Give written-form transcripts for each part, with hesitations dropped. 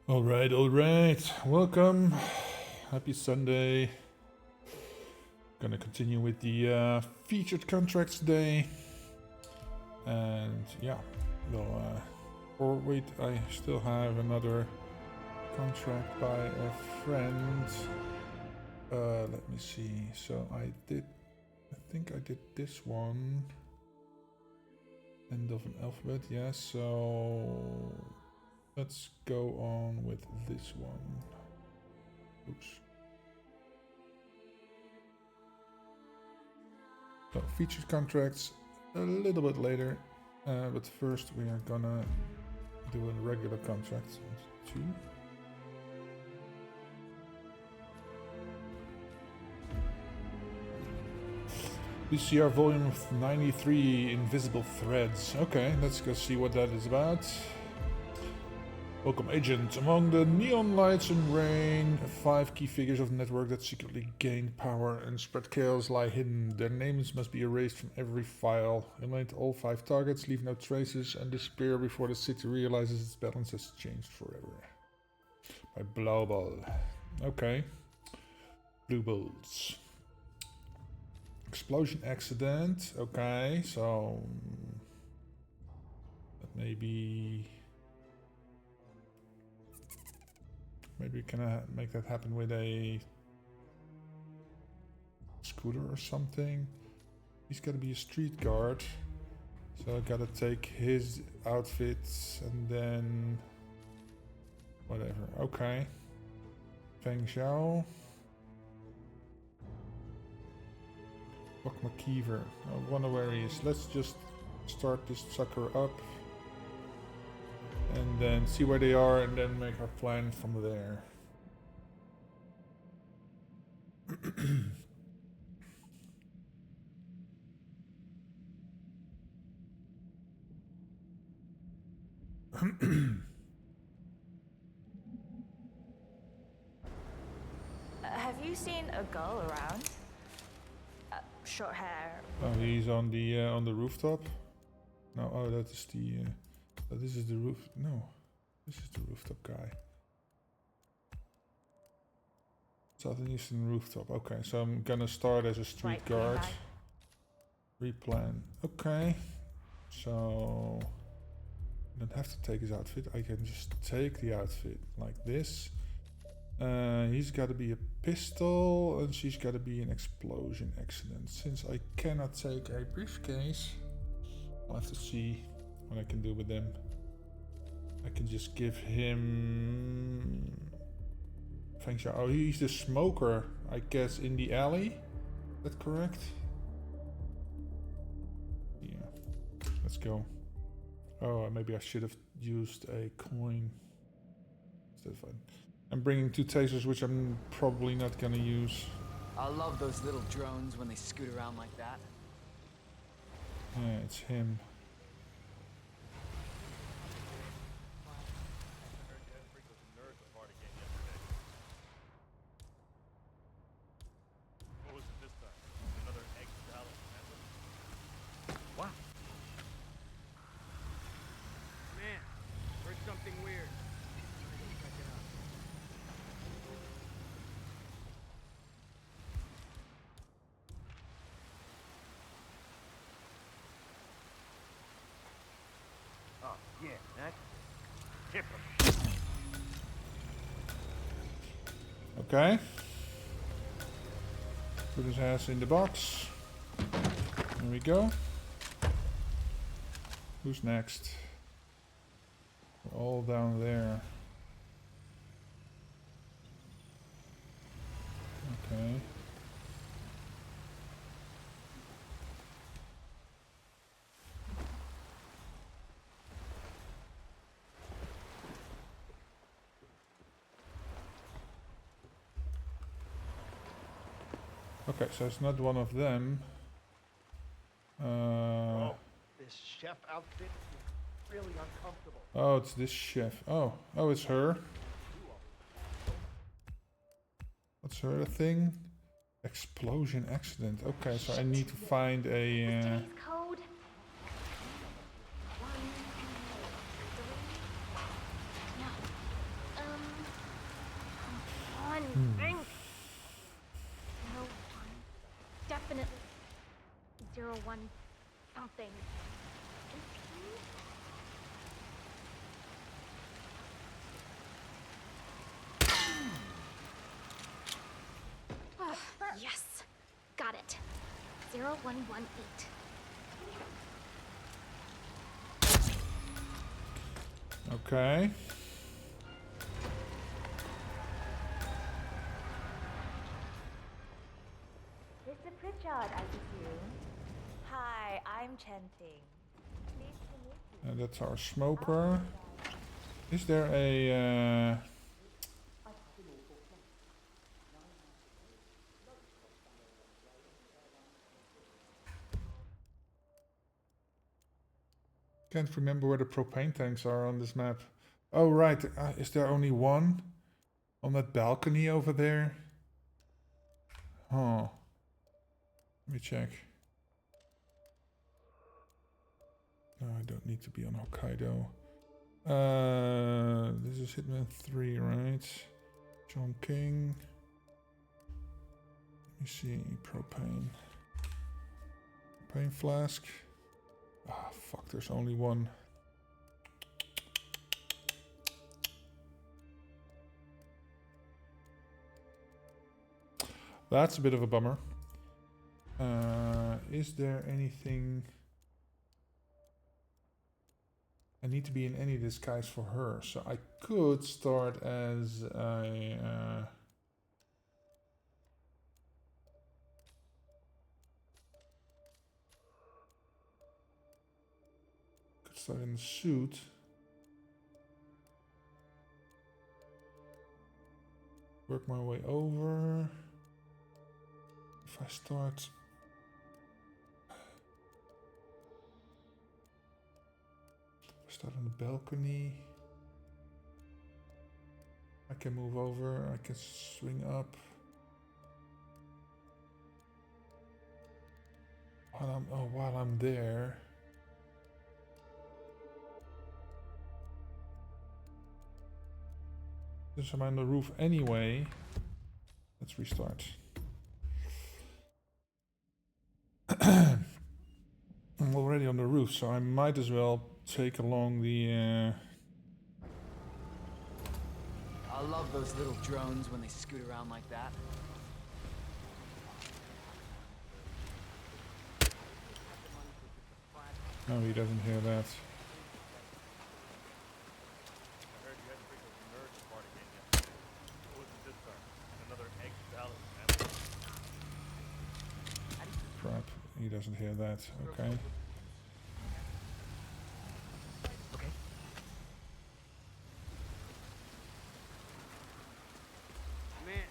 All right. Welcome. Happy Sunday. Gonna continue with the featured contracts today. And yeah, well, or wait, I still have another contract by a friend. Let me see. So I think I did this one. End of an alphabet, yes. So let's go on with this one. Oops. So featured contracts a little bit later, but first we are gonna do a regular contract. 2. PCR volume of 93 invisible threads. Okay, let's go see what that is about. Welcome, agent. Among the neon lights and rain, 5 key figures of the network that secretly gain power and spread chaos lie hidden. Their names must be erased from every file. Eliminate all 5 targets, leave no traces, and disappear before the city realizes its balance has changed forever. By Blauwball. Okay. Blue bolts. Explosion accident. Okay, so that maybe we can make that happen with a scooter or something. He's gotta be a street guard, so I gotta take his outfits and then whatever. Okay. Feng Xiao. Buck McKeever. I wonder where he is. Let's just start this sucker up and then see where they are and then make our plan from there. Have you seen a girl around? Short hair. Oh, he's on the rooftop. No, oh, that is the. Oh, this is the roof. No, this is the rooftop guy. Southeastern rooftop. Okay, so I'm gonna start as a street guard. Replan. Okay. So I don't have to take his outfit. I can just take the outfit like this. He's got to be a pistol, and she's got to be an explosion accident. Since I cannot take a briefcase, I'll have to see what I can do with them. I can just give him. Oh, he's the smoker, I guess, in the alley. Is that correct? Yeah. Let's go. Oh, maybe I should have used a coin instead of I'm bringing 2 tasers, which I'm probably not gonna use. I love those little drones when they scoot around like that. Yeah, it's him. What was it this time? Another egg salad sandwich? What? Man, heard something weird. Check it out. Oh, yeah, that. Tip him. Okay. Put his ass in the box. There we go. Who's next? We're all down there. Okay. Okay, so it's not one of them. Oh, this chef outfit is really uncomfortable. Oh, it's this chef. Oh, it's her. What's her thing? Explosion accident. Okay, so I need to find a. Code. 1, 2, 3. No. 01 something. Yes, got it. 0118. Okay. Mr. Pritchard, I presume. Hi, I'm Chen Ting. Pleased to meet you. And that's our smoker. Is there a... Can't remember where the propane tanks are on this map. Oh, right. Is there only one? On that balcony over there? Huh. Let me check. No, I don't need to be on Hokkaido. This is Hitman 3, right? John King. Let me see. Propane. Propane flask. Ah, fuck, there's only one. That's a bit of a bummer. Is there anything... I need to be in any disguise for her, so I could start as a... could start in a suit. Work my way over. If I start... Start on the balcony. I can move over, I can swing up. While I'm there. Since I'm on the roof anyway, let's restart. I'm already on the roof, so I might as well take along the... I love those little drones when they scoot around like that. No, he doesn't hear that. I heard you had to bring those nerds apart again yesterday. What was it this time? Another egg salad sandwich? Crap, he doesn't hear that. Okay. Okay. Man,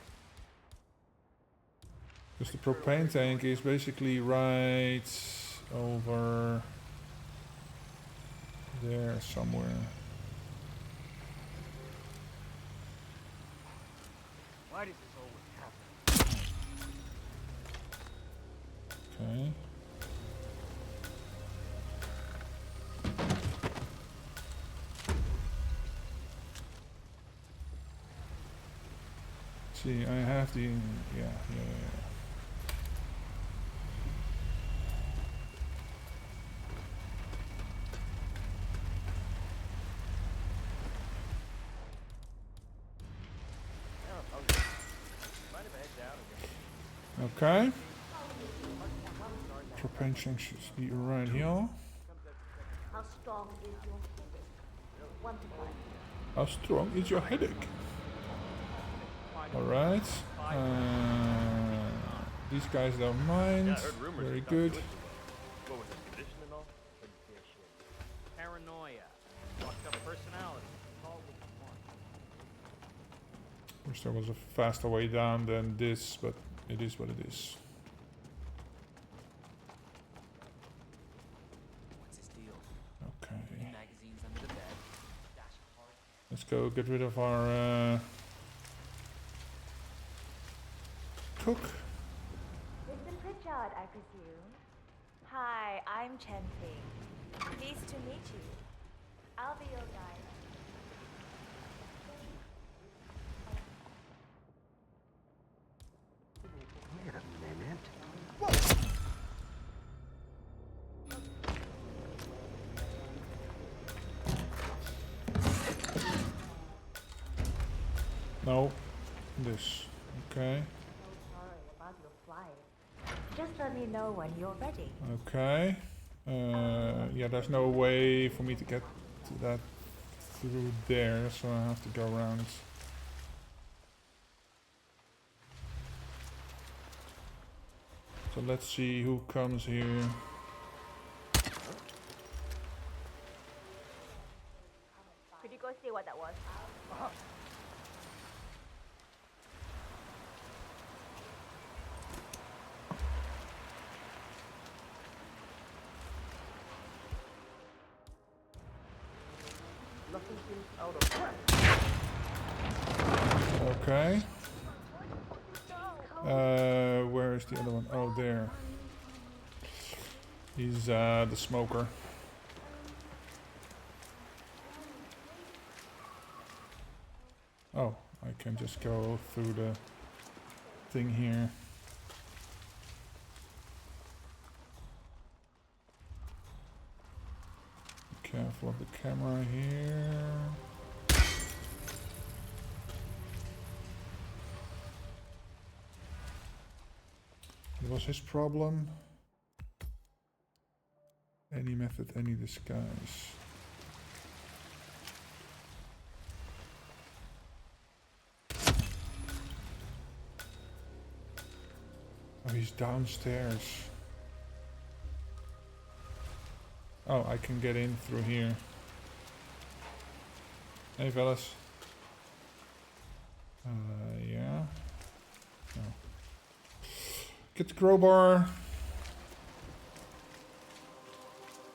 Because the propane tank is basically right over there somewhere. why does this always happen? Okay. See, I have the... yeah. Mind if I head down again? Okay. Propane tank should be right here. How strong is your headache? 1 to 5. How strong is your headache? Alright. These guys don't mind. Yeah, I heard rumors. Very it's not good. doing too well. What was it, condition and all? Couldn't say shit. Paranoia, fucked up personality. Call what you want. Wish there was a faster way down than this, but it is what it is. What's his deal? Okay. Magazines under the bed. Dash of heart. Let's go get rid of our cook. Mr. Pritchard, I presume. Hi, I'm Chen Ting. Pleased to meet you. I'll be your guide. Wait a minute. No. This. Okay. So sorry about your flight. Just let me know when you're ready. Okay. Yeah, there's no way for me to get to that through there, so I have to go around. So let's see who comes here. Could you go see what that was? Nothing seems out of Okay. Where is the other one? Oh, there. He's the smoker. Oh, I can just go through the thing here. Careful of the camera here. What was his problem? Any method, any disguise. Oh, he's downstairs. Oh, I can get in through here. Hey, fellas. Yeah. No. Get the crowbar.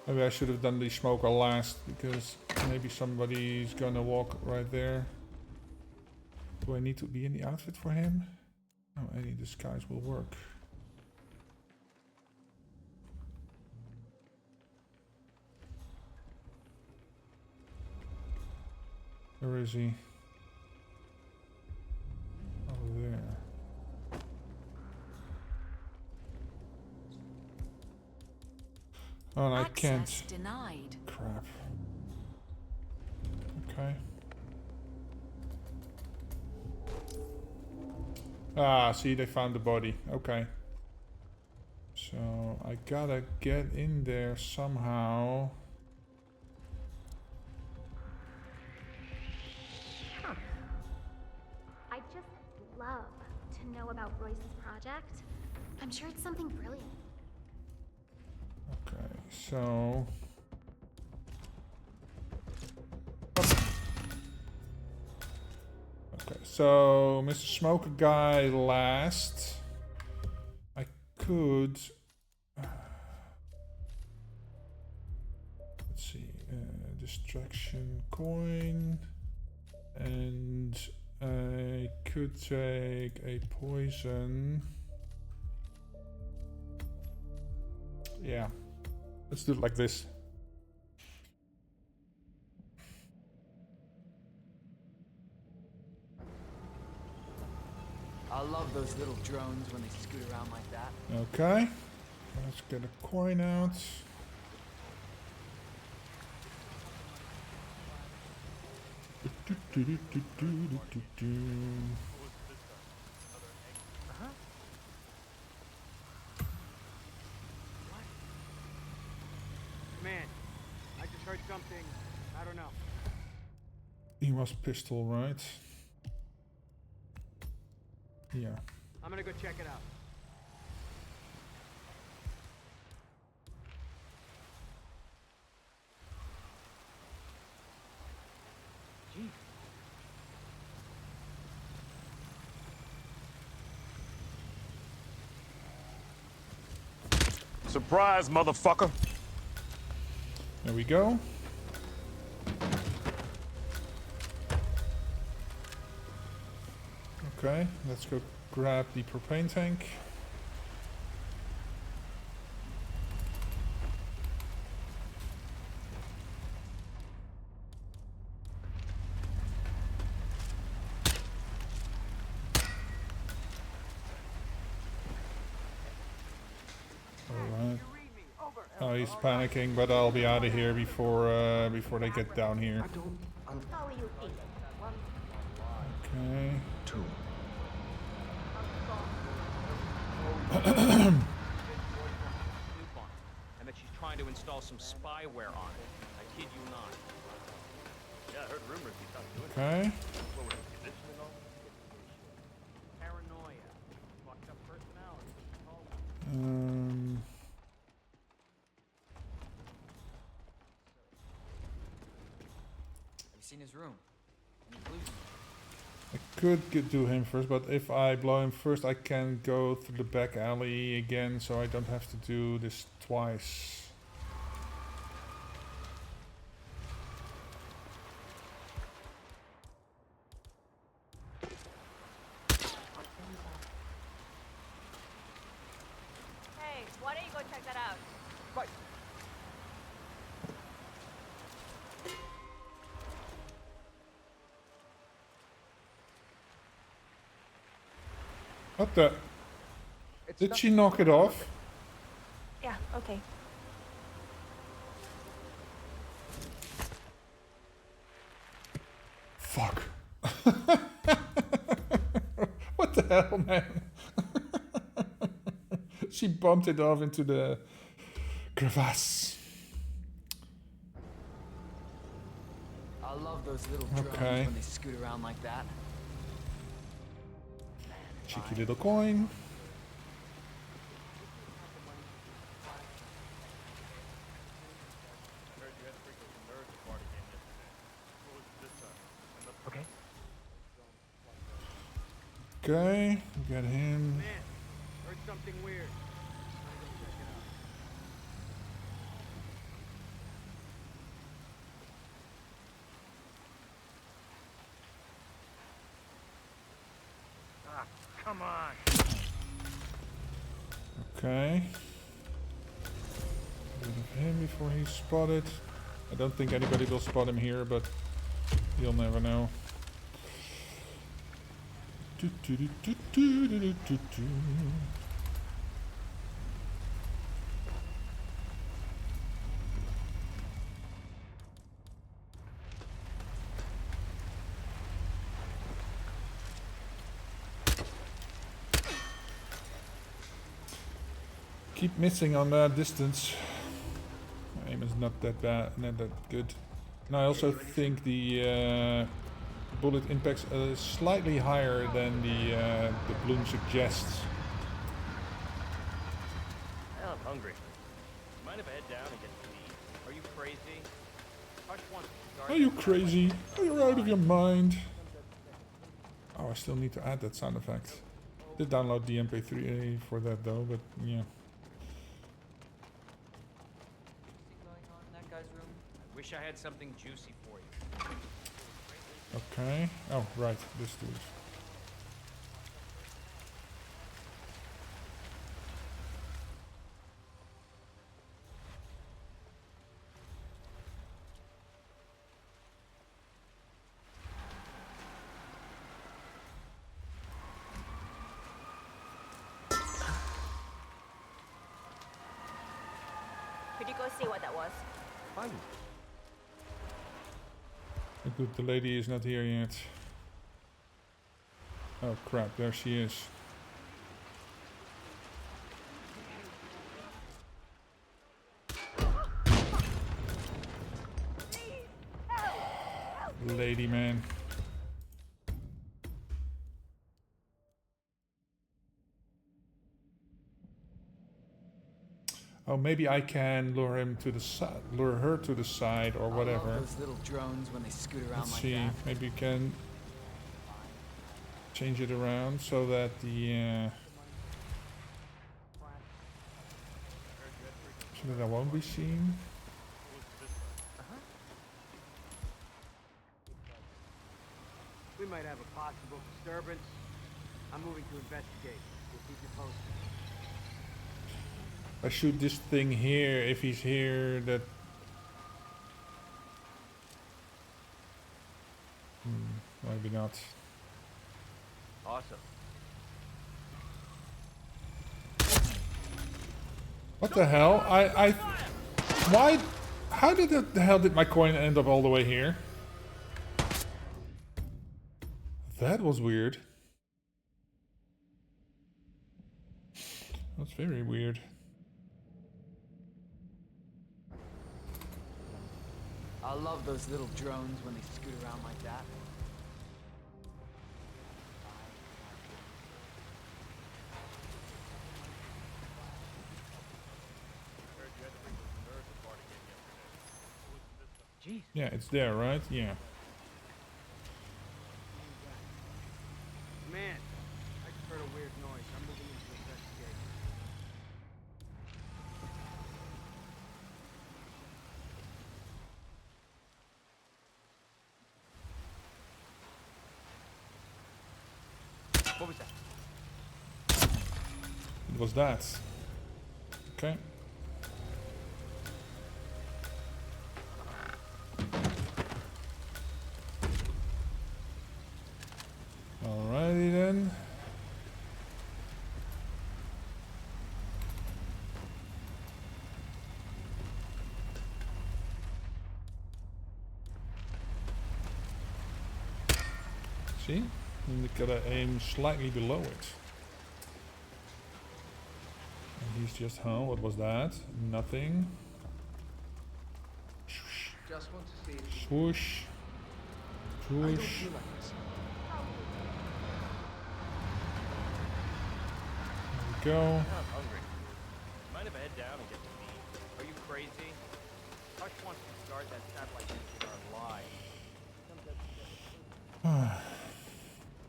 Maybe I should have done the smoker last, because maybe somebody's gonna walk right there. Do I need to be in the outfit for him? No, any disguise will work. Where is he? Over there. Oh, and I can't. Denied. Crap. Okay. Ah, see, they found the body. Okay. So I gotta get in there somehow. I just love to know about Royce's project. I'm sure it's something brilliant. Okay, so... Okay, so Mr. Smoker guy last. I could... Let's see, distraction coin. And I could take a poison. Yeah, let's do it like this. I love those little drones when they scoot around like that. Okay, let's get a coin out. Man, I just heard something. I don't know. He was pistol, right? Yeah. I'm gonna go check it out. Gee. Surprise, motherfucker! There we go. Okay, let's go grab the propane tank. Alright. Oh, he's panicking, but I'll be out of here before before they get down here. How are you feeling? Okay. Two. Snoop on it, and that she's trying to install some spyware on it. I kid you not. Yeah, I heard rumors he stopped doing Okay. that. What was his condition and all? Paranoia. Fucked up personality. Call it. Have you seen his room? Any clues? I could do him first, but if I blow him first, I can go through the back alley again, so I don't have to do this twice. Hey, why don't you go check that out? Right. What the? It's Did not- she knock it off? Yeah, okay. Fuck. What the hell, man? She bumped it off into the crevasse. I love those little drones Okay. when they scoot around like that. Cheeky little coin. I heard you had Sprinkles and Nerds party game yesterday. What was it this time? Okay. Okay, got him. Man, heard something weird. Gotta go check it out. Ah, come on. Okay. Get rid of him before he's spotted. I don't think anybody will spot him here, but you'll never know. Keep missing on that distance. My aim is not that bad, not that good. And I also think the bullet impacts slightly higher than the bloom suggests. Hell, I'm hungry. Mind if I head down and get some meat? Are you crazy? Hush once. Are you crazy? Are you out of your mind? Oh, I still need to add that sound effect. Did download the MP3 for that though, but yeah. Going on in that guy's room? I wish I had something juicy for you. Okay. Oh, right. This dude. Could you go see what that was? Fine. Good, the lady is not here yet. Oh crap, there she is. Lady man. Oh, maybe I can lure him to the side, lure her to the side, or I whatever. love those little drones when they scoot around Let's like see. that. Maybe you can change it around so that the so that I won't be seen. We might have a possible disturbance. I'm moving to investigate. We'll keep you posted. I shoot this thing here. If he's here, that. Maybe not. Awesome. What the hell? Why? How did the hell did my coin end up all the way here? I That was weird. That's very weird. I love those little drones when they scoot around like that. I heard you had to bring those nerds apart again yesterday. It wasn't this time. Jeez. Yeah, it's there, right? Yeah. Man, I just heard a weird noise. I'm moving in to investigate. What was that? It was that. Okay. Alrighty then. See? You gotta aim slightly below it. And he's just, huh? What was that? Nothing. Just want to see if Swoosh. Swoosh. like this. There we go. I'm hungry. Mind if I head down and get some meat? Are you crazy? Hush wants to start that satellite dish in our lives.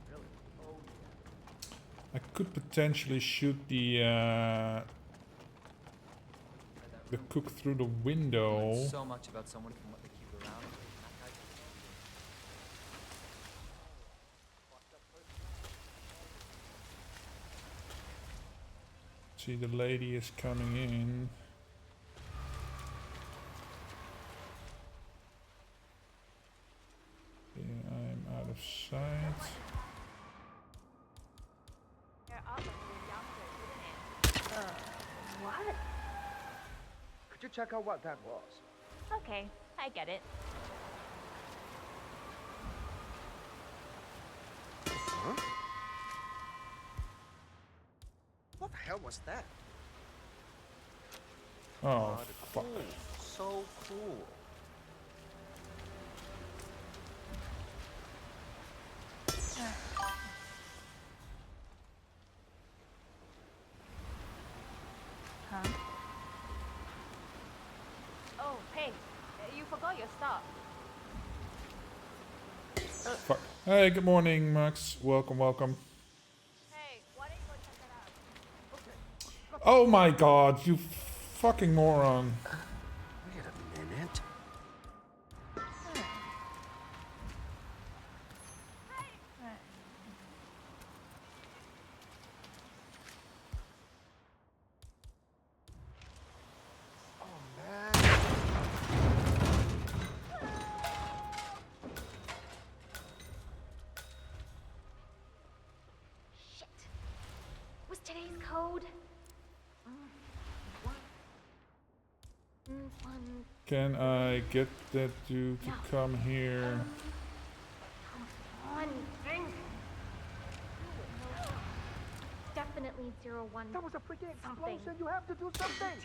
Really? Oh, I could potentially shoot the cook through the window. Learn so much about someone from what they keep around. See, the lady is coming in. Yeah, I'm out of sight. You're obviously younger, isn't it? What? Could you check out what that was? Okay, I get it. Huh? What the hell was that? Oh, fuck. So cool. Huh? Oh, hey, you forgot your stop. Fuck. Hey, good morning, Max. Welcome, welcome. Hey, why don't you go check that out? Oh my god, you fucking moron. Wait a minute. Oh man. Shit. Was today's code? One. Can I get that dude to come here? One thing. Definitely 01. That was a freaking Something. explosion. You have to do something.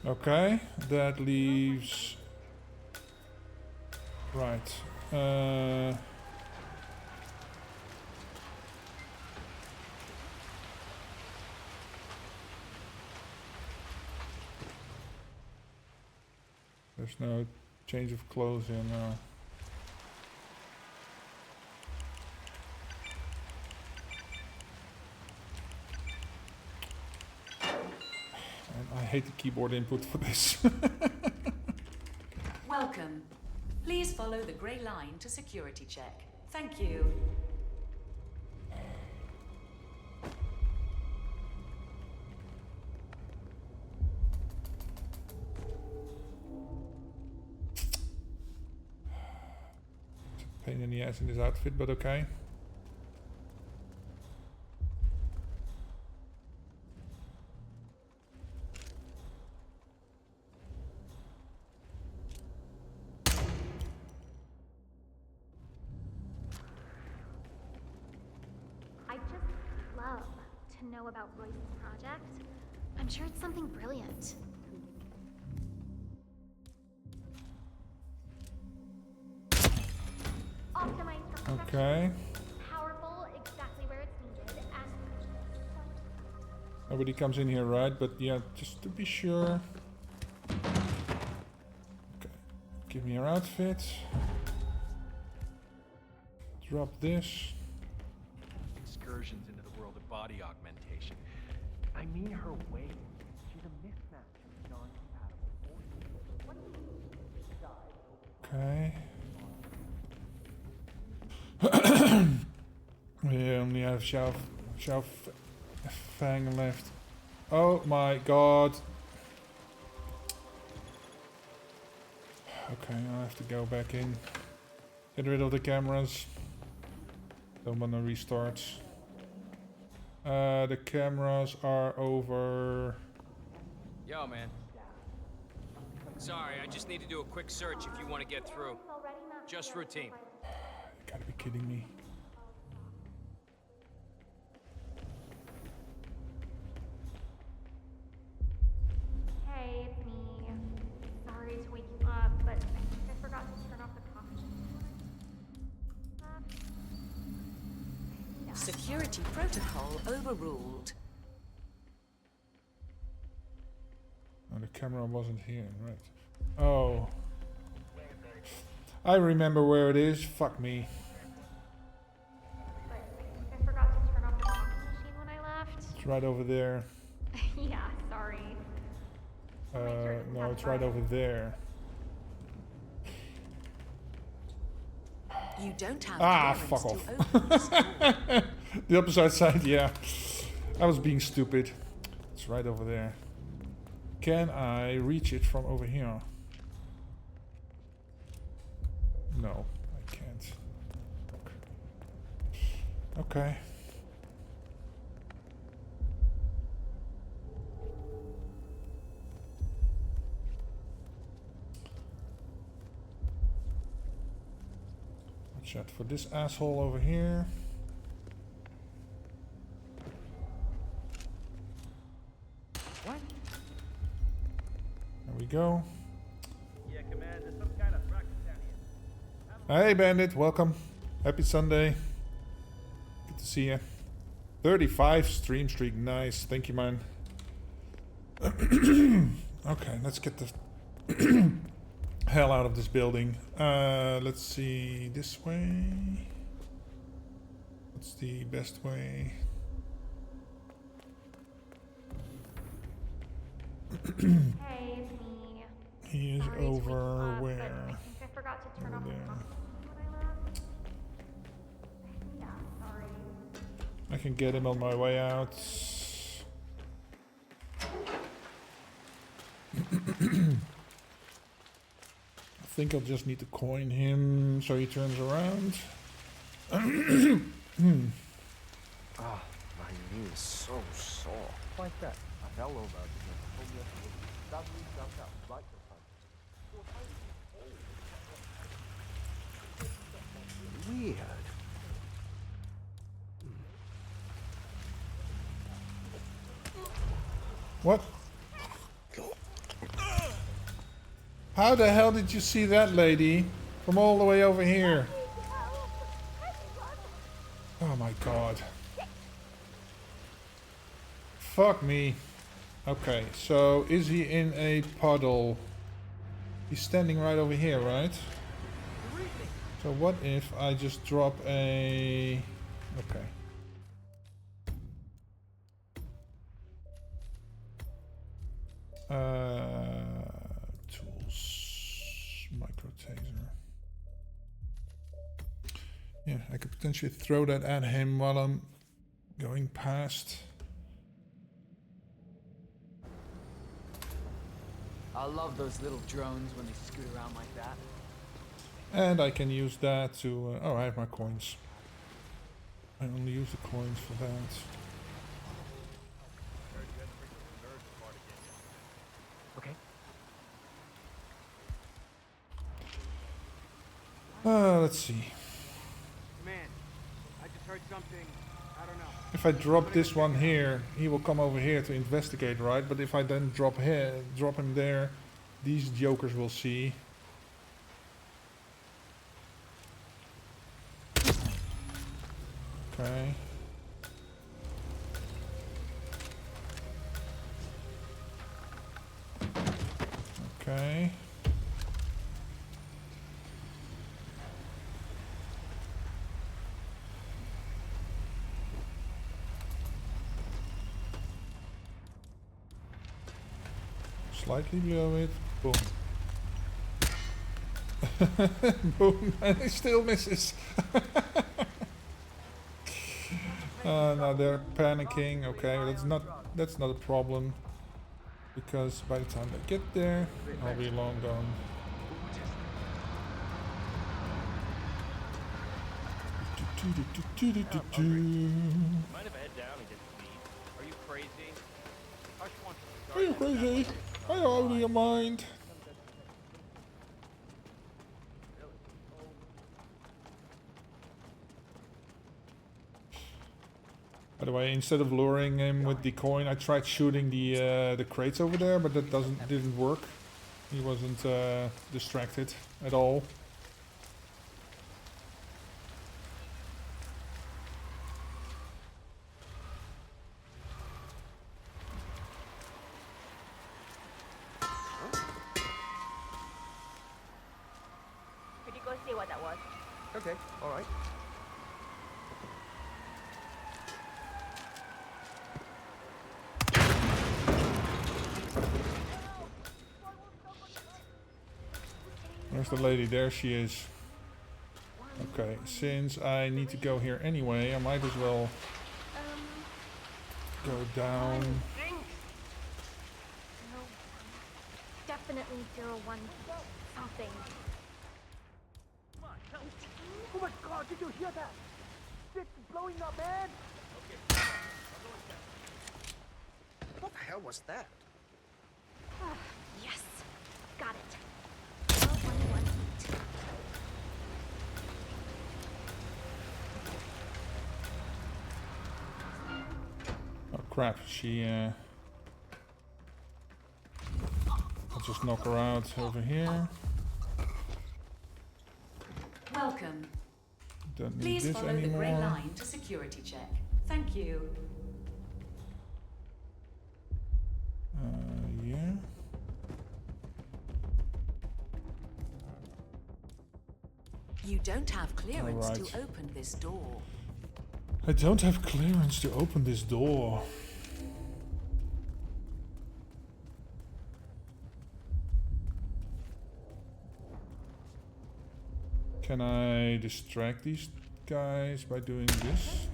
Okay, that leaves... Right. There's no change of clothes here now. And I hate the keyboard input for this. Welcome. Please follow the grey line to security check. Thank you. Pain in the ass in this outfit, but okay. to know about Royce's project. I'm sure it's something brilliant. Optimized for perfection. Okay. Powerful, exactly where it's needed, and Nobody comes in here, right? But yeah, just to be sure. Okay. Give me your outfit. Drop this. Excursions into the world of body augmentation. I mean her ways. She's a mismatch of non-compatible forces. Okay. We only have Xiao Fang left. Oh my god. Okay, I have to go back in. Get rid of the cameras. Don't wanna restart. The cameras are over. Yo, man. Sorry, I just need to do a quick search if you want to get through. Just routine. You gotta be kidding me. hey, it's me. Sorry to wake you up, but I think I forgot to turn off the coffee machine. Security protocol overruled. Oh, the camera wasn't here, right? Oh. I remember where it is. Fuck me. But I think I forgot to turn off the coffee machine when I left. It's right over there. Yeah, sorry. No, it's right over there. You don't have Ah, clearance fuck to off. open this door. The opposite side, yeah. I was being stupid. It's right over there. Can I reach it from over here? No, I can't. Okay. Watch out for this asshole over here. What? There we go. Yeah, Command, there's some kind of ruckus down here. Hey Bandit, welcome. Happy Sunday. Good to see you. 35 stream streak, nice. Thank you, man. Okay, let's get the hell out of this building. Let's see, this way. What's the best way? Hey, it's me. He is Sorry to wake you over up, but where? I think I forgot to turn Over off the there. coffee machine when I left. Yeah, sorry. I can get him on my way out. I think I'll just need to coin him so he turns around. Ah, my knee is so sore. Like that. I fell over because I told you to suddenly jumped out right in front of me. Weird. What? How the hell did you see that lady from all the way over here? Oh my god. Fuck me. Okay, so is he in a puddle? He's standing right over here, right? So what if I just drop a... Okay. Tools, micro taser. Yeah, I could potentially throw that at him while I'm going past. I love those little drones when they scoot around like that. And I can use that to... oh, I have my coins. I only use the coins for that. Okay. Let's see. Man, I just heard something I don't know. If I drop this one here, he will come over here to investigate, right? But if I then drop him there, these jokers will see. Okay. Okay. Slightly below it. Boom. Boom. And it still misses. Now they're panicking. Okay, that's not a problem. Because by the time they get there, I'll be long gone. Mind if I head down and get some meat? Are you crazy? Hush wants to start Are you crazy? Are you out of your mind? By the way, instead of luring him with the coin, I tried shooting the crates over there, but that didn't work. He wasn't distracted at all. Could you go see what that was? Okay, alright. Where's the lady? There she is. Okay, since I need to go here anyway, I might as well go down. No. Definitely 01 something. Oh my god, did you hear that? It's blowing up, man! What the hell was that? Yes. Got it. 0118. Oh crap, I'll just knock her out over here. Welcome. Don't need Please this follow the grey anymore. line to security check. Thank you. Yeah. You don't have clearance Alright. to open this door. I don't have clearance to open this door. Can I distract these guys by doing this?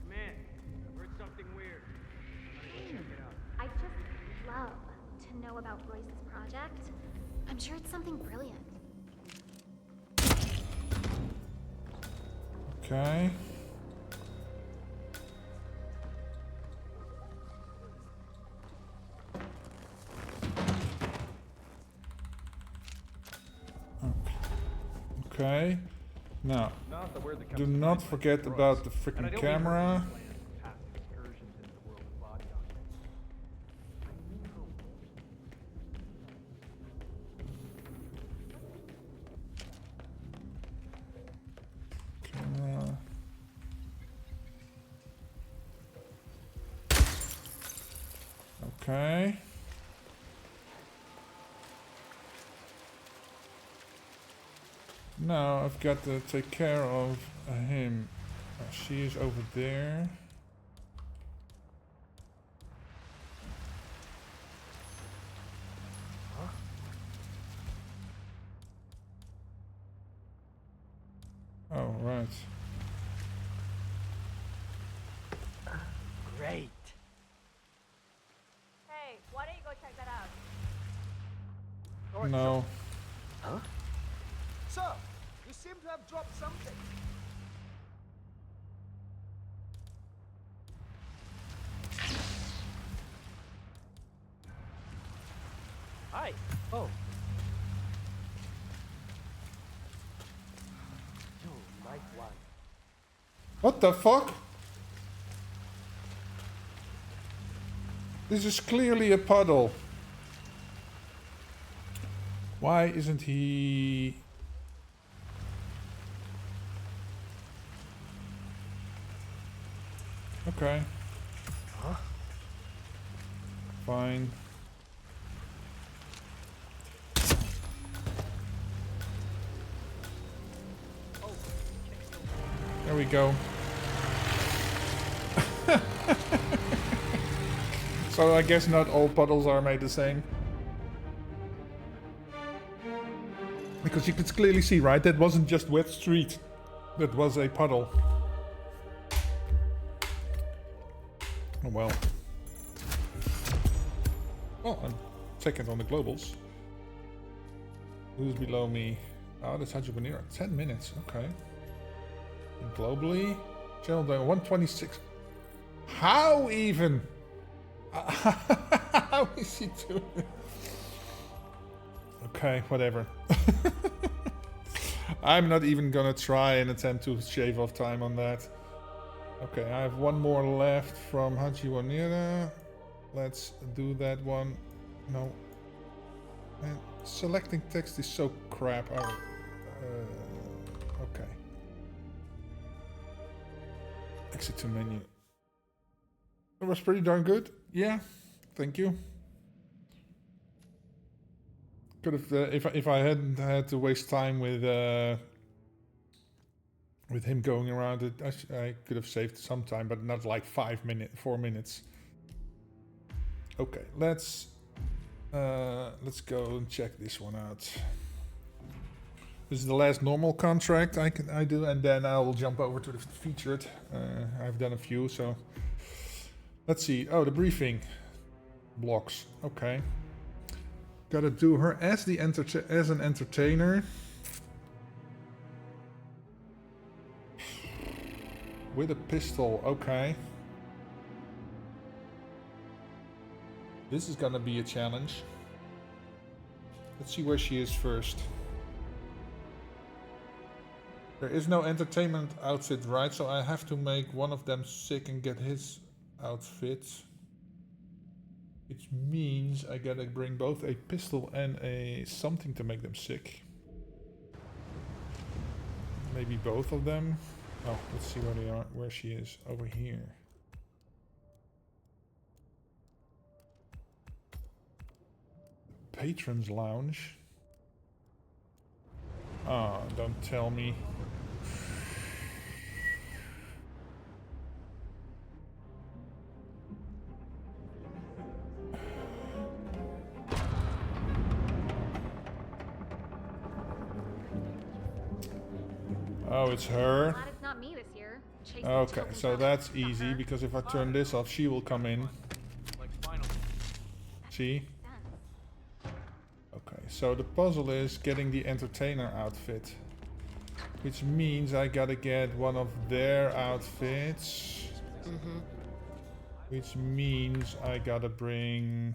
Command, I've heard something weird. I'm gonna go check it out. I just love to know about Royce's project. I'm sure it's something brilliant. Okay. Okay. Now, Not the word that do comes to not mind, forget like about the Royce. And I freaking don't mean her camera. plans for past excursions into the world of body augmentation. I mean her Camera. Okay. Now I've got to take care of him. She is over there. Oh, right. Great. Hey, why don't you go check that out? No. Sir, you seem to have dropped something. Hi. Oh. You might want What the fuck? This is clearly a puddle. Why isn't he... Okay. Huh? Fine. There we go. So I guess not all puddles are made the same. Because you could clearly see, right? That wasn't just wet street. That was a puddle. Oh well. Well, I'm second on the globals. Who's below me? Oh, that's Hajibanira. 10 minutes. Okay. And globally, channel down 126. How even? How is he doing it? Okay, whatever. I'm not even gonna try and attempt to shave off time on that. Okay, I have one more left from Hajiwanira. Let's do that one. No. Man, selecting text is so crap. Okay. Exit to menu. It was pretty darn good. Yeah, thank you. Could have if I hadn't had to waste time with him going around it, I could have saved some time, but not like 4 minutes. Okay, let's go and check this one out. This is the last normal contract I do, and then I will jump over to the featured. I've done a few, so let's see. Oh, the briefing blocks. Okay. Gotta do her as an entertainer. With a pistol, okay. This is gonna be a challenge. Let's see where she is first. There is no entertainment outfit, right? So I have to make one of them sick and get his outfit. Which means I gotta bring both a pistol and a something to make them sick. Maybe both of them. Oh, let's see where they are. Where she is. Over here. Patrons Lounge. Ah, don't tell me. Oh, it's her. Glad it's not me this year. Chasing Okay, children so down. that's Not easy her. because if I turn this off, she will come in. Like, finally. See? Sense. Okay, so the puzzle is getting the entertainer outfit. Which means I gotta get one of their outfits. Which means I gotta bring...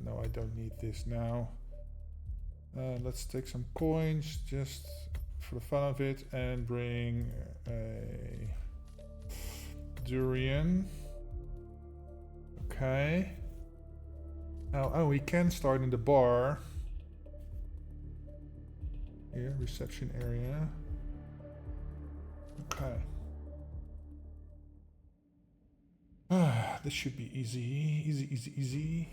no, I don't need this now. Let's take some coins just for the fun of it and bring a durian. Okay. Now, oh, we can start in the bar. Here, reception area. Okay. This should be easy. Easy, easy, easy.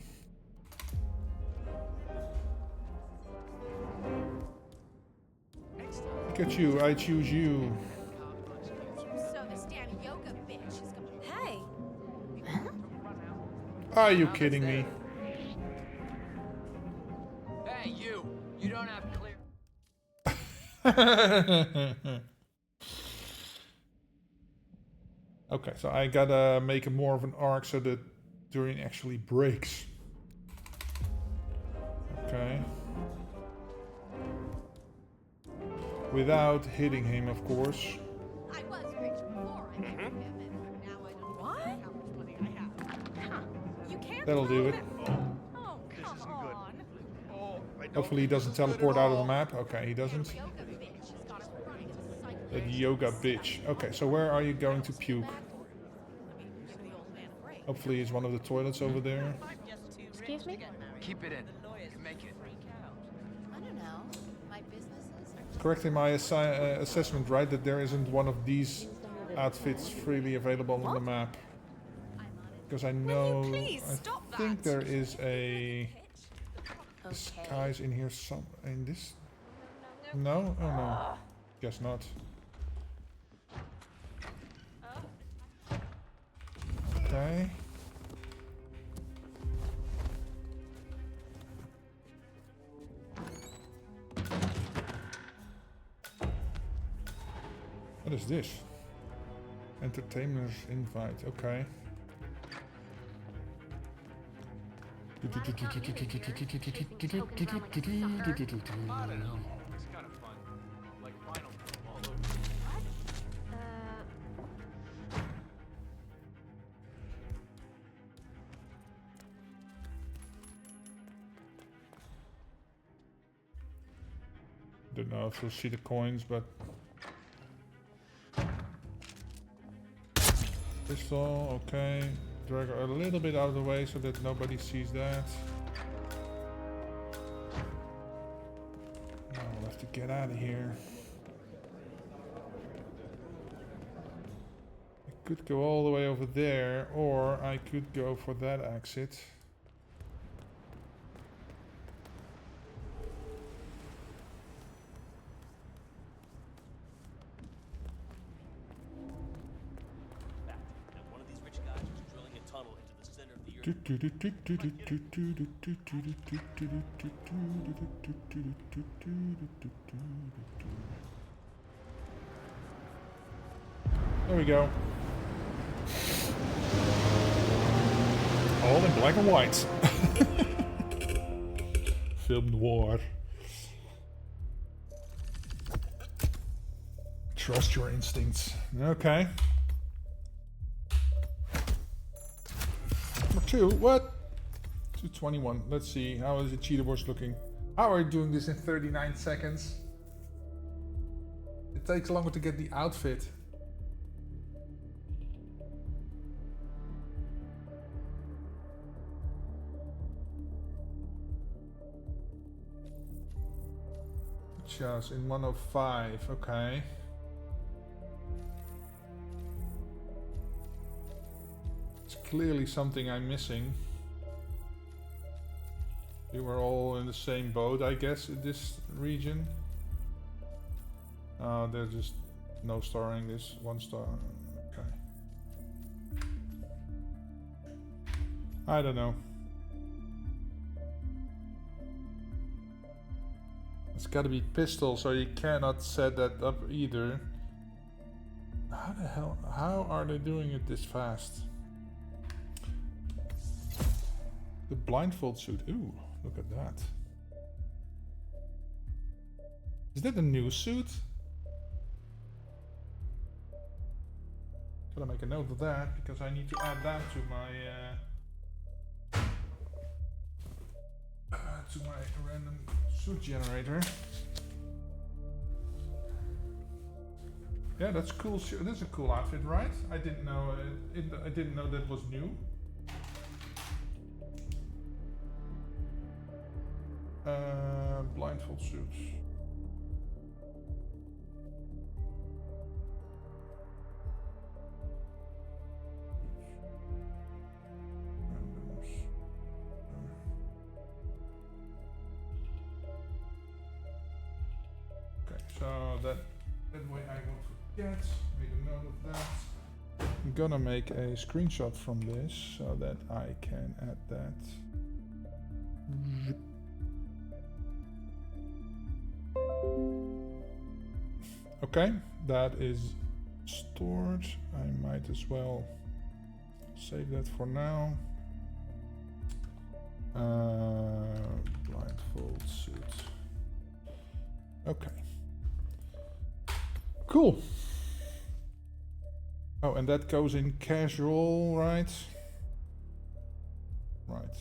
Pikachu, I choose you. So the stand yoga bitch is gonna. Hey! Are you kidding me? Hey, you! You don't have clear... Okay, so I gotta make more of an arc so that Durian actually breaks. Okay. Without hitting him, of course. I was rich before I met him, and now I don't know how much money I have. Huh. You can't That'll do it. Oh, This come isn't good. on. Oh, I Hopefully he doesn't teleport out of the map. Okay, he doesn't. That yoga bitch. Okay, so where are you going to puke? Hopefully it's one of the toilets over there. Excuse me? Keep it in. You can make it. I don't know. My businesses are Correcting my assessment, right? That there isn't one of these outfits freely available on the map. Because I know... I think there is a... disguise in here some... in this? No? Oh no. Guess not. Okay. What is this? Entertainers invite. Okay. I don't know. It's kind of fun. Like Final Film all over. Don't know if you'll see the coins, but... Pistol, okay. Drag her a little bit out of the way so that nobody sees that. Now we'll have to get out of here. I could go all the way over there, or I could go for that exit. There we go. All in black and white. Film noir. Trust your instincts. Okay. Number 2, what? 221. Let's see. How is the cheetah horse looking? How are you doing this in 39 seconds? It takes longer to get the outfit. Just in 105. Okay. It's clearly something I'm missing. You were all in the same boat, I guess, in this region. There's just no starring this 1 star. Okay. I don't know. It's gotta be pistol, so you cannot set that up either. How the hell? How are they doing it this fast? The blindfold suit. Ooh. Look at that. Is that a new suit? Gotta make a note of that because I need to add that to my random suit generator. Yeah, that's cool. That's a cool outfit, right? I didn't know. I didn't know that was new. Blindfold suits. Okay, so that way I won't forget. Make a note of that. I'm gonna make a screenshot from this so that I can add that. Okay, that is stored. I might as well save that for now. Blindfold suit. Okay. Cool. Oh, and that goes in casual, right? Right.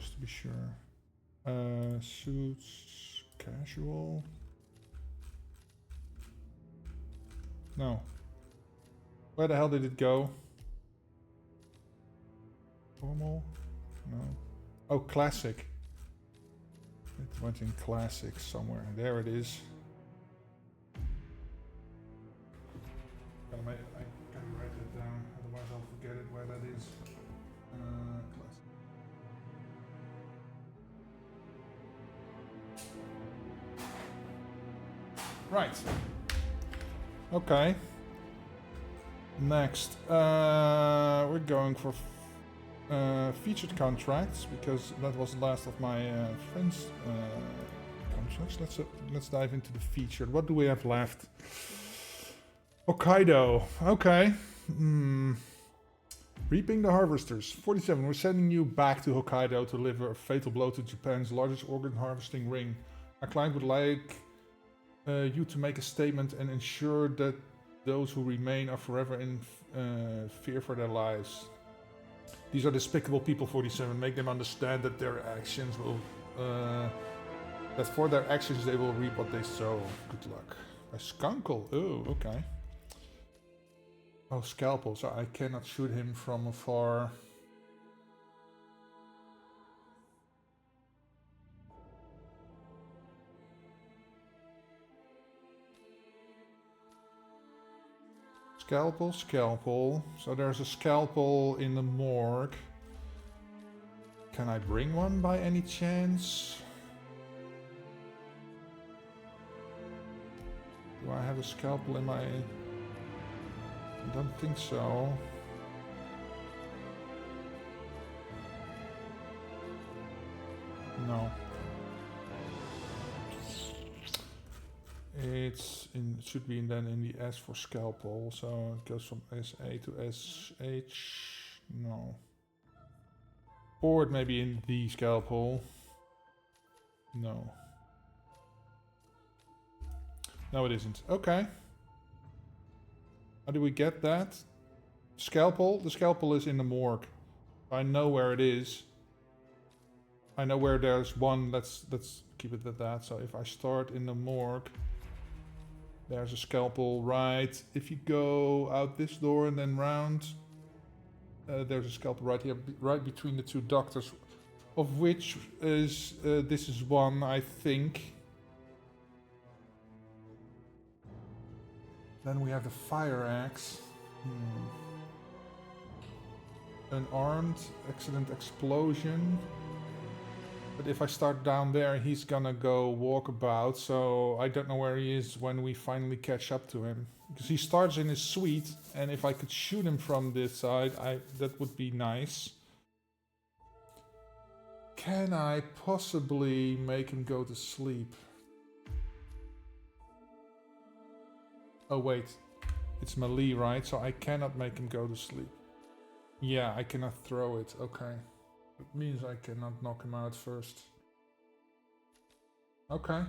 just to be sure. Suits, casual. No. Where the hell did it go? Formal? No. Oh, classic. It went in classic somewhere. There it is. I can write it down, otherwise I'll forget it where that is. Classic. Right. Okay. Next, we're going for featured contracts because that was the last of my friends' contracts. Let's dive into the featured. What do we have left? Hokkaido. Okay. Reaping the Harvesters. 47. We're sending you back to Hokkaido to deliver a fatal blow to Japan's largest organ harvesting ring. Our client would like you to make a statement and ensure that those who remain are forever in fear for their lives. These are despicable people, 47. Make them understand that their actions will... that for their actions they will reap what they sow. Good luck. A skunkle. Oh, okay. Oh, scalpel. So I cannot shoot him from afar. Scalpel, scalpel. So there's a scalpel in the morgue. Can I bring one by any chance? Do I have a scalpel in my... I don't think so. No. It should be then in the S for scalpel, so it goes from SA to SH. No. Or it may be in the scalpel. No. No, it isn't. Okay. How do we get that? Scalpel? The scalpel is in the morgue. I know where it is. I know where there's one. Let's keep it at that. So if I start in the morgue, there's a scalpel right. If you go out this door and then round, there's a scalpel right here, right between the two doctors, of which is this is one, I think. Then we have the fire axe. Unarmed, accident, explosion. But if I start down there, he's gonna go walkabout, so I don't know where he is when we finally catch up to him. Because he starts in his suite, and if I could shoot him from this side, that would be nice. Can I possibly make him go to sleep? Oh wait, it's melee, right? So I cannot make him go to sleep. Yeah, I cannot throw it, okay. It means I cannot knock him out first. Okay.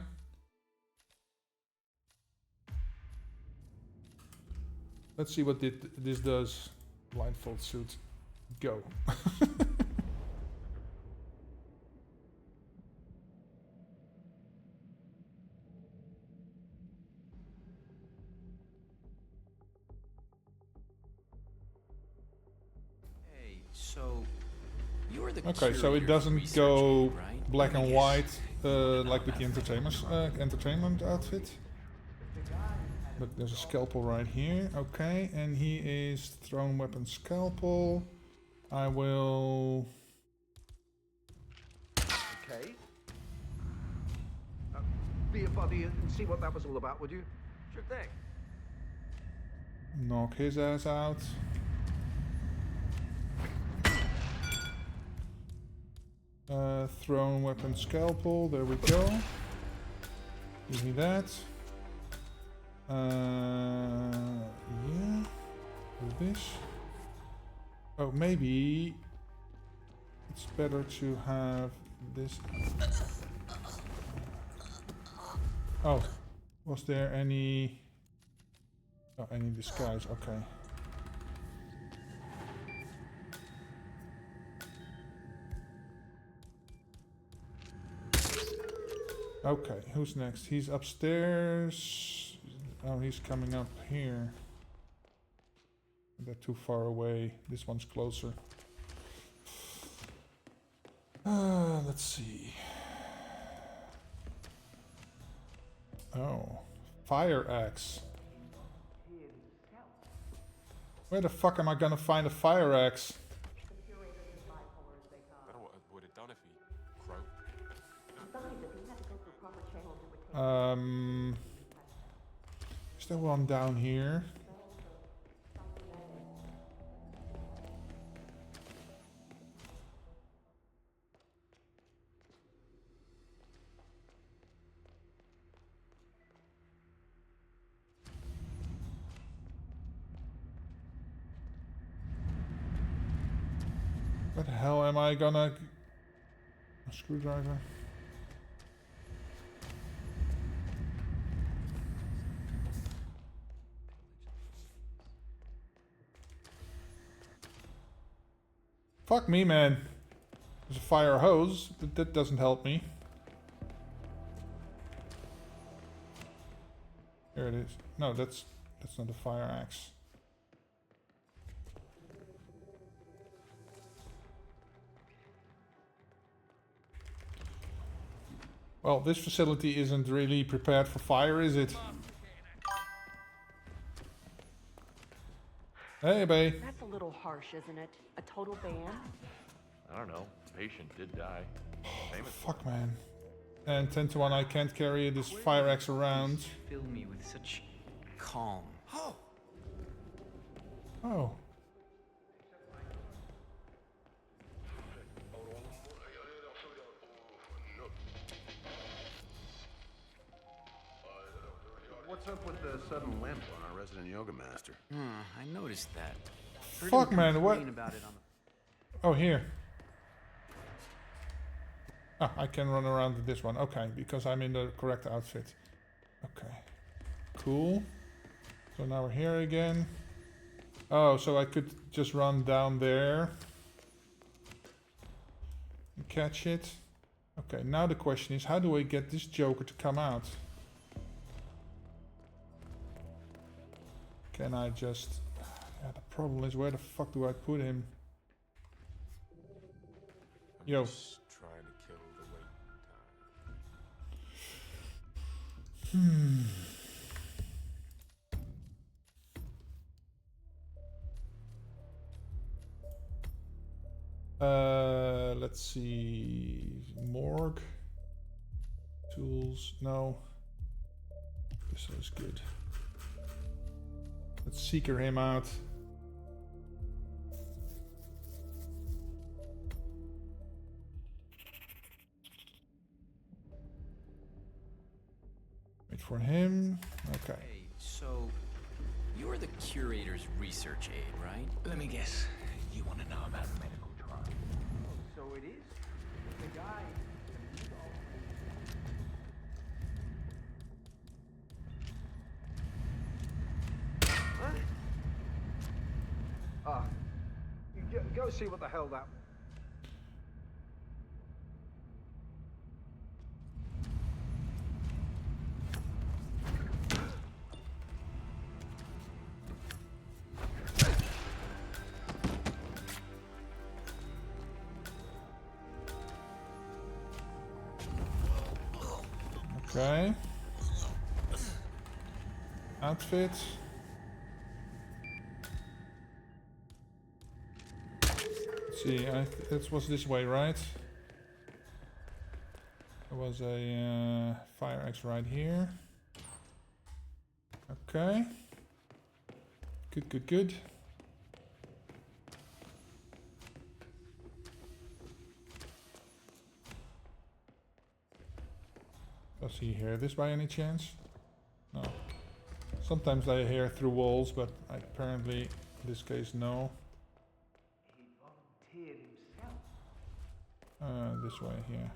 Let's see what this does. Blindfold suit. Go. So, you're the Okay, so it doesn't go black and white like with the entertainment outfit. But there's a scalpel right here. Okay, and he is thrown weapon scalpel. I will... Okay. Be a buddy and see what that was all about, would you? Sure thing. knock his ass out. Thrown weapon scalpel, there we go. Give me that. Yeah. Do this. Oh, maybe it's better to have this. Oh, was there any... Oh, any disguise, okay. Okay, who's next? He's upstairs. Oh, he's coming up here. They're too far away. This one's closer. Let's see. Oh, fire axe. Where the fuck am I gonna find a fire axe? Better what would have done if he croaked. Is there one down here? What the hell am I gonna... A screwdriver? Fuck me, man. There's a fire hose, but that doesn't help me. Here it is. No, that's not a fire axe. Well, this facility isn't really prepared for fire, is it? Hey, babe. That's a little harsh, isn't it? A total ban? I don't know. The patient did die. Famous. Fuck, man. And 10 to 1, I can't carry this fire axe around. Fill me with such calm. Oh! Oh. What's up with the sudden limp on our resident yoga master? I noticed that. Fuck, man, what? About it on Oh, here. Ah, I can run around with this one. Okay, because I'm in the correct outfit. Okay. Cool. So now we're here again. Oh, so I could just run down there. And catch it. Okay, now the question is, how do I get this Joker to come out? Can I just... Yeah, the problem is, where the fuck do I put him? Yo. Just trying to kill the wait time. Let's see. Morgue. Tools. No. This is good. Let's seeker him out. Wait for him. Okay. Hey, so you're the curator's research aide, right? Let me guess. You want to know about medical trials? So it is? The guy... Go see what the hell that... Okay. Outfit. Let's see, it was this way, right? There was a fire axe right here. Okay. Good, good, good. Does he hear this by any chance? No. Sometimes I hear through walls, but apparently in this case no. He volunteered himself. This way here.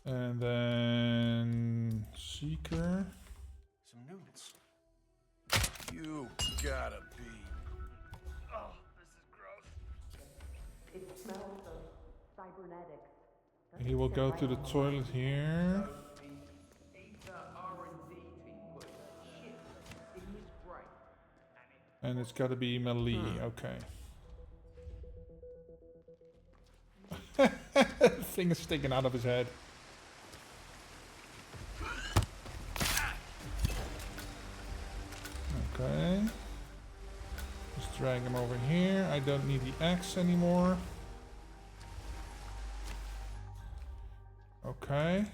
And then Seeker. Some noodles. You gotta be. Oh, this is gross. It smells of cybernetics. He will go to the toilet here. And it's gotta be melee, okay. Thing is sticking out of his head. Okay. Just drag him over here. I don't need the axe anymore. Okay.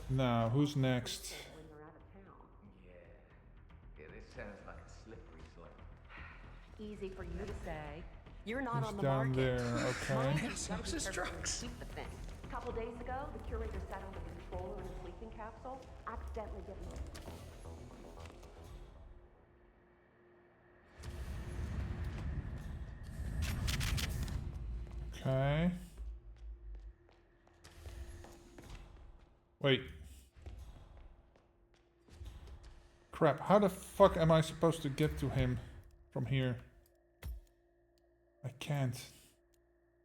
Now, who's next? Yeah, this sounds like a slippery slope. Easy for you to say. You're not He's on the down market. there, okay. Sells his drugs. Keep the thing. A couple days ago, the curator sat on the controller in a sleeping capsule, accidentally getting Okay. Wait. Crap, how the fuck am I supposed to get to him from here? I can't.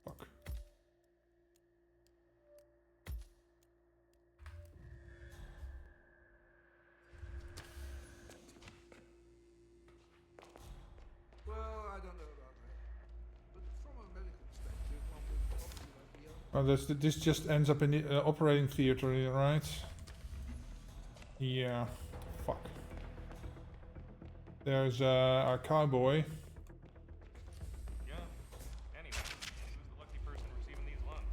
Fuck. Well, I don't know about that. But from a medical perspective, one would probably be able. Oh, this just ends up in the operating theater, right? Yeah. Fuck. There's our cowboy. Yeah. Anyway, who's the lucky person receiving these lungs?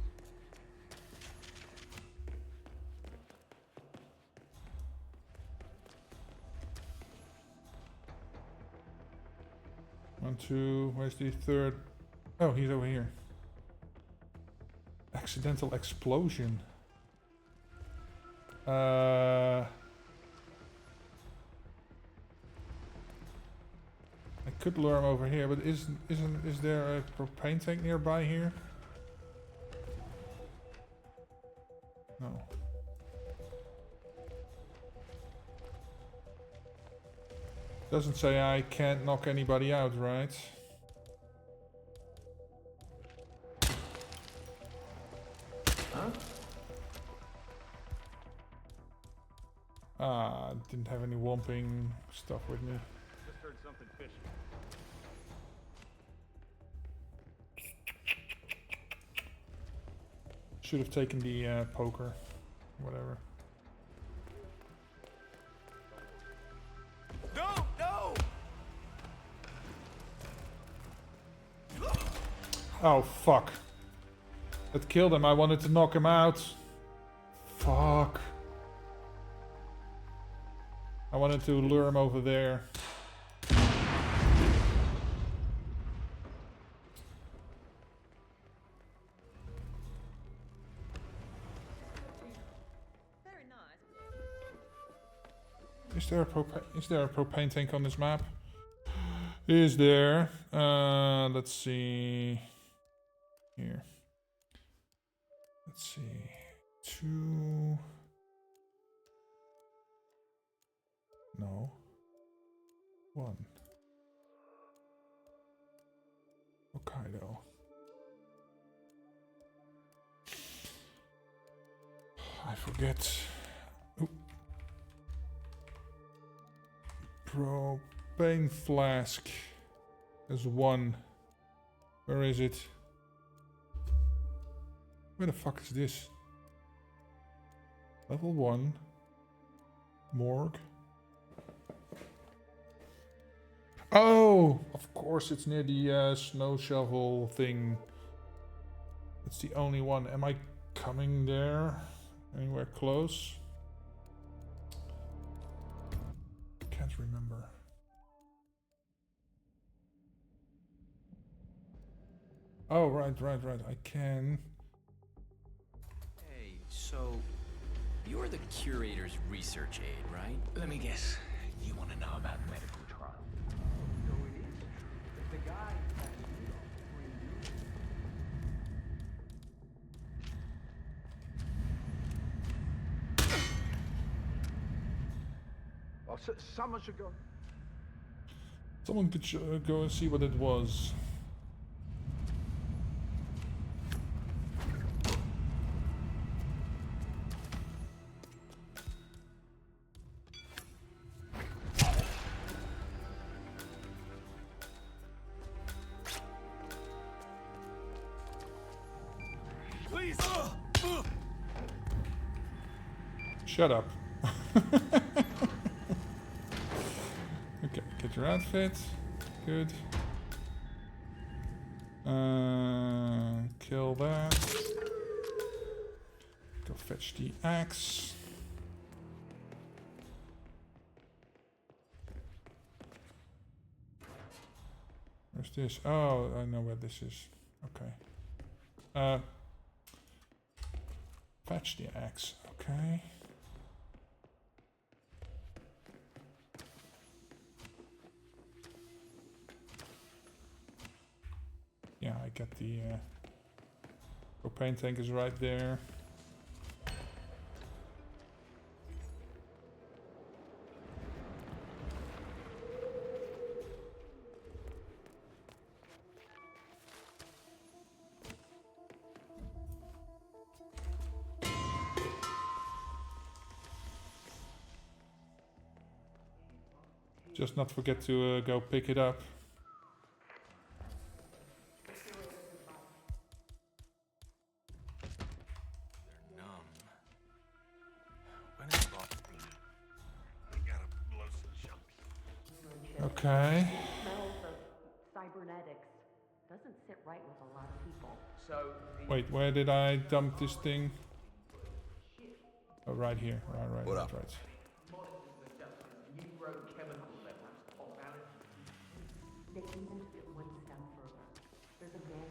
One, two, where's the third? Oh, he's over here. Accidental explosion. I could lure him over here, but is there a propane tank nearby here? No. Doesn't say I can't knock anybody out, right? Huh? Ah, didn't have any whomping stuff with me. Just heard something fishy. Should have taken the poker. Whatever. No, no! Oh, fuck. That killed him. I wanted to knock him out. Fuck. I wanted to lure him over there. Very nice. Is there a propane tank on this map? Is there? Let's see. Here. Let's see. 2. No. 1. Hokkaido. I forget. Oop. Propane flask. There's 1. Where is it? Where the fuck is this? Level 1. Morgue. Oh! Of course it's near the snow shovel thing. It's the only one. Am I coming there? Anywhere close? Can't remember. Oh, right. I can. Hey, so you're the curator's research aide, right? Let me guess. You want to know about medical trials? So it is true that the guy Well, someone should go. Someone could go and see what it was. please. Shut up. Okay, get your outfit. Good. Kill that. Go fetch the axe. Where's this? Oh, I know where this is. Okay. Fetch the axe. Okay. Yeah, I get the propane tank is right there. Just not forget to go pick it up. Okay. Smells of cybernetics. Doesn't sit right with a lot of people. So, Wait, where did I dump this thing? Oh, right here. Right. They even took it one step further. There's a gang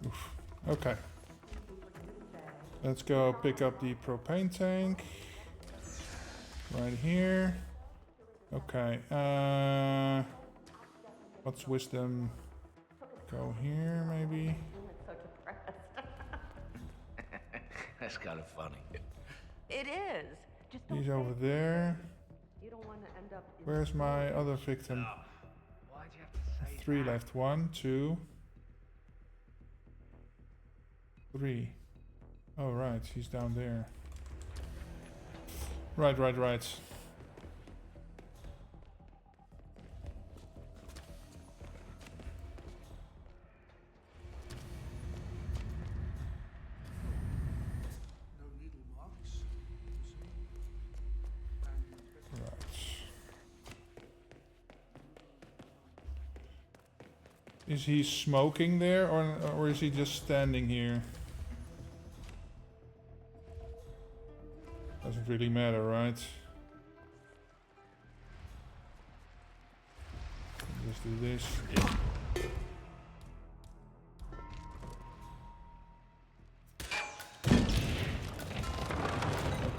in Oof. Okay. Let's go pick up the propane tank. Right here. Okay. What's wisdom? Go here, maybe. so depressed. That's kind of funny. It is. Just don't He's say over there. you don't want to end up in Where's my other victim? why'd you have to say 3 left. 1, 2, 3. Oh, right. He's down there. Right. No needle marks. Is he smoking there, or is he just standing here? Doesn't really matter, right? Just do this.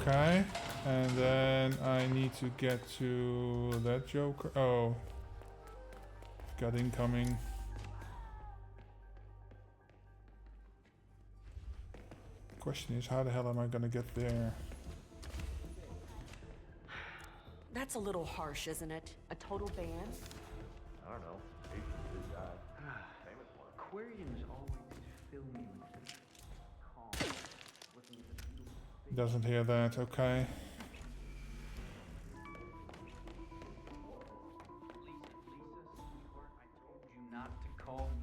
Okay, and then I need to get to that Joker. Oh, got incoming. Question is, how the hell am I gonna get there? That's a little harsh, isn't it? A total ban? I don't know. Maybe he's a good guy. Famous one. Aquariums always fill me with calm. Looking at the beautiful Doesn't hear that, okay. Lisa, sweetheart, I told you not to call me.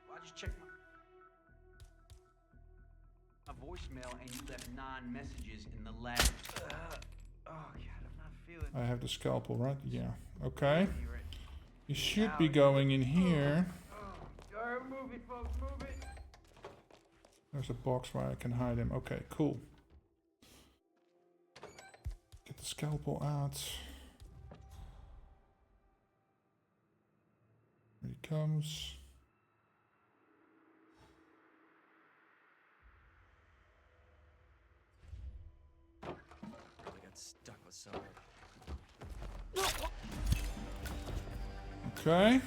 Well, I just checked my voicemail and you left 9 messages in the last. Oh God, I'm not feeling. I have the scalpel, right? Yeah. Okay. You should be going in here. Alright, move it, folks, move it. There's a box where I can hide him. Okay, cool. Get the scalpel out. Here he comes. Probably got stuck with something. Okay.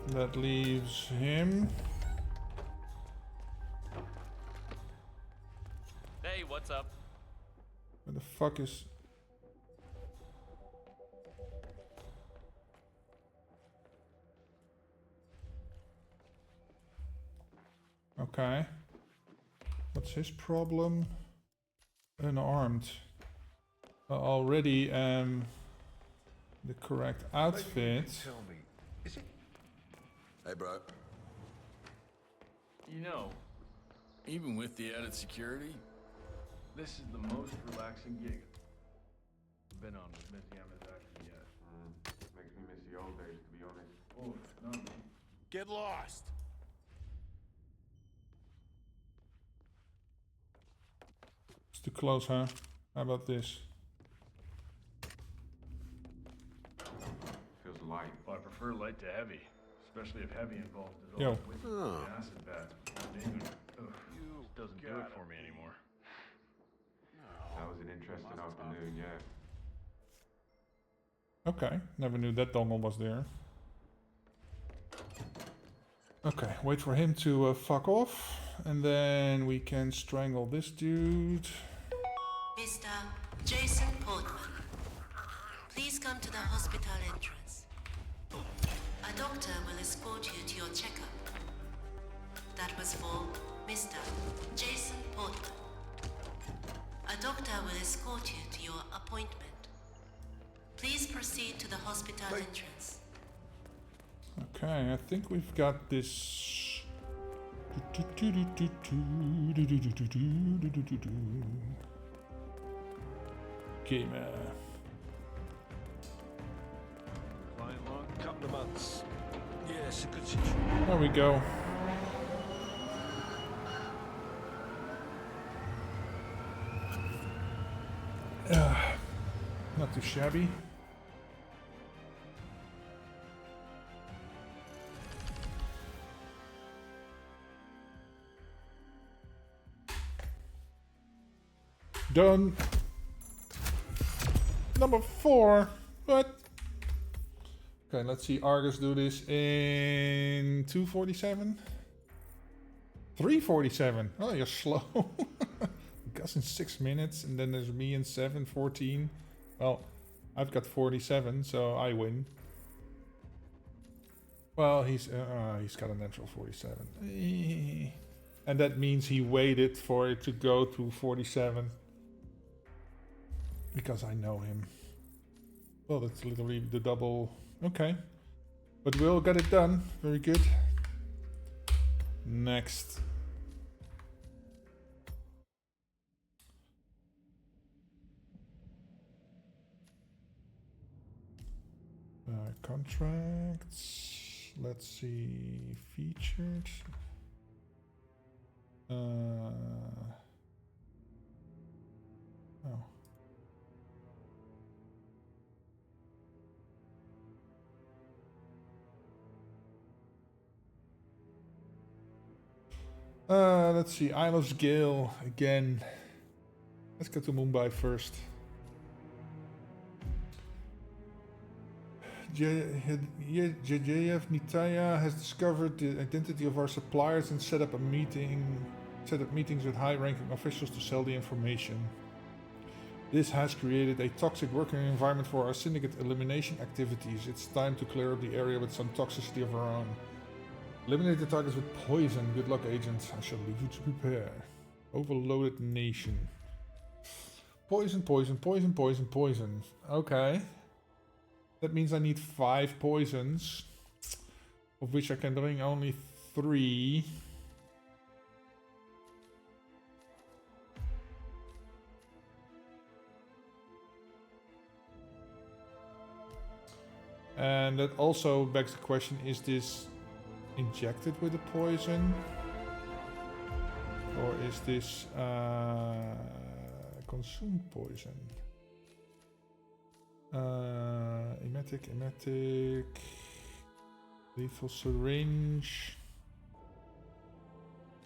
That leaves him. Hey, what's up? Where the fuck is... Okay. What's his problem? Unarmed. Already the correct outfit. Tell me, is it? Hey, bro. You know, Even with the added security? this is the most relaxing gig I've been on with Miss Yamazaki yet. Makes me miss the old days, to be honest. Oh, not me. Get lost. It's too close, huh? How about this? Feels light. Well, I prefer light to heavy, especially if heavy involves Yo. dissolved with an acid bath. Ugh, just doesn't do it for me anymore. That was an interesting afternoon, yeah. Okay, never knew that dongle was there. Okay, wait for him to fuck off, and then we can strangle this dude. Mr. Jason Portman, please come to the hospital entrance. A doctor will escort you to your checkup. That was for Mr. Jason Portman. A doctor will escort you to your appointment. Please proceed to the hospital entrance. Okay, I think we've got this. Gamer. Client long, couple of months. Yes, a good situation. There we go. Not too shabby. Done. Number 4. What? Okay, let's see Argus do this in 2:47. 3:47. Oh, you're slow. Gus in 6 minutes, and then there's me in 7:14. Well, I've got 47, so I win. Well, he's got a natural 47, and that means he waited for it to go to 47 because I know him. Well, that's literally the double. Okay, but we'll get it done. Very good. Next. Contracts. Let's see. Featured. Oh. Let's see. Isle of Gale again. Let's go to Mumbai first. JJF Nitaya has discovered the identity of our suppliers and set up meetings with high-ranking officials to sell the information. This has created a toxic working environment for our syndicate elimination activities. It's time to clear up the area with some toxicity of our own. Eliminate the targets with poison. Good luck, agents. I shall leave you to prepare. Overloaded nation. Poison, poison, poison, poison, poison. Okay. That means I need 5 poisons, of which I can bring only 3. And that also begs the question, is this injected with a poison? Or is this consumed poison? Emetic, lethal syringe.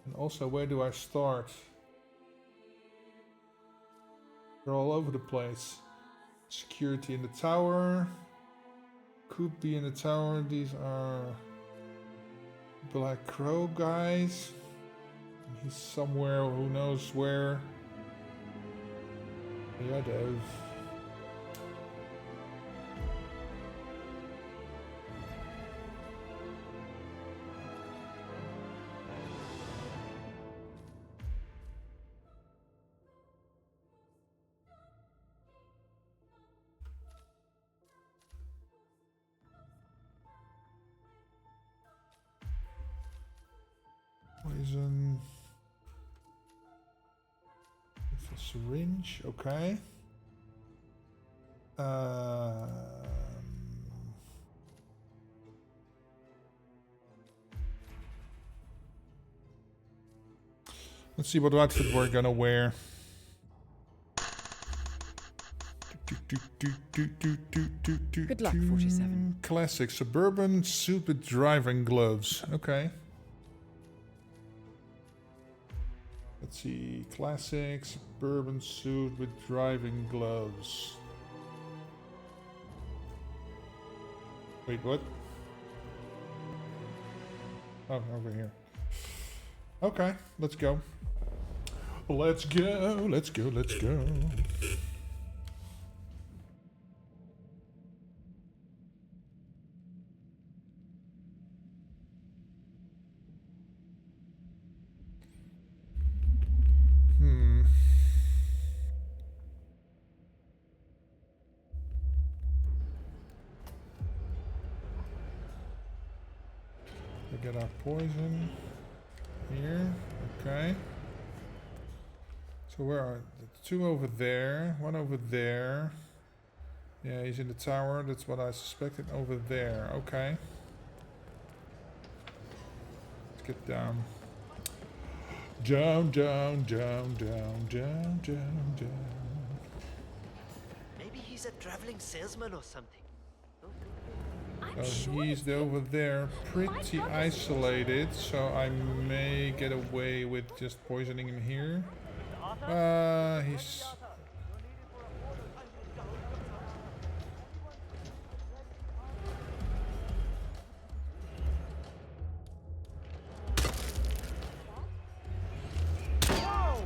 And also, where do I start? They're all over the place. Security in the tower. Could be in the tower. These are Black Crow guys. He's somewhere, who knows where. Yeah, Dev. poison. It's a syringe, okay. Let's see what outfit we're gonna wear. Good luck, 47. Classic suburban suit with driving gloves. Okay. Let's see. Classic suburban suit with driving gloves. Wait, what? Oh, over here. Okay, let's go. Let's go, let's go, let's go. We get our poison here. Okay. So where are the two over there? One over there. Yeah, he's in the tower. That's what I suspected. Over there. Okay. Let's get down. Down, down, down, down, down, down, down. Maybe he's a traveling salesman or something. So he's over there, pretty isolated, so I may get away with just poisoning him here. He's... Whoa!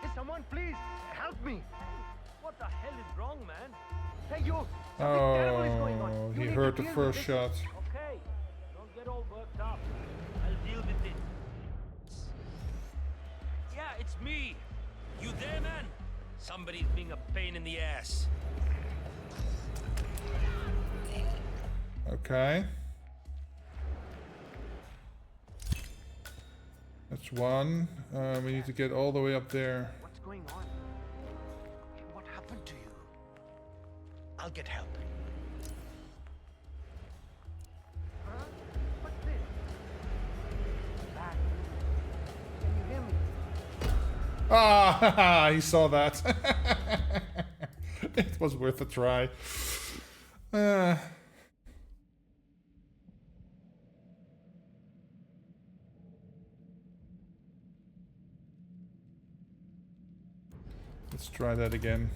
Hey, someone please help me! What the hell is wrong, man? Hey, you! Something terrible is going on. Oh, You he need heard to the deal first with shot. this. Okay, don't get all worked up. I'll deal with it. Yeah, it's me. You there, man? Somebody's being a pain in the ass. Okay. That's one. We need to get all the way up there. What's going on? What happened to you? I'll get help. Huh? What's this? Back. Can you hear me? Ah, he saw that. It was worth a try. Let's try that again.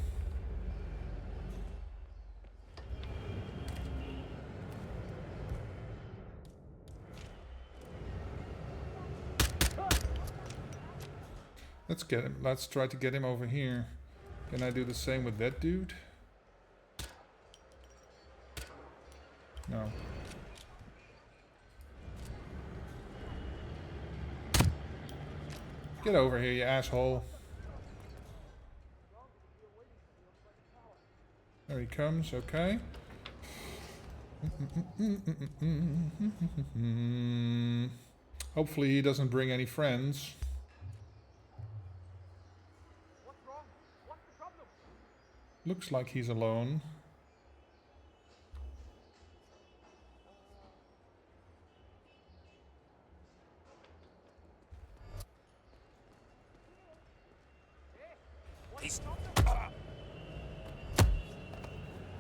Let's get him. Let's try to get him over here. Can I do the same with that dude? No. Get over here, you asshole. There he comes, okay. Hopefully he doesn't bring any friends. What's wrong? What's the problem? Looks like he's alone.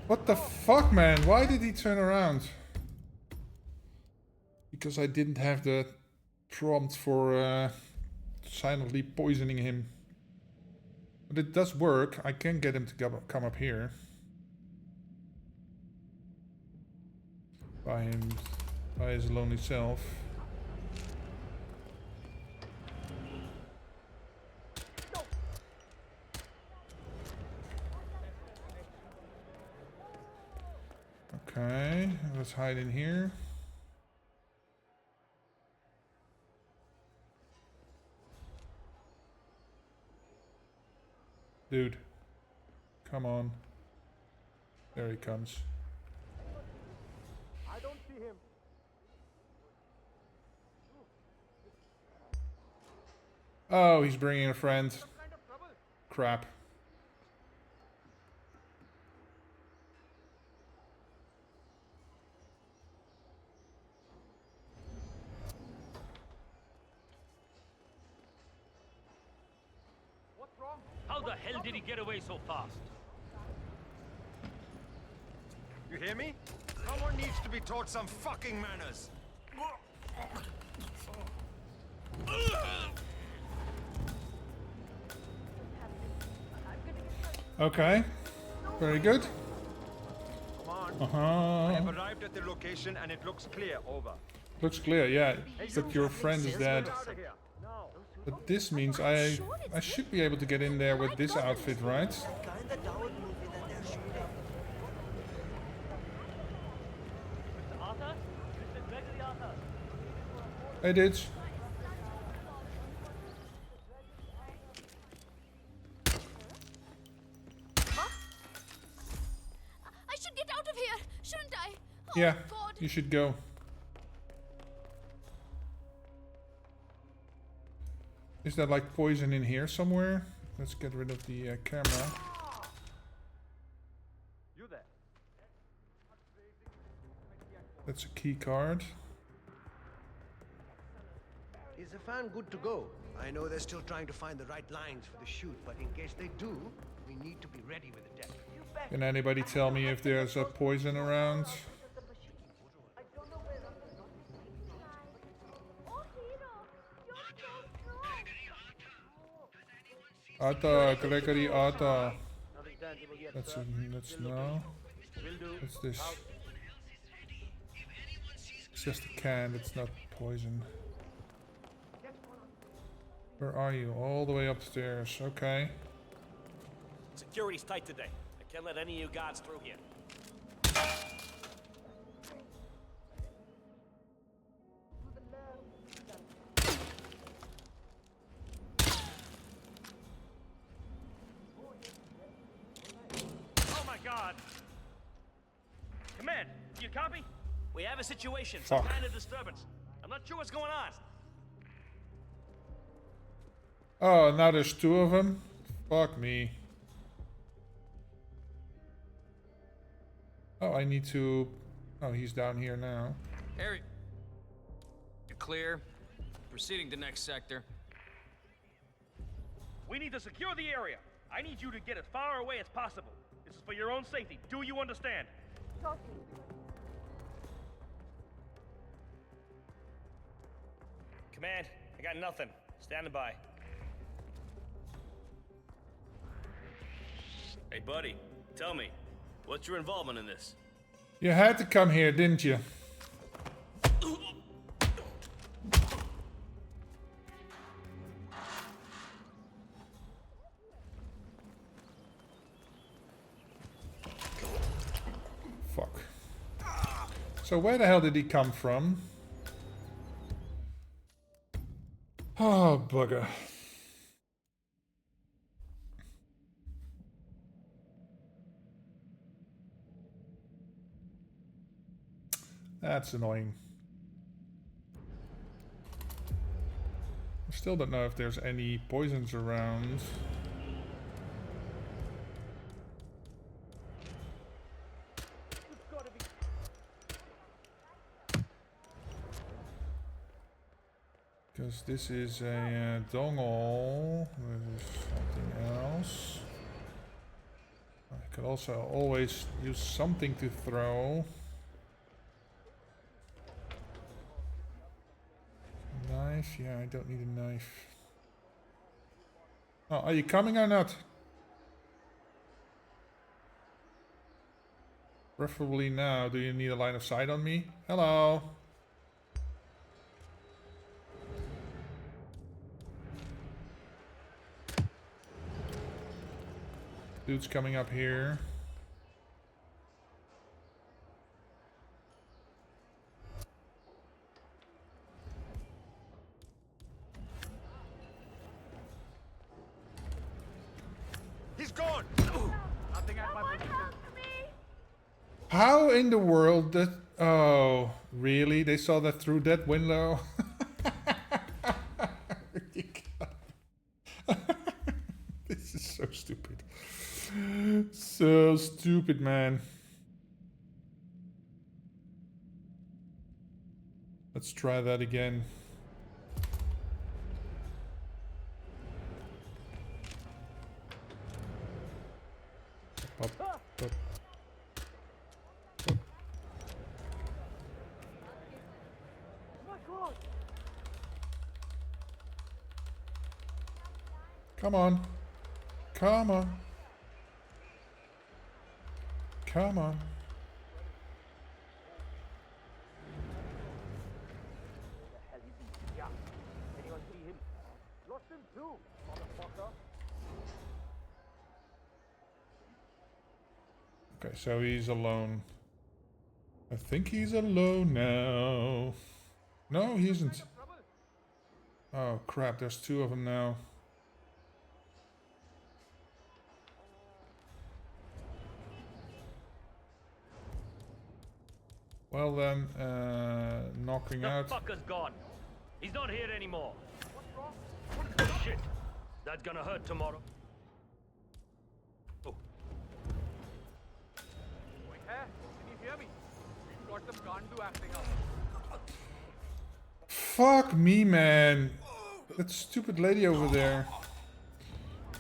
What the fuck, man? Why did he turn around? Because I didn't have the prompt for silently poisoning him. But it does work. I can get him to come up here. By his lonely self. Okay, let's hide in here. Dude, come on. There he comes. I don't see him. Oh, he's bringing a friend. Crap. What's wrong? How the hell did he get away so fast? You hear me? Someone needs to be taught some fucking manners. Okay. Very good. Come on. I have arrived at the location and it looks clear. Over. Looks clear, yeah. But your friend is dead. But this means I should be able to get in there with this outfit, right? Hey, Ditch. I should get out of here, shouldn't I? Oh, Yeah, God. you should go. Is there like poison in here somewhere? Let's get rid of the camera. You there? That's a key card. Is the fan good to go? I know they're still trying to find the right lines for the shoot, but in case they do, we need to be ready with a deck. Can anybody tell me if there's a poison around? Atta, Gregory Atta. That's no. What's this? It's just a can, it's not poison. Where are you? All the way upstairs, okay. Security's tight today. I can't let any of you guards through here. Oh my God! Command, you copy? We have a situation, some kind of disturbance. I'm not sure what's going on. Oh, now there's two of them? Fuck me. Oh, I need to... Oh, he's down here now. Harry, you're clear. Proceeding to next sector. We need to secure the area. I need you to get as far away as possible. This is for your own safety. Do you understand? Command, I got nothing. Standing by. Hey, buddy, tell me, what's your involvement in this? You had to come here, didn't you? Fuck. So where the hell did he come from? Oh, bugger. That's annoying. I still don't know if there's any poisons around. Because this is a dongle. There's something else. I could also always use something to throw. Knife? Yeah, I don't need a knife. Oh, are you coming or not? Preferably now. Do you need a line of sight on me? Hello? Dude's coming up here. He's gone! Nothing at my position. How in the world that... Oh, really? They saw that through that window? So stupid, man. Let's try that again. Up, up, up. Come on. Come on. Come on. Anyone see him? Lost him too, motherfucker. Okay, so he's alone. I think he's alone now. No, he isn't. Oh crap, there's two of them now. Well then, knocking out. The fucker's gone. He's not here anymore. Shit. That's gonna hurt tomorrow. Oh. Can you hear me? We've got some Gandu acting up. Fuck me, man. That stupid lady over there.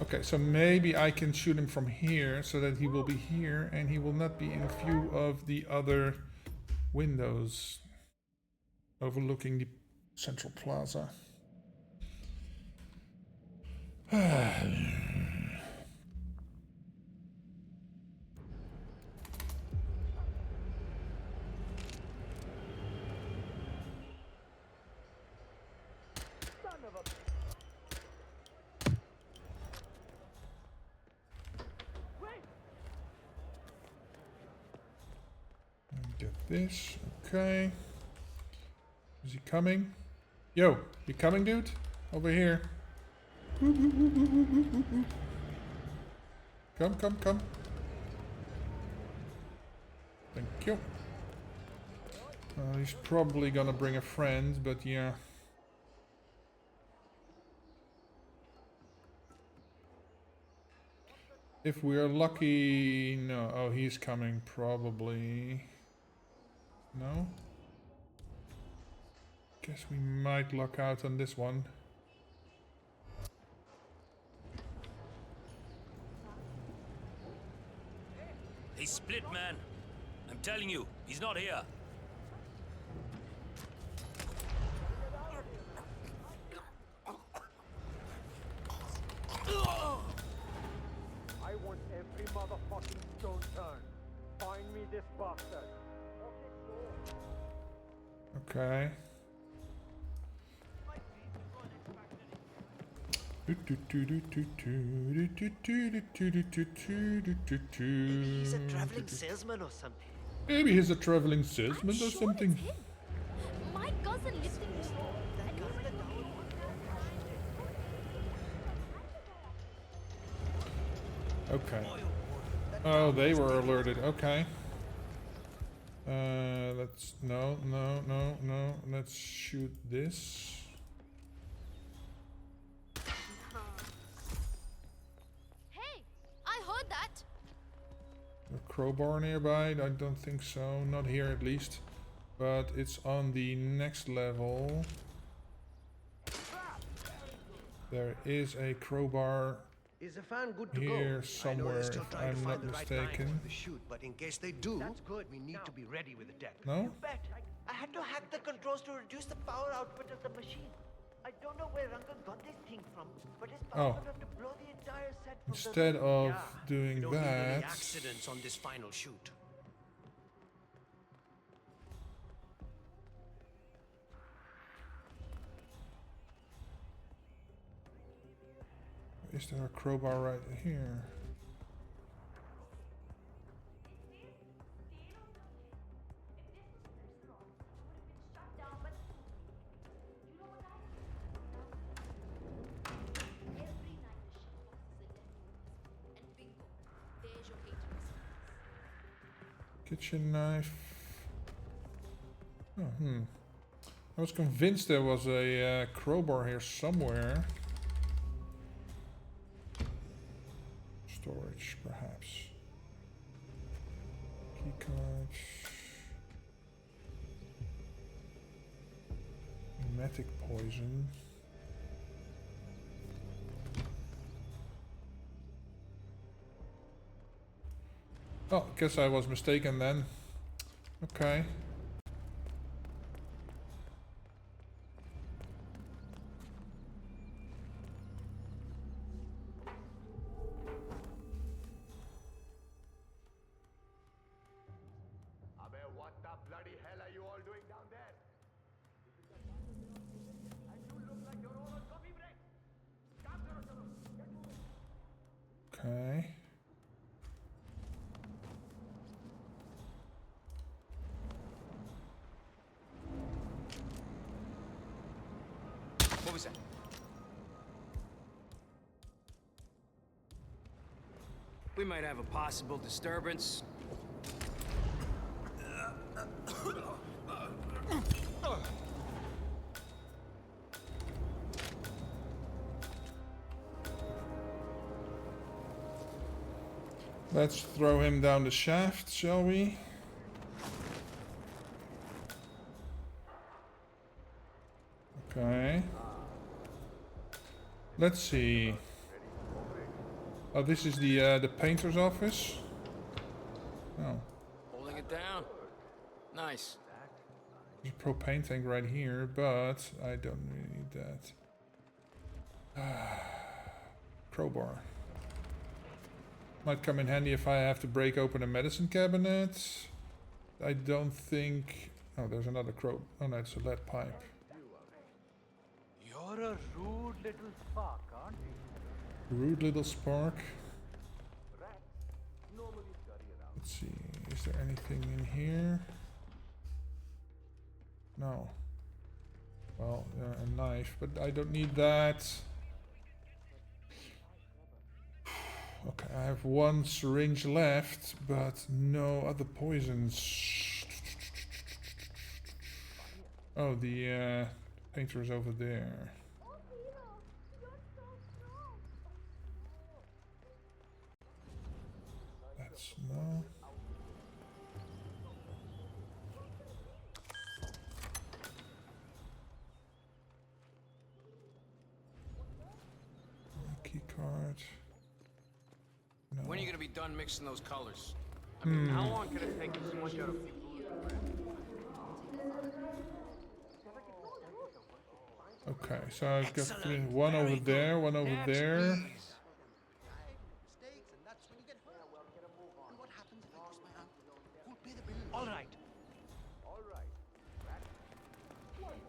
Okay, so maybe I can shoot him from here so that he will be here and he will not be in view of the other windows overlooking the central plaza. Get this, okay. Is he coming? Yo, you coming, dude? Over here. Come, come, come. Thank you. He's probably gonna bring a friend, but yeah. If we're lucky, no. Oh, he's coming, probably. No? Guess we might luck out on this one. He's split, man. I'm telling you, he's not here. I want every motherfucking stone turned. Find me this bastard. Okay. Maybe he's a traveling salesman or something. Maybe he's a traveling salesman or something. My cousin lifting this. Okay. Oh, they were alerted. Okay. Let's no. Let's shoot this. Hey, I heard that. A crowbar nearby? I don't think so. Not here at least. But it's on the next level. There is a crowbar. Is the fan good to here go? somewhere, if I'm not mistaken. The shoot, but in case they do, that's good. We need to be ready with the deck. No? Bet. I had to hack the controls to reduce the power output of the machine. I don't know where Rangan got this thing from, but it's powerful enough to blow the entire set from Instead of we doing don't need any that, accidents on this final shoot. is there a crowbar right here? Kitchen knife. Oh, I was convinced there was a crowbar here somewhere. Storage, perhaps. Keycard. Pneumatic poison. Oh, guess I was mistaken then. Okay. What the bloody hell are you all doing down there? And you look like you're all on coffee break. Okay. What was that? We might have a possible disturbance. Let's throw him down the shaft, shall we? Okay. Let's see. Oh, this is the painter's office. Oh, Holding it down. Nice. there's a propane tank right here, but I don't really need that. Crowbar. Might come in handy if I have to break open a medicine cabinet. I don't think... Oh, there's another Oh no, it's a lead pipe. You're a rude little spark, aren't you? Rude little spark. Let's see, is there anything in here? No. Well, a knife, but I don't need that. Okay, I have one syringe left, but no other poisons. Oh, the painter is over there. That's no. Key card. No. When are you gonna be done mixing those colors? I mean, how long could it take to switch out a few Okay, so I've got one over there, one over there. All right.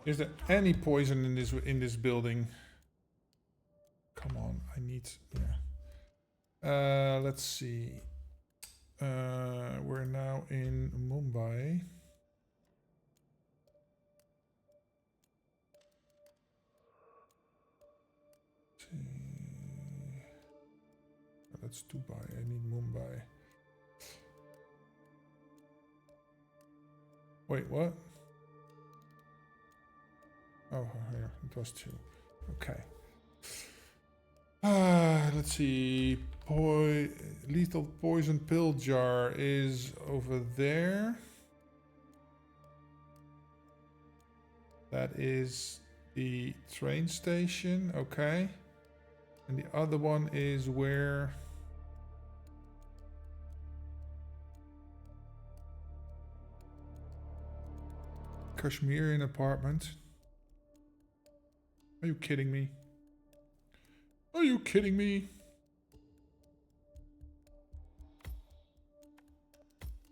Is there any poison in this building? Come on, I need... Yeah. Let's see. We're now in Mumbai. That's Dubai. I need Mumbai. Wait, what? Oh, here it was 2. Okay. Let's see. Lethal poison pill jar is over there. That is the train station. Okay. And the other one is where... Kashmirian apartment. Are you kidding me? Are you kidding me?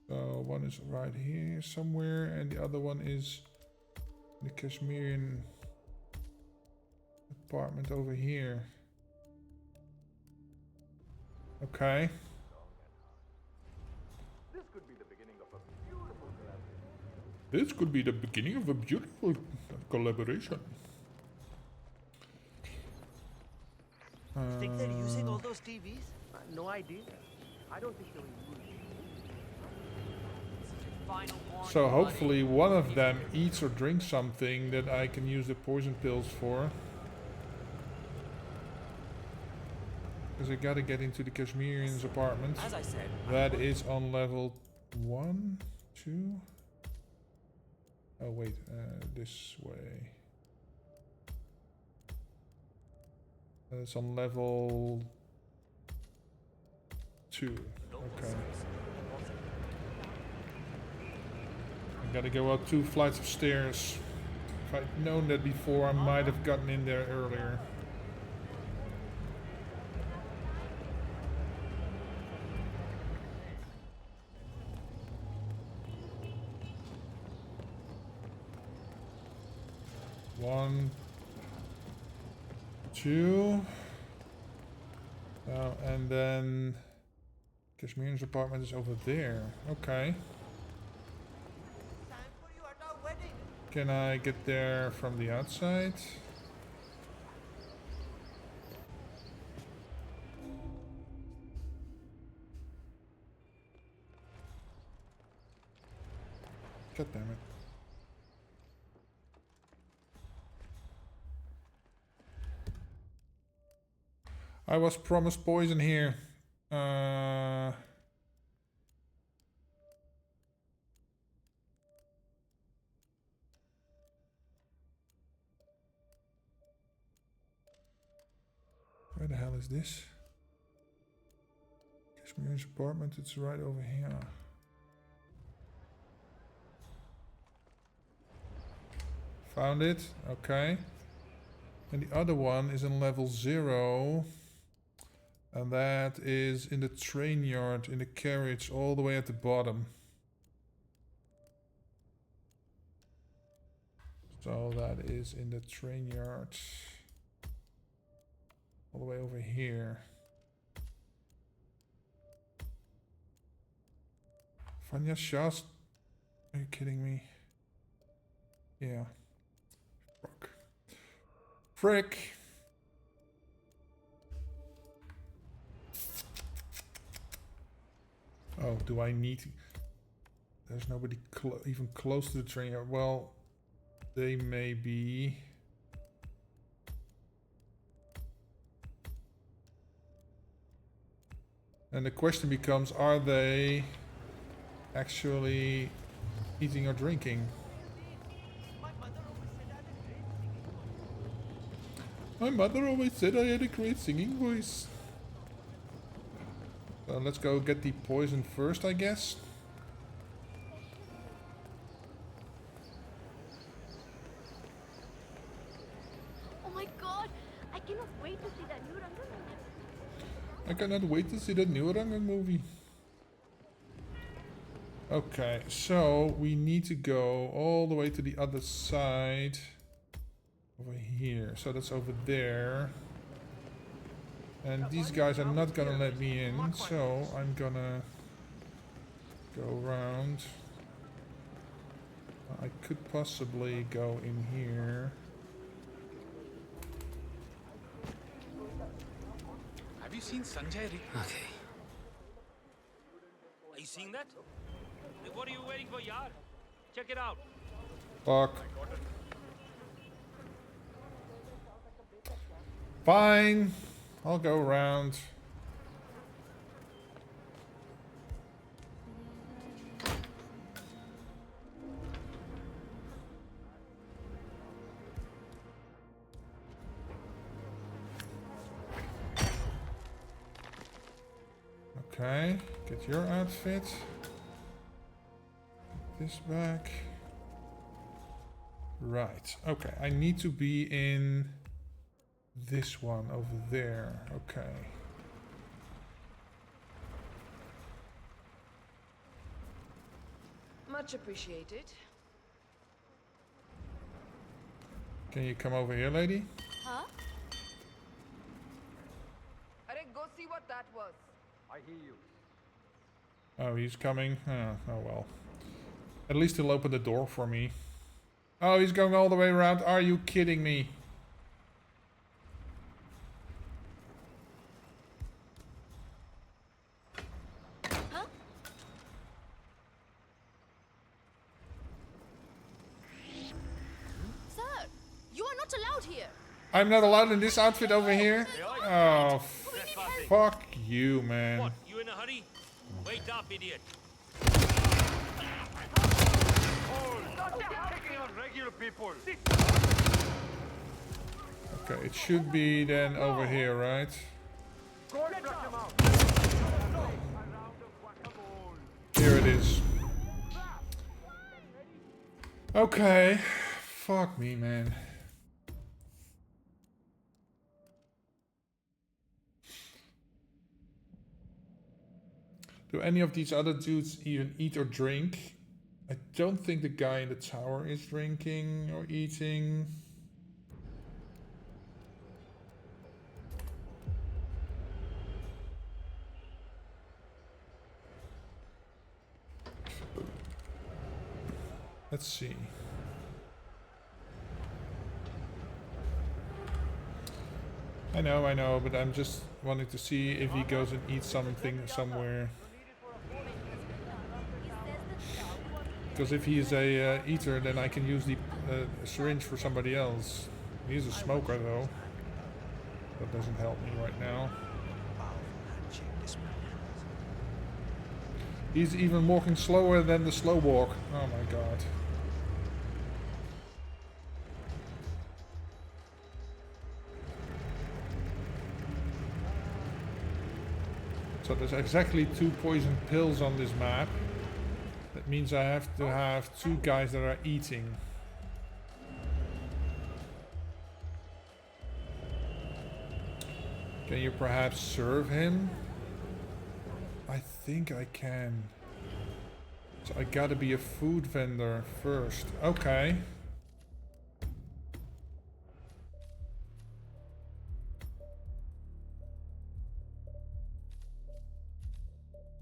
So one is right here somewhere, and the other one is the Kashmirian apartment over here. Okay. This could be the beginning of a beautiful collaboration. This could be the beginning of a beautiful collaboration. Think they're using all those TVs? No idea. I don't think they were using. So hopefully one of them eats or drinks something that I can use the poison pills for. Because I gotta get into the Kashmirian's apartment. As I said, that is on level 1, 2. Oh wait, this way. It's on level 2. Okay. I gotta go up 2 flights of stairs. If I'd known that before, I might have gotten in there earlier. One, 2. And then Kashmir's apartment is over there. Okay. Can I get there from the outside? God damn it. I was promised poison here. Where the hell is this? Kashmir's apartment, it's right over here. Found it, okay. And the other one is in level 0. And that is in the train yard, in the carriage, all the way at the bottom. So that is in the train yard. All the way over here. Vanya Shast? Are you kidding me? Yeah. Frick. Oh, do I need to... There's nobody even close to the train yard. Well, they may be... And the question becomes, are they actually eating or drinking? My mother always said I had a great singing voice. So let's go get the poison first, I guess. Oh my god! I cannot wait to see that new Rangan movie. I cannot wait to see that new Rangan movie. Okay, so we need to go all the way to the other side. Over here. So that's over there. And these guys are not gonna let me in, so I'm gonna go around. I could possibly go in here. Have you seen Sanjay? Okay. Are you seeing that? Hey, what are you waiting for, yaar? Check it out. Fuck. Fine. I'll go around. Okay, get your outfit. This back. Right. Okay, I need to be in this one over there. Okay. Much appreciated. Can you come over here, lady? Huh? Arey, go see what that was. I hear you. Oh, he's coming. Oh well. At least he'll open the door for me. Oh, he's going all the way around. Are you kidding me? Huh? Sir, you are not allowed here. I'm not allowed in this outfit over here? Oh, fuck you, man. What? You in a hurry? Wait up, idiot. people. Okay, it should be then over here, right? God pluck him out. Here it is. Okay. Fuck me, man. Do any of these other dudes even eat or drink? I don't think the guy in the tower is drinking or eating. Let's see. I know, but I'm just wanting to see if he goes and eats something somewhere. Because if he's a eater, then I can use the syringe for somebody else. He's a smoker, though. That doesn't help me right now. He's even walking slower than the slow walk. Oh my god. So there's exactly 2 poison pills on this map. That means I have to have 2 guys that are eating. Can you perhaps serve him? I think I can. So I gotta be a food vendor first. Okay.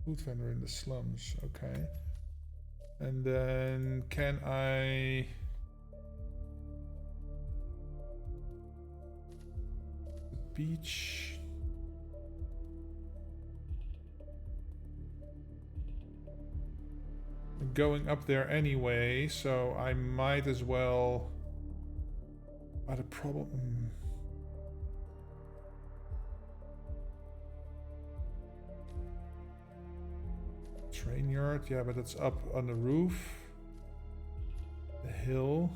Food vendor in the slums, okay. And then can I... The beach... I'm going up there anyway, so I might as well... But a problem... Train yard, yeah, but it's up on the roof. The hill.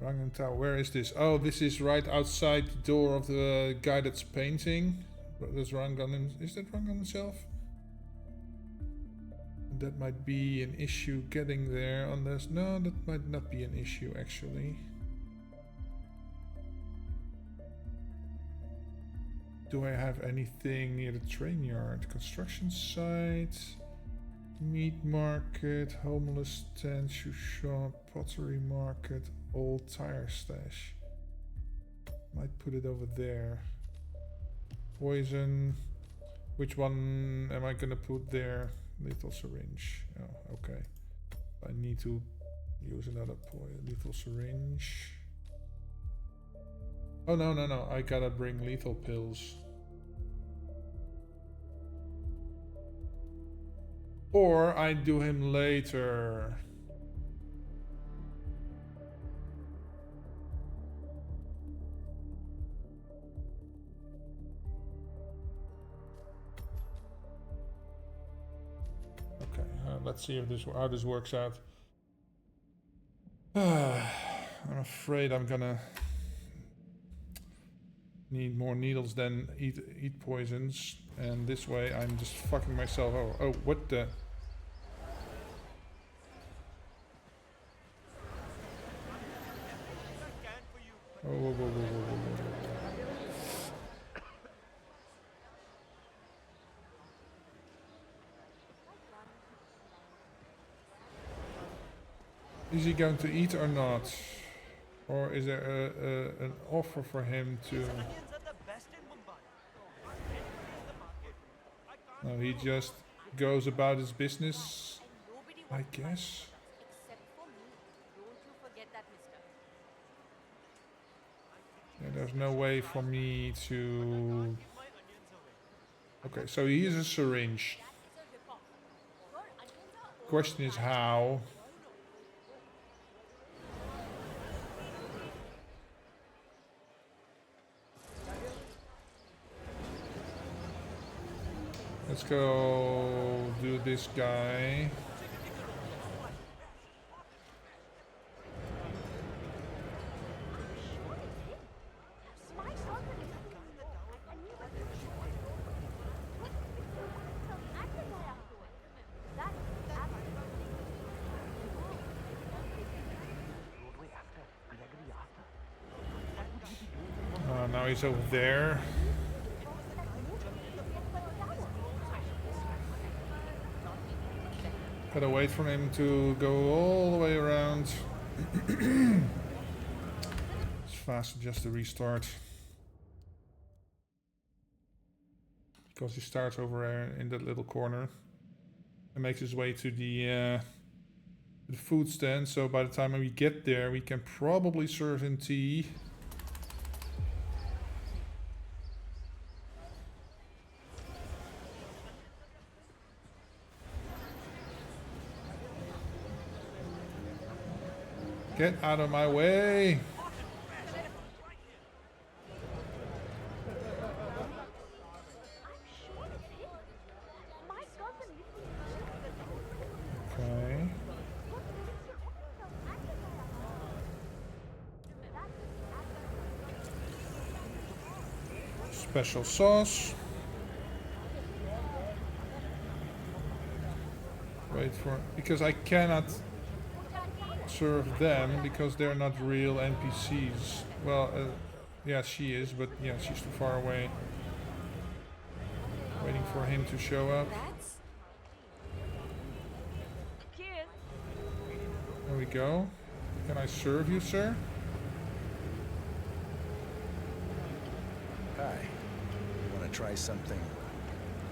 Rangan Tower, where is this? Oh, this is right outside the door of the guy that's painting. Is that Rangan himself? That might be an issue getting there, unless... No, that might not be an issue, actually. Do I have anything near the train yard? Construction site, meat market, homeless tent, shoe shop, pottery market, old tire stash. Might put it over there. Poison. Which one am I gonna put there? Lethal syringe. Oh, okay. I need to use another lethal syringe. Oh, no. I gotta bring lethal pills. Or I do him later. Okay, let's see if how this works out. I'm afraid I'm gonna need more needles than eat poisons, and this way I'm just fucking myself over. Oh, what the? Oh, whoa. Is he going to eat or not? Or is there an offer for him to... No, he just goes about his business, I guess. Yeah, there's no way for me to... Okay, so he is a syringe. Question is how. Let's go do this guy. he's over there. Gotta wait for him to go all the way around. It's faster just to restart. Because he starts over there in that little corner. And makes his way to the food stand. So by the time we get there, we can probably serve him tea. Get out of my way! Okay. Special sauce. Wait for... because I cannot serve them because they're not real NPCs. Well, yeah, she is, but yeah, she's too far away. Waiting for him to show up. There we go. Can I serve you, sir? Hi. You want to try something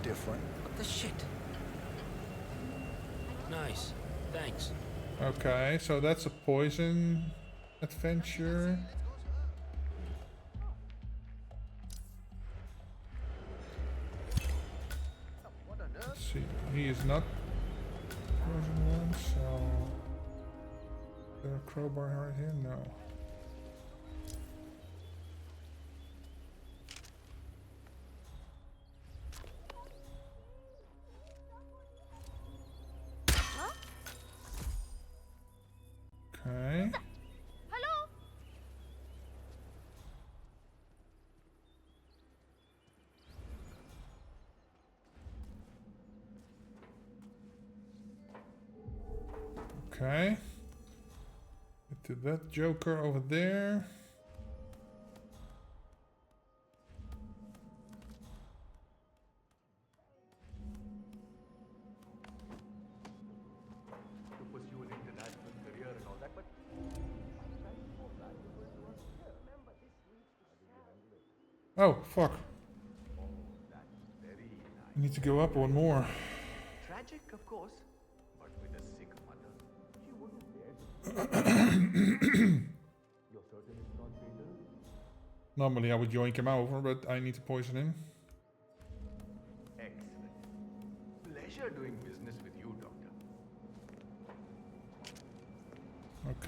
different? What the shit? Nice. Thanks. Okay, so that's a poison adventure. Let's see, he is not poison one, so... Is there a crowbar right here? No. Okay. Hello? Okay. Get to that Joker over there. Oh, fuck. I need to go up one more. Tragic, of course, but with a sick mother. She wouldn't dare to. You're certain it's not fatal? Normally I would yoink him over, but I need to poison him. Excellent. Pleasure doing business with you, Doctor.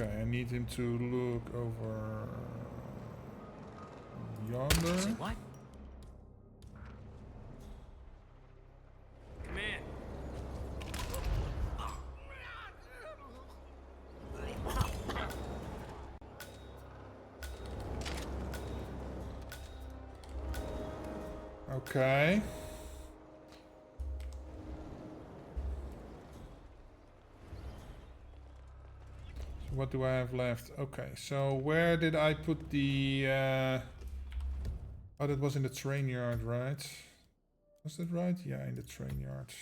Okay, I need him to look over yonder. Say what? Come in. Okay. So what do I have left? Okay, so where did I put the... Oh, that was in the train yard, right? Was that right? Yeah, in the train yard.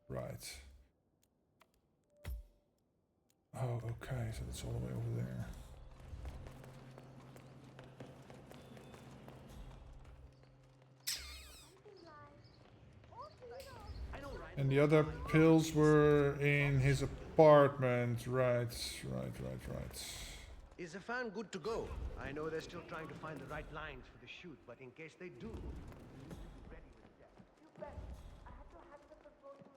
Right. Oh, okay, so that's all the way over there. And the other pills were in his apartment. Right. Is the fan good to go? I know they're still trying to find the right lines for the shoot, but in case they do, we need to be ready with that. You bet. I had to have the proposal.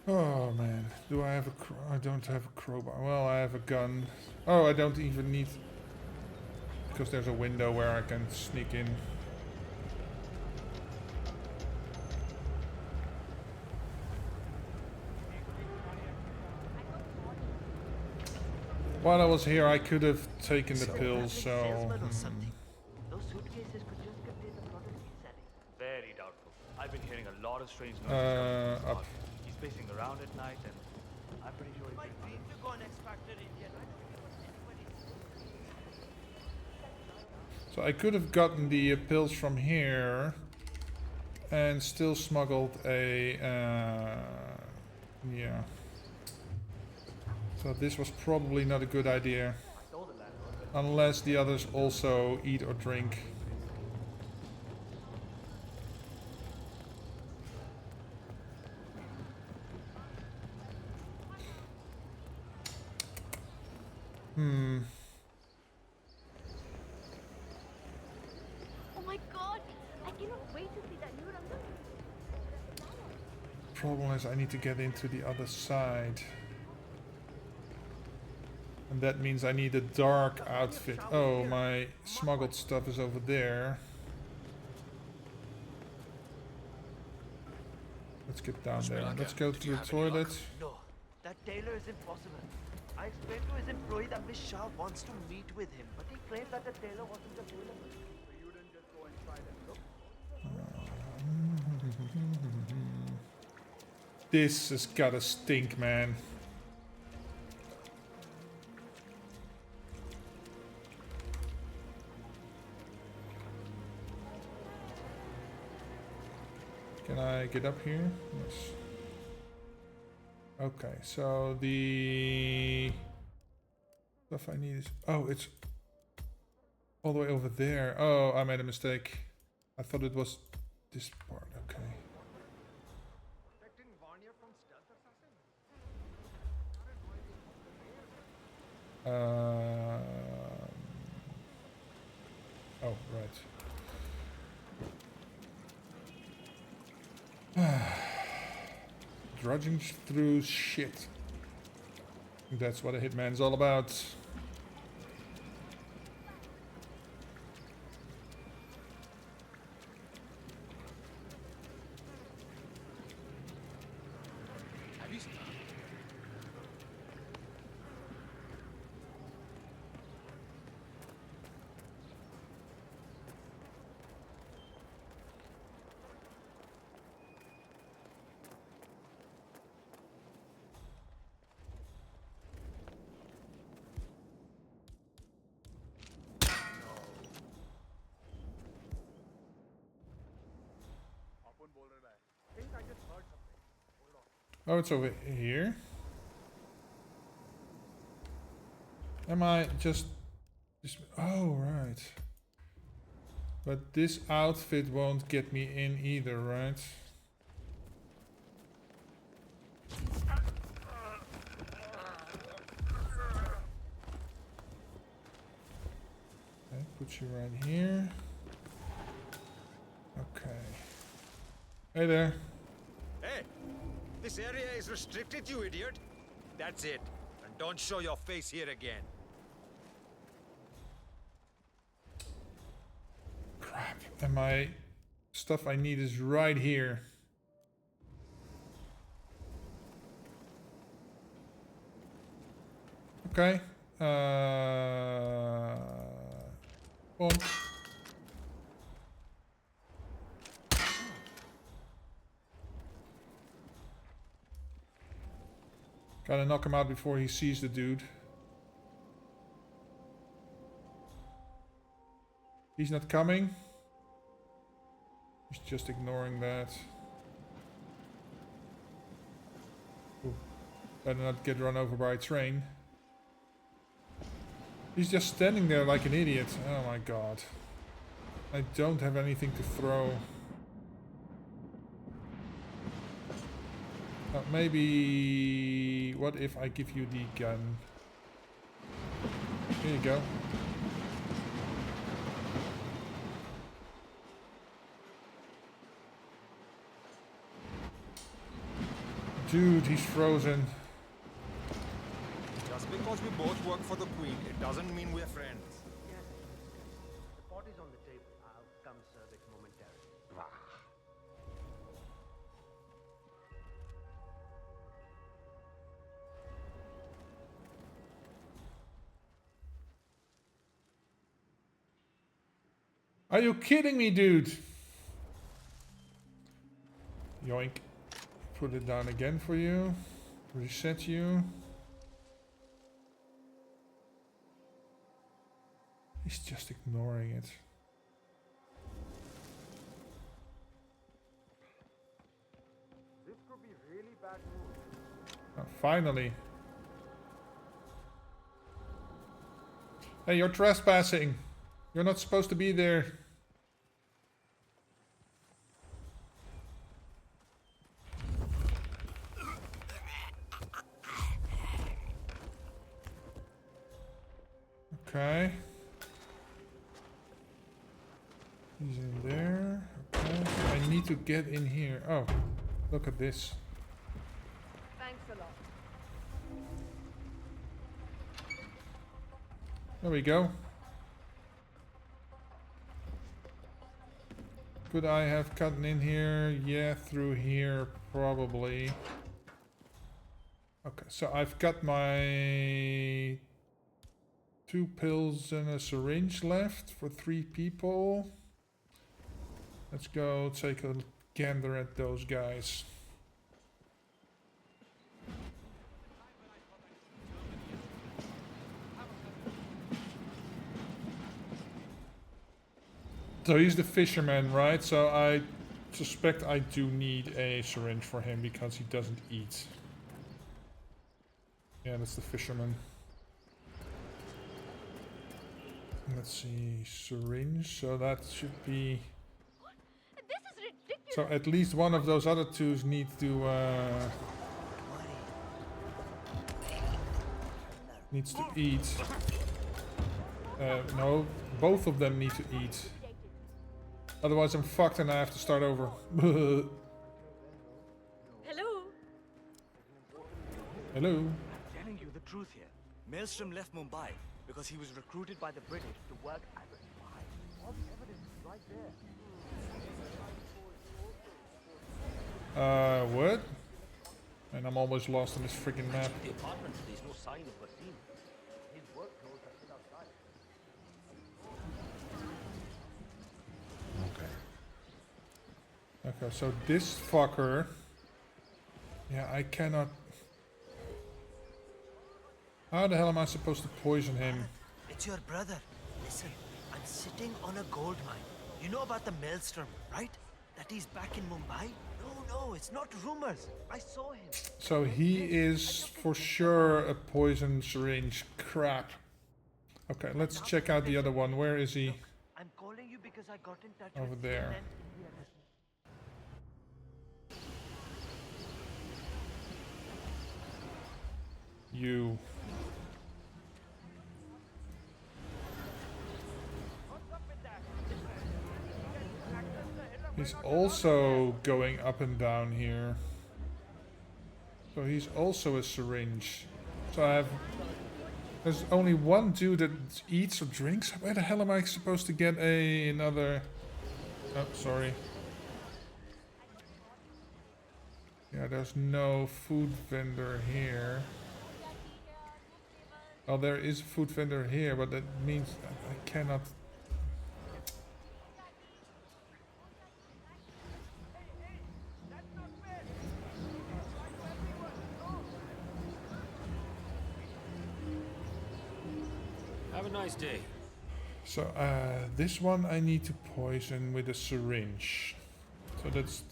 Oh man, do I have a I don't have a crowbar. Well, I have a gun. Oh, I don't even need... Because there's a window where I can sneak in. While I was here, I could have taken the pills, so... Those suitcases could just lot of strange noises coming from this up. spot. He's pacing around at night, and I'm pretty sure he's My been dream to go on X Factor India. I don't care what anybody says. So I could have gotten the pills from here and still smuggled a yeah. So this was probably not a good idea. Unless the others also eat or drink. Oh my god! I cannot wait to see that new Ranga. Problem is I need to get into the other side. And that means I need a dark outfit. Oh, my smuggled stuff is over there. Let's get down there. Let's go to the toilet. No, that tailor is impossible. I explained to his employee that Miss Shah wants to meet with him, but he claimed that the tailor wasn't available. So you didn't just go inside and look? This has gotta stink, man. Can I get up here? Yes. Okay, so the stuff I need is... Oh, it's all the way over there. Oh, I made a mistake. I thought it was this part. Okay. Oh, right. Drudging through shit. That's what a hitman's all about. Oh, it's over here. Am I just... Oh, right. But this outfit won't get me in either, right? Okay, put you right here. Okay. Hey there. Hey! This area is restricted, you idiot! That's it. And don't show your face here again. Crap. And my stuff I need is right here. Okay. On. Gotta knock him out before he sees the dude. He's not coming. He's just ignoring that. Ooh. Better not get run over by a train. He's just standing there like an idiot. Oh my god. I don't have anything to throw. Maybe... What if I give you the gun? Here you go. Dude, he's frozen. Just because we both work for the Queen, it doesn't mean we're friends. Yes. The pot is on the table. I'll come serve it momentarily. Are you kidding me, dude? Yoink. Put it down again for you. Reset you. He's just ignoring it. This could be really bad news. Oh, finally. Hey, you're trespassing. You're not supposed to be there. Okay. He's in there. Okay. So I need to get in here. Oh, look at this. Thanks a lot. There we go. Could I have gotten in here? Yeah, through here, probably. Okay, so I've got my 2 pills and a syringe left for 3 people. Let's go take a gander at those guys. So he's the fisherman, right? So I suspect I do need a syringe for him because he doesn't eat. Yeah, that's the fisherman. Let's see, syringe, so that should be... This is ridiculous. So at least one of those other twos need to... needs to eat. No, both of them need to eat. Otherwise I'm fucked and I have to start over. Hello. Hello. I'm telling you the truth here. Maelstrom left Mumbai because he was recruited by the British to work as a spy. All the evidence is right there. What? And I'm almost lost on this freaking map. The apartment, there's no sign of Wasim. His work clothes are still outside. Okay, so this fucker... Yeah, I cannot... How the hell am I supposed to poison him? It's your brother. Listen, I'm sitting on a gold mine. You know about the Maelstrom, right? That he's back in Mumbai? No, it's not rumors. I saw him. So he is for sure a poison syringe. Crap. Okay, let's check out the other one. Where is he? I'm calling you because I got in touch Over with there. You. He's also going up and down here. So he's also a syringe. So I have... There's only one dude that eats or drinks. Where the hell am I supposed to get another... Oh, sorry. Yeah, there's no food vendor here. Well, there is a food vendor here, but that means I cannot... Have a nice day. So, this one I need to poison with a syringe. So that's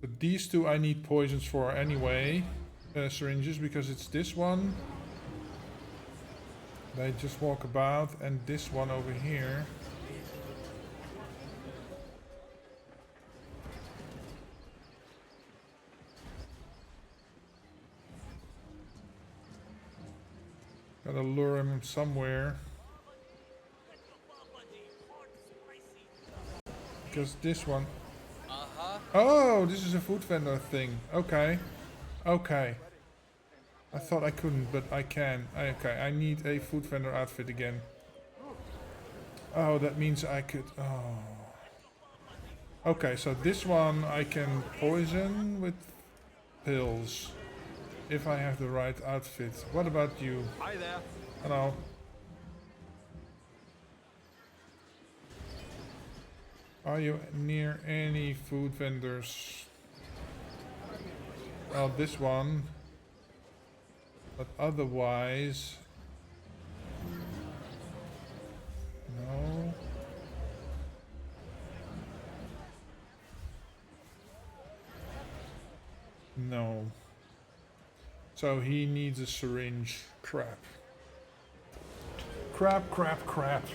but these two I need poisons for anyway. Syringes, because it's this one. They just walk about, and this one over here. Gotta lure him somewhere. Because this one... Oh, this is a food vendor thing. Okay. Okay. I thought I couldn't, but I can. Okay, I need a food vendor outfit again. Oh, that means I could... Oh. Okay, so this one I can poison with pills. If I have the right outfit. What about you? Hi there. Hello. Are you near any food vendors? Well, this one. But otherwise... No. No. So he needs a syringe. Crap. Crap, crap, crap.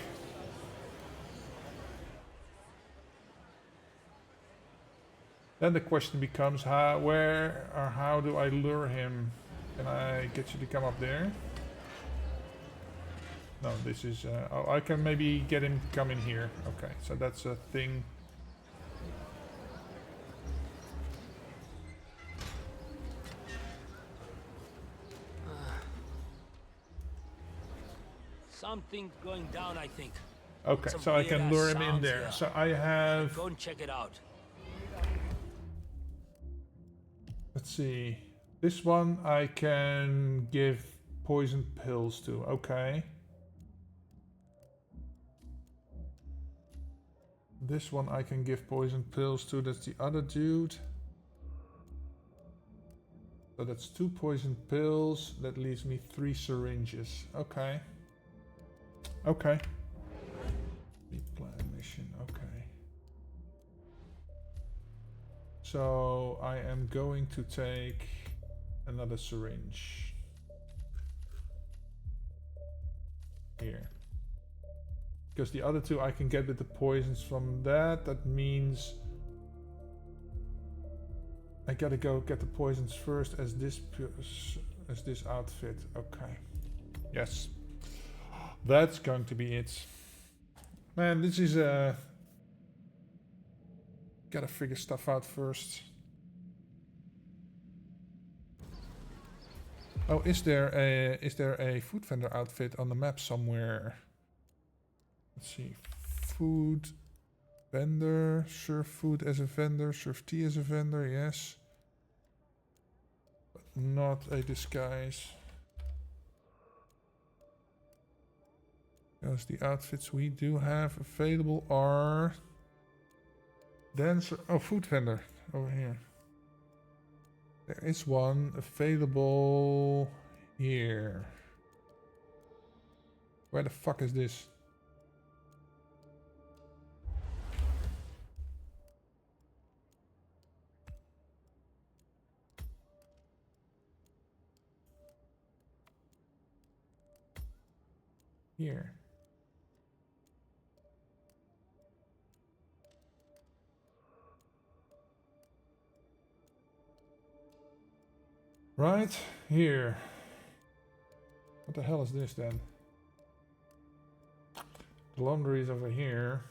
Then the question becomes where or how do I lure him? Can I get you to come up there? No, this is... oh, I can maybe get him to come in here. Okay, so that's a thing. Something's going down, I think. Okay, Some so I can lure him in sounds, there. yeah. So I have... Go and check it out. Let's see. This one I can give poison pills to. Okay. This one I can give poison pills to. That's the other dude. So that's 2 poison pills. That leaves me 3 syringes. Okay. Okay. Replan mission. Okay. So I am going to take another syringe. Here. Because the other 2 I can get with the poisons from that. That means I gotta go get the poisons first as this outfit. Okay. Yes. That's going to be it. Man, this is gotta figure stuff out first. Oh, is there a food vendor outfit on the map somewhere? Let's see. Food vendor. Serve food as a vendor. Serve tea as a vendor, yes. But not a disguise. Because the outfits we do have available are... Dancer... Oh, food vendor. Over here. There is one available here. Where the fuck is this? Here. Right here. What the hell is this then? The laundry is over here.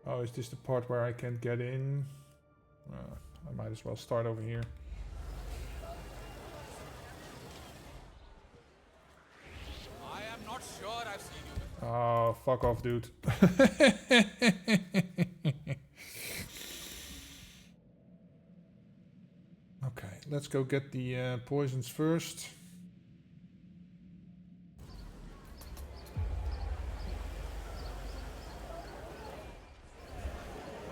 Oh, is this the part where I can't get in? I might as well start over here. I am not sure I've seen you before. Oh, fuck off, dude. Okay, let's go get the poisons first.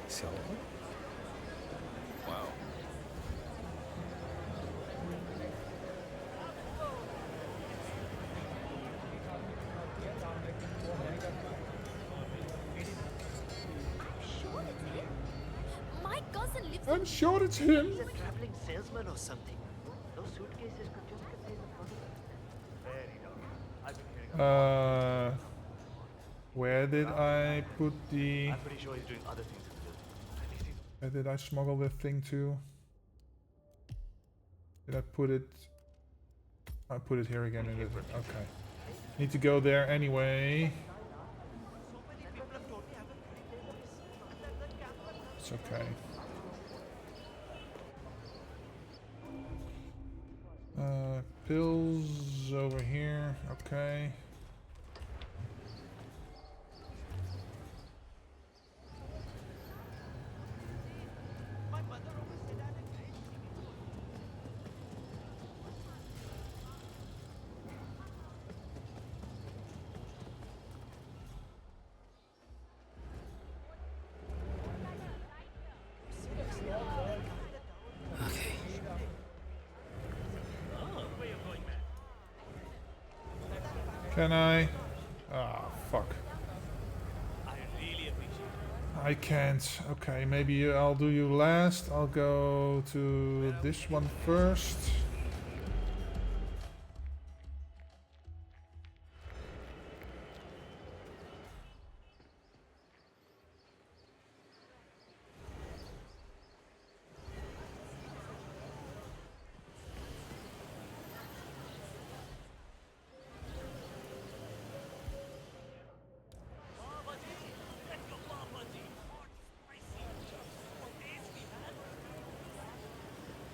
So? Wow. My cousin lives I'm sure it's him. He's a traveling salesman or something. Those suitcases could just contain the product. Very dark. I've been hearing Where did I put the... I'm pretty sure he's doing other things as well. Where did I smuggle the thing to? Did I put it... I put it here again. Okay. Need to go there anyway. It's okay. Pills over here. Okay. Can I? Ah, fuck. I really appreciate it. I can't. Okay, maybe I'll do you last. I'll go to this one first.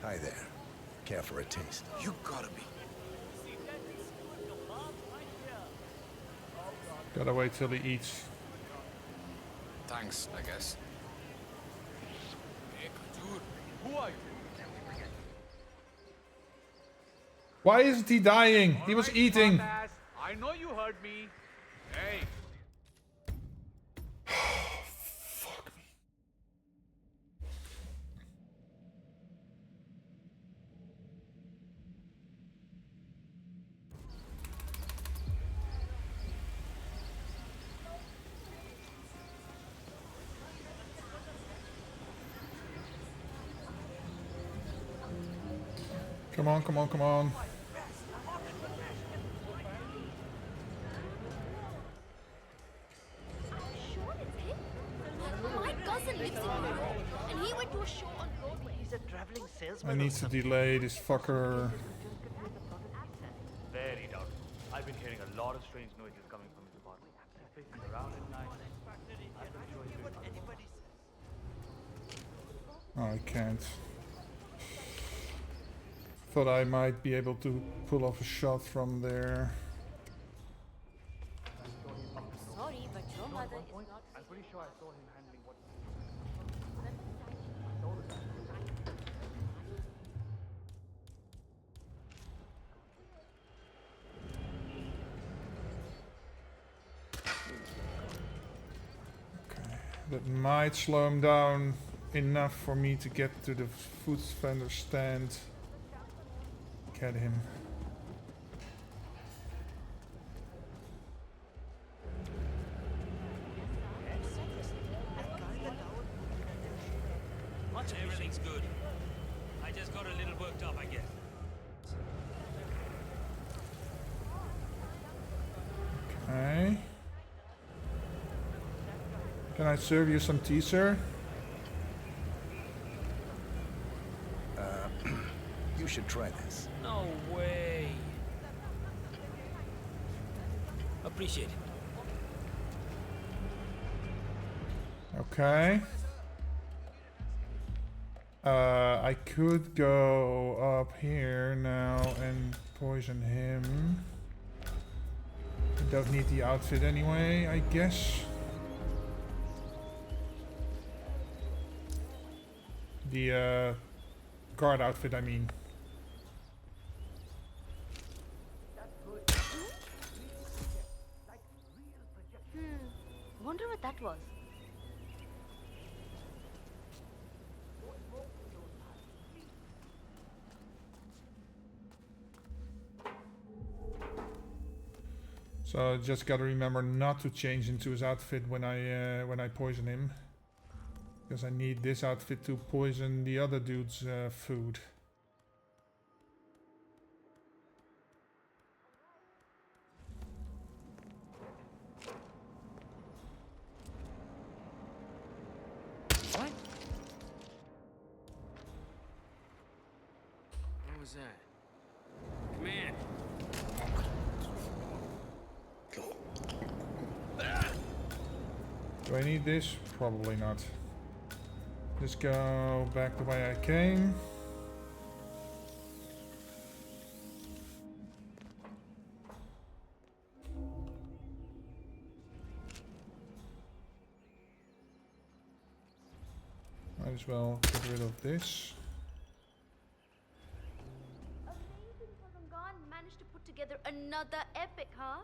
Hi there. Care for a taste? You gotta be. Gotta wait till he eats. Thanks, I guess. Who are you? Why isn't he dying? He was eating. Smartass. I know you heard me. Hey. Fuck me. Come on, come on, come on. My cousin lives in New York, and he went to a show on Broadway. He's a traveling I salesman. need to delay this fucker. Very doubtful. I've been hearing a lot of strange noises coming from his apartment. Facing around at night. I've been showing What anybody says. Oh, I can't. Thought I might be able to pull off a shot from there. Sorry, but your mother is not. I'm pretty sure I saw him handling what. Okay, that might slow him down enough for me to get to the food vendor stand. Get him. Everything's good. I just got a little worked up, I guess. Okay. Can I serve you some tea, sir? You should try this. No way. Appreciate it. Okay. I could go up here now and poison him. I don't need the outfit anyway, I guess. The guard outfit, I mean. Wonder what that was. So just gotta remember not to change into his outfit when I poison him, because I need this outfit to poison the other dude's food. What? What was that? Command. Do I need this? Probably not. Just go back the way I came. Might as well get rid of this. Amazing for Rangan managed to put together another epic, huh?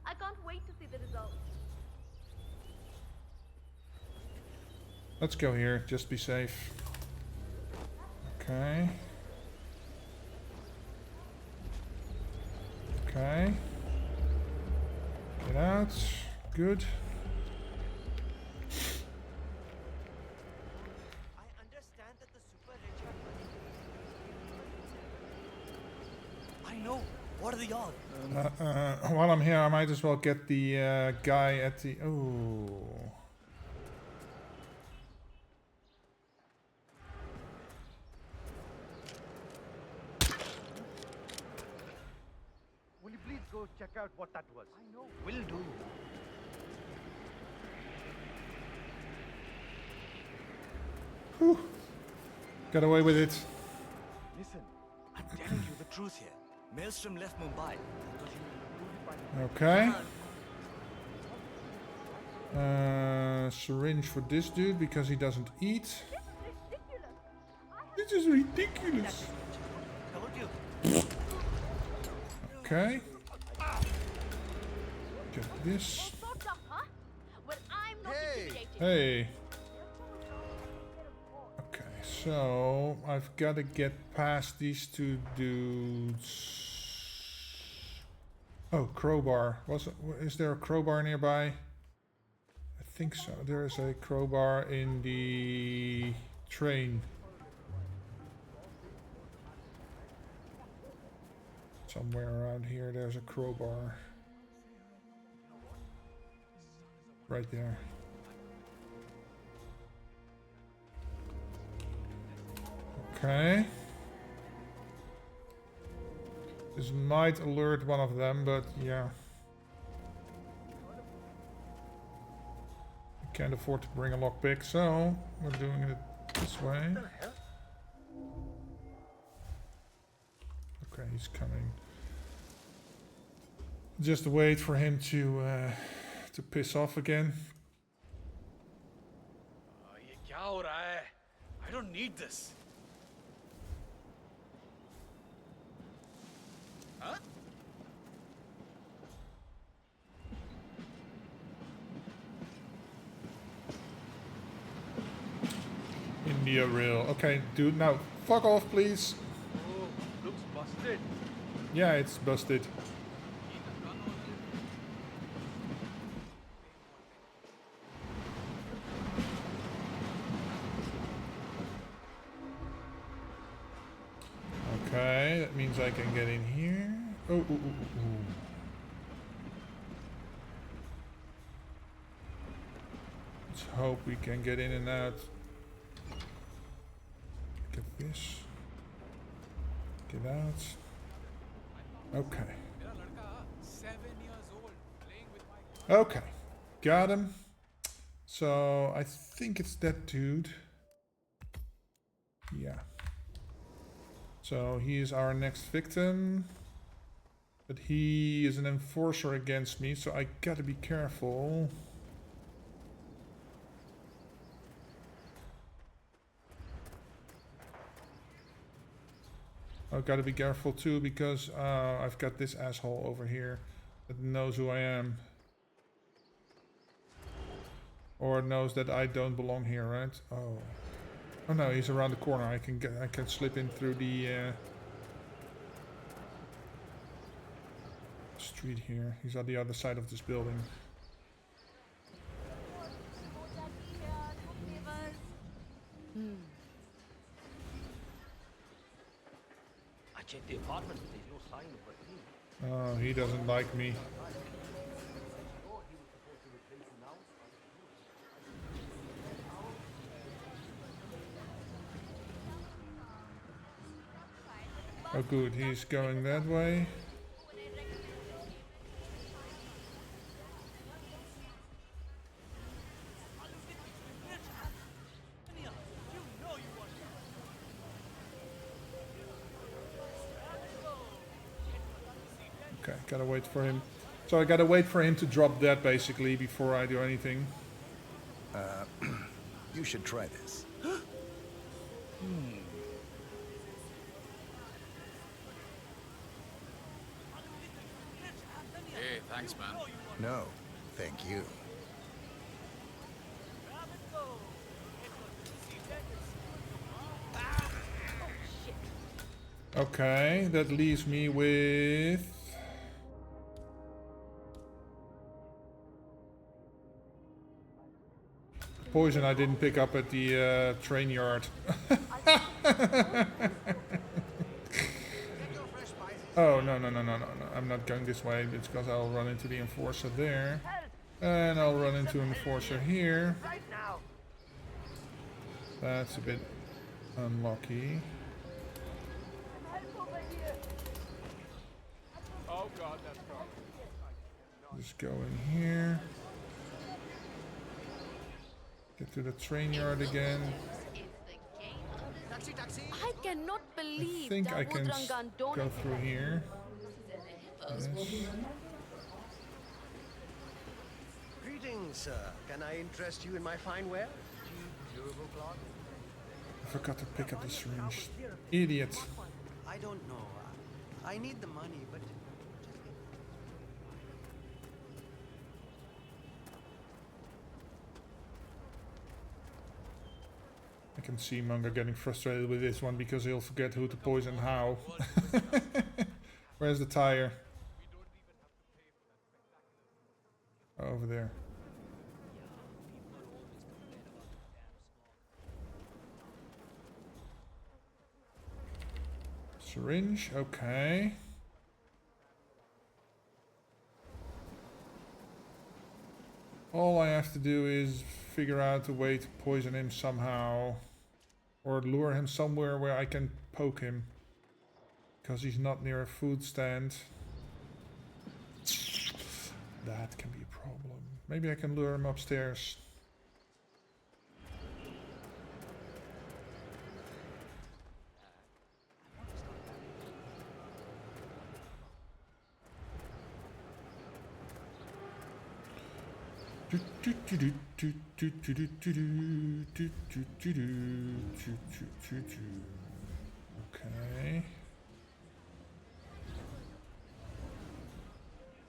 I can't wait to see the results. Let's go here, just be safe. Okay. Okay. Get out. Good. I understand that the super rich are money. I know. What are the odds? While I'm here, I might as well get the guy at the... Oh. Will you please go check out what that was? I know. Will do. Whew. Got away with it. Listen, I'm telling you the truth here. Maelstrom left Mumbai because he was Okay. Syringe for this dude because he doesn't eat. This is ridiculous. Okay. Get this. Hey. Okay, so I've got to get past these two dudes. Oh, crowbar. Is there a crowbar nearby? I think so. There is a crowbar in the train. Somewhere around here there's a crowbar. Right there. Okay. This might alert one of them, but yeah. I can't afford to bring a lockpick, so we're doing it this way. Okay, he's coming. Just wait for him to piss off again. ये क्या हो रहा है? I don't need this. Huh? India rail. Okay, dude, now fuck off, please. Oh, looks busted. Yeah, it's busted. Okay, that means I can get in here. Oh, ooh, ooh, ooh. Let's hope we can get in and out. Get this. Get out. Okay. Okay. Got him. So I think it's that dude. Yeah. So he is our next victim. But he is an enforcer against me, so I gotta be careful. I've got to be careful too because I've got this asshole over here that knows who I am. Or knows that I don't belong here, right? Oh. Oh no, he's around the corner. I can slip in through the street here. He's on the other side of this building. I checked the apartment, but there's no sign of a thief. Oh, he doesn't like me. Oh good, he's going that way. Okay, gotta wait for him. So I gotta wait for him to drop that basically before I do anything. You should try this. Hey, thanks, man. No, thank you. Okay, that leaves me with poison I didn't pick up at the train yard. Oh, no. I'm not going this way. It's because I'll run into the enforcer there. And I'll run into an enforcer here. That's a bit unlucky. Oh god, that's wrong. Just go in here. Get to the train yard again. I cannot I believe think I can Damodrangan go through here. Yes. Greetings, sir. Can I interest you in my fine ware? Cheap, durable cloth? I forgot to pick up the syringe. Idiot. I don't know. I need the money, but... I can see Munger getting frustrated with this one because he'll forget who to poison how. Where's the tire? Oh, over there. Syringe, okay. All I have to do is figure out a way to poison him somehow. Or lure him somewhere where I can poke him. Because he's not near a food stand. That can be a problem. Maybe I can lure him upstairs. Okay.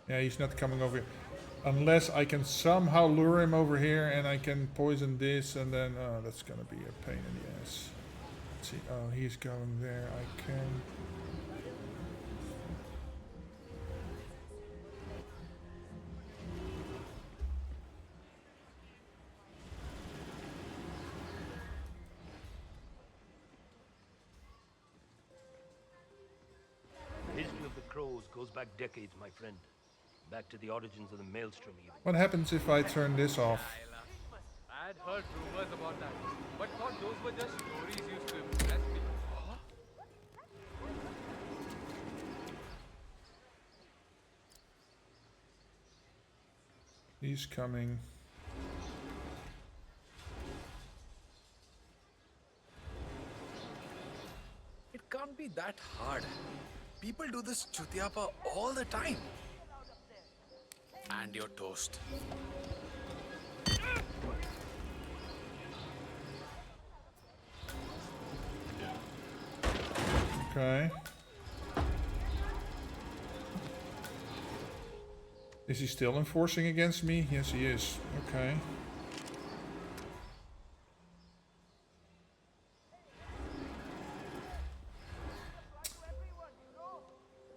Yeah, he's not coming over here. Unless I can somehow lure him over here and I can poison this and then... Oh, that's gonna be a pain in the ass. Let's see. Oh, he's going there. I can... The history of the Crows goes back decades, my friend. Back to the origins of the Maelstrom even. What happens if I turn this off? I had heard rumors about that, but thought those were just stories used to impress me. He's coming. It can't be that hard. People do this chutiapa all the time. And your toast. Okay. Is he still enforcing against me? Yes, he is. Okay.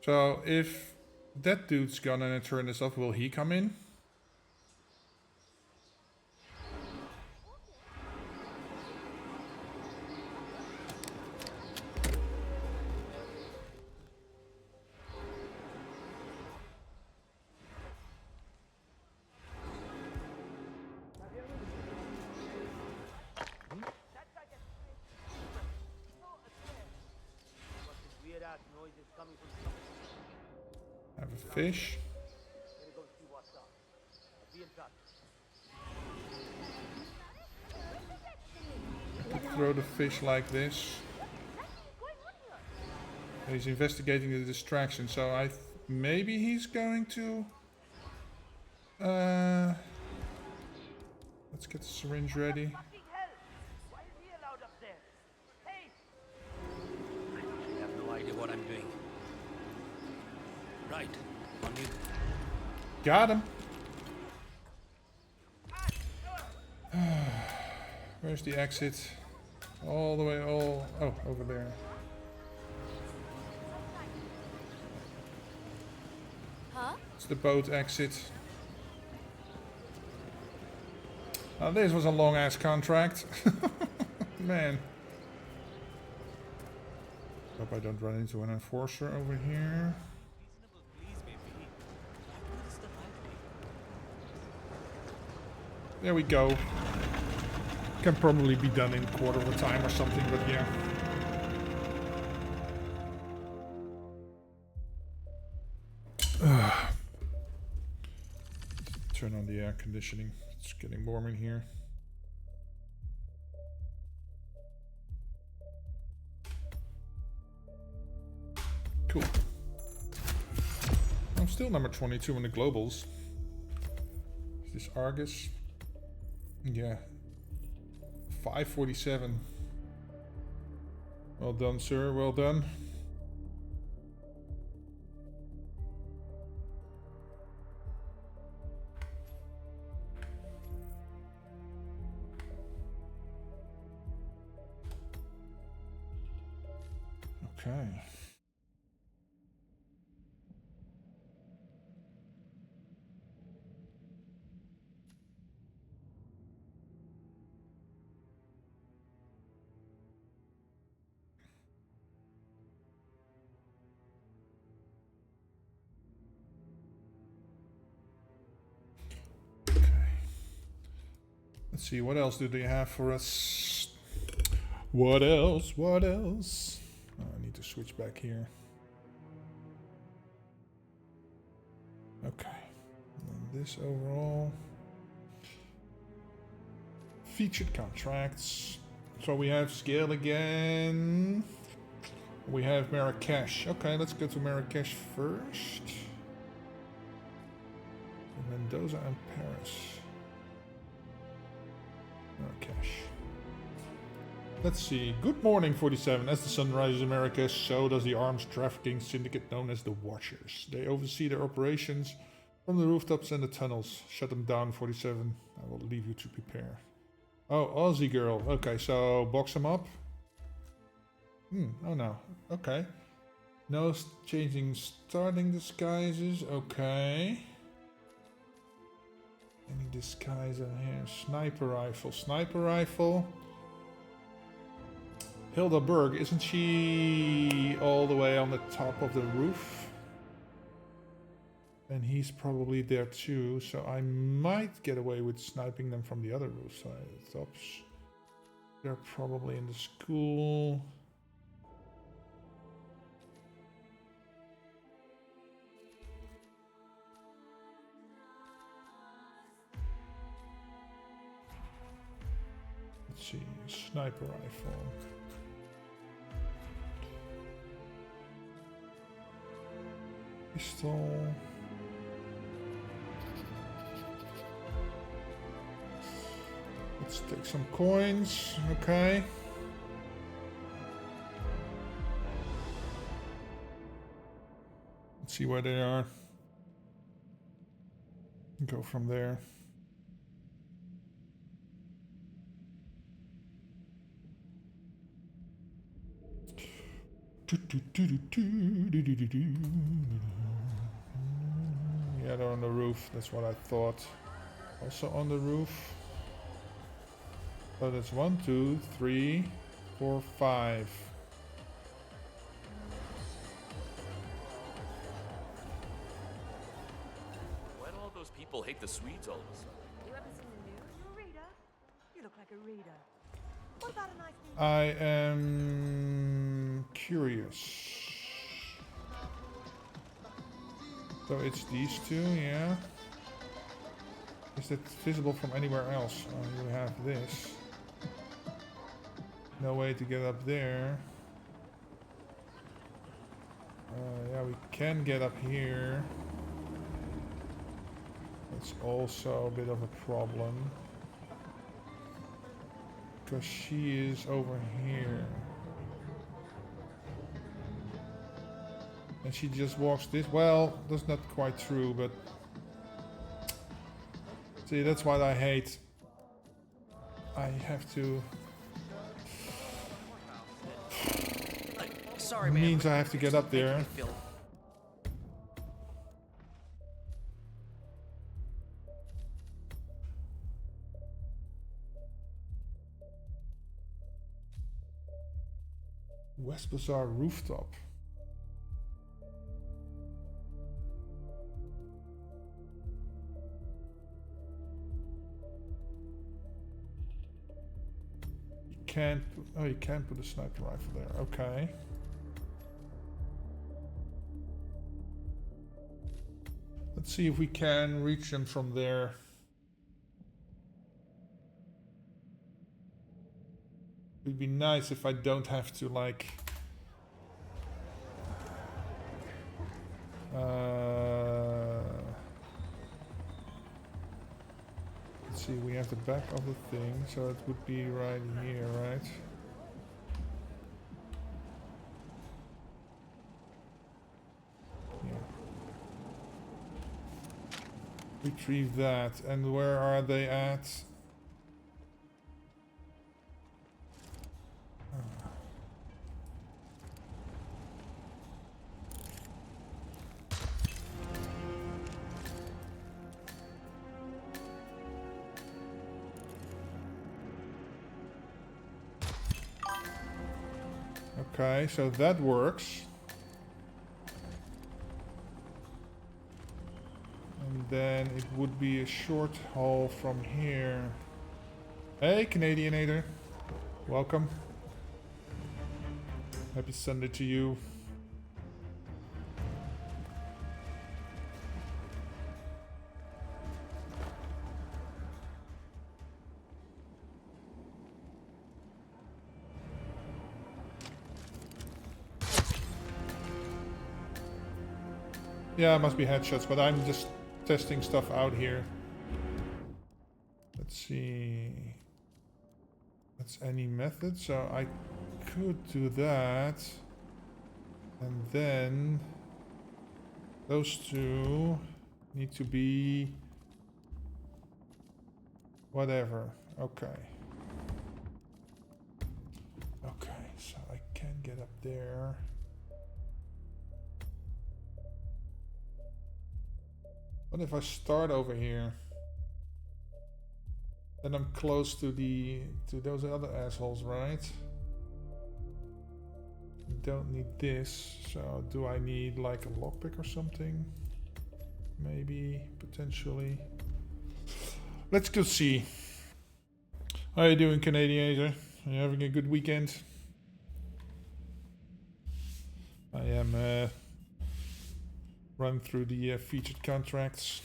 So, if that dude's gonna turn this off, will he come in? Have a fish. I could throw the fish like this. He's investigating the distraction, so maybe he's going to... let's get the syringe ready. I have no idea what I'm doing. Right, on you. Got him. Where's the exit? All the way, oh, over there. Huh? It's the boat exit. This was a long ass contract. Man. Hope I don't run into an enforcer over here. There we go. Can probably be done in a quarter of a time or something, but yeah. Turn on the air conditioning. It's getting warm in here. Cool. I'm still number 22 in the globals. Is this Argus? Yeah. 547. Well done, sir. Well done. Okay. Let's see, what else do they have for us? What else? What else? Oh, I need to switch back here. Okay. And this overall. Featured contracts. So we have scale again. We have Marrakesh. Okay, let's go to Marrakesh first. And Mendoza and Paris. Marrakesh. Let's see. Good morning, 47. As the sun rises in Marrakesh, so does the arms trafficking syndicate known as the Watchers. They oversee their operations from the rooftops and the tunnels. Shut them down, 47. I will leave you to prepare. Oh, Aussie girl. Okay, so box them up. Oh no. Okay. No changing starting disguises. Okay. Any disguise in here? Sniper rifle. Sniper rifle. Hilda Berg, isn't she all the way on the top of the roof? And he's probably there too, so I might get away with sniping them from the other roof side. Tops. They're probably in the school. Let's see, sniper rifle. Pistol. Let's take some coins, okay. Let's see where they are. Go from there. Yeah, they're on the roof. That's what I thought. Also on the roof. So that's 1, 2, 3, 4, 5. Why do all those people hate the Swedes all of a sudden? You ever seen the news? You a reader? You look like a reader. What about a nice thing? I am curious. So it's these two, yeah. Is that visible from anywhere else? Oh, you have this. No way to get up there. Yeah, we can get up here. That's also a bit of a problem. Because she is over here. And she just walks this. Well, that's not quite true, but... See, that's what I hate. I have to... Sorry, man. Means I have to get up there. West Bazaar rooftop. You can't. Oh, you can't put a sniper rifle there. Okay. Let's see if we can reach them from there. It'd be nice if I don't have to like let's see, we have the back of the thing, so it would be right here, right? Yeah. Retrieve that. And where are they at? Okay, so that works. And then it would be a short haul from here. Hey, Canadianator. Welcome. Happy Sunday to you. Yeah, it must be headshots, but I'm just testing stuff out here. Let's see. That's any method, so I could do that. And then those two need to be whatever. Okay. Okay, so I can get up there. What if I start over here? Then I'm close to those other assholes, right? Don't need this, so do I need like a lockpick or something? Maybe, potentially. Let's go see. How are you doing, Canadianator? Are you having a good weekend? I am run through the featured contracts.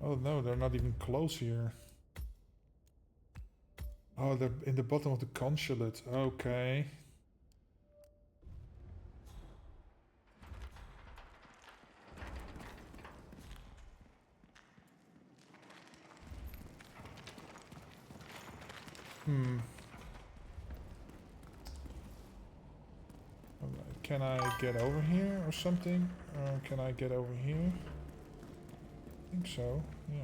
Oh no, they're not even close here. Oh, they're in the bottom of the consulate. Okay. Alright, can I get over here or something? Or can I get over here? I think so, yeah.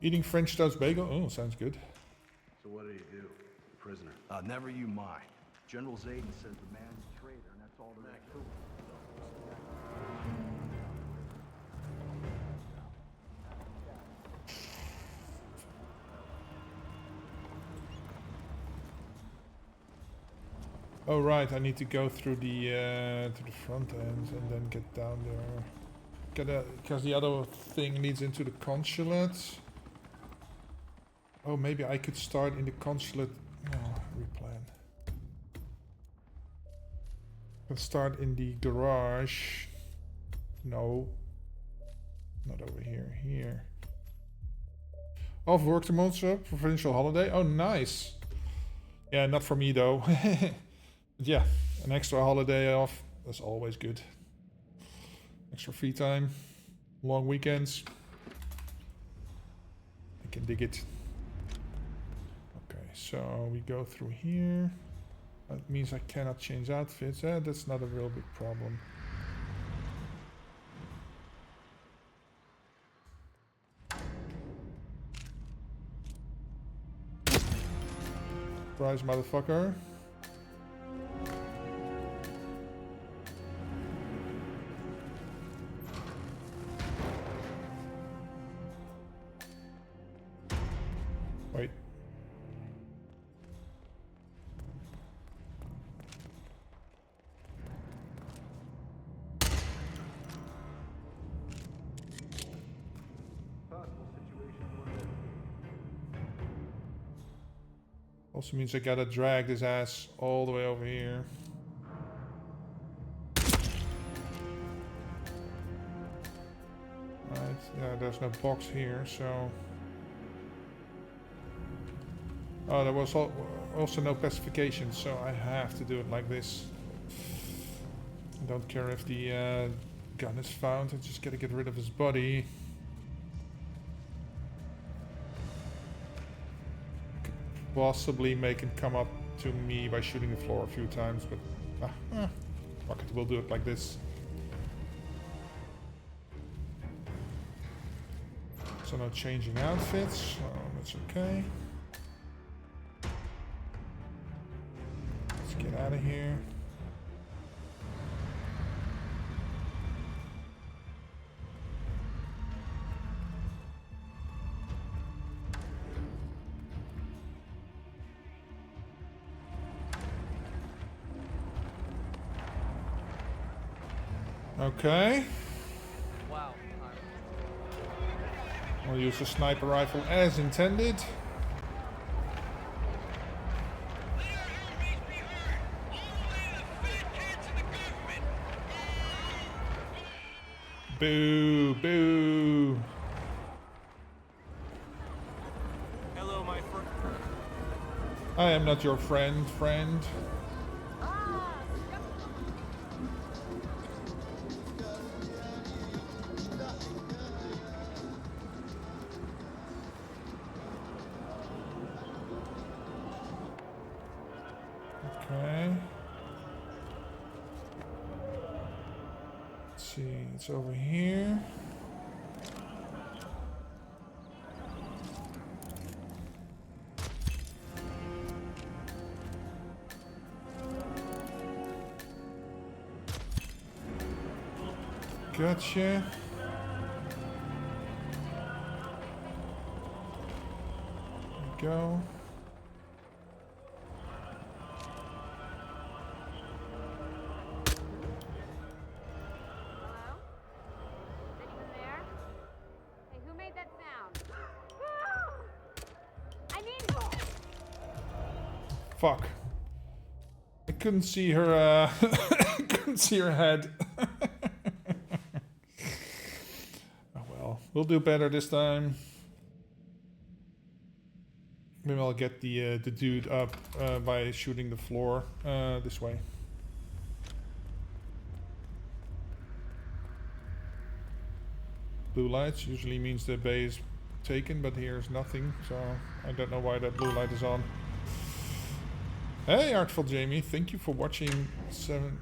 Eating French toast bagel? Oh, sounds good. So what did he do? Prisoner. Never you mind. General Zayden says the man's a traitor, and that's all there is to it. Oh right, I need to go through the to the front end and then get down there. Because the other thing leads into the consulate. Oh, maybe I could start in the consulate. No, replan. Let's start in the garage. No. Not over here. Here. Off work tomorrow, so provincial holiday. Oh, nice. Yeah, not for me though. But yeah, an extra holiday off. That's always good. Extra free time. Long weekends. I can dig it. Okay, so we go through here. That means I cannot change outfits. That's not a real big problem. Surprise, motherfucker. Wait. Also means I gotta drag this ass all the way over here. Right, yeah, there's no box here, so... Oh, there was also no specifications, so I have to do it like this. I don't care if the gun is found, I just gotta get rid of his body. Could possibly make him come up to me by shooting the floor a few times, but fuck it, we'll do it like this. So no changing outfits, so that's okay. Let's get out of here. Okay. Wow. We'll use the sniper rifle as intended. Boo, boo. Hello, my friend. I am not your friend. Okay. Let's see, it's over here. Gotcha. There we go. Fuck. I couldn't see her, couldn't see her head. Oh well, we'll do better this time. Maybe I'll get the dude up by shooting the floor this way. Blue lights usually means the bay is taken, but here's nothing, so I don't know why that blue light is on. Hey, Artful Jamie, thank you for watching 7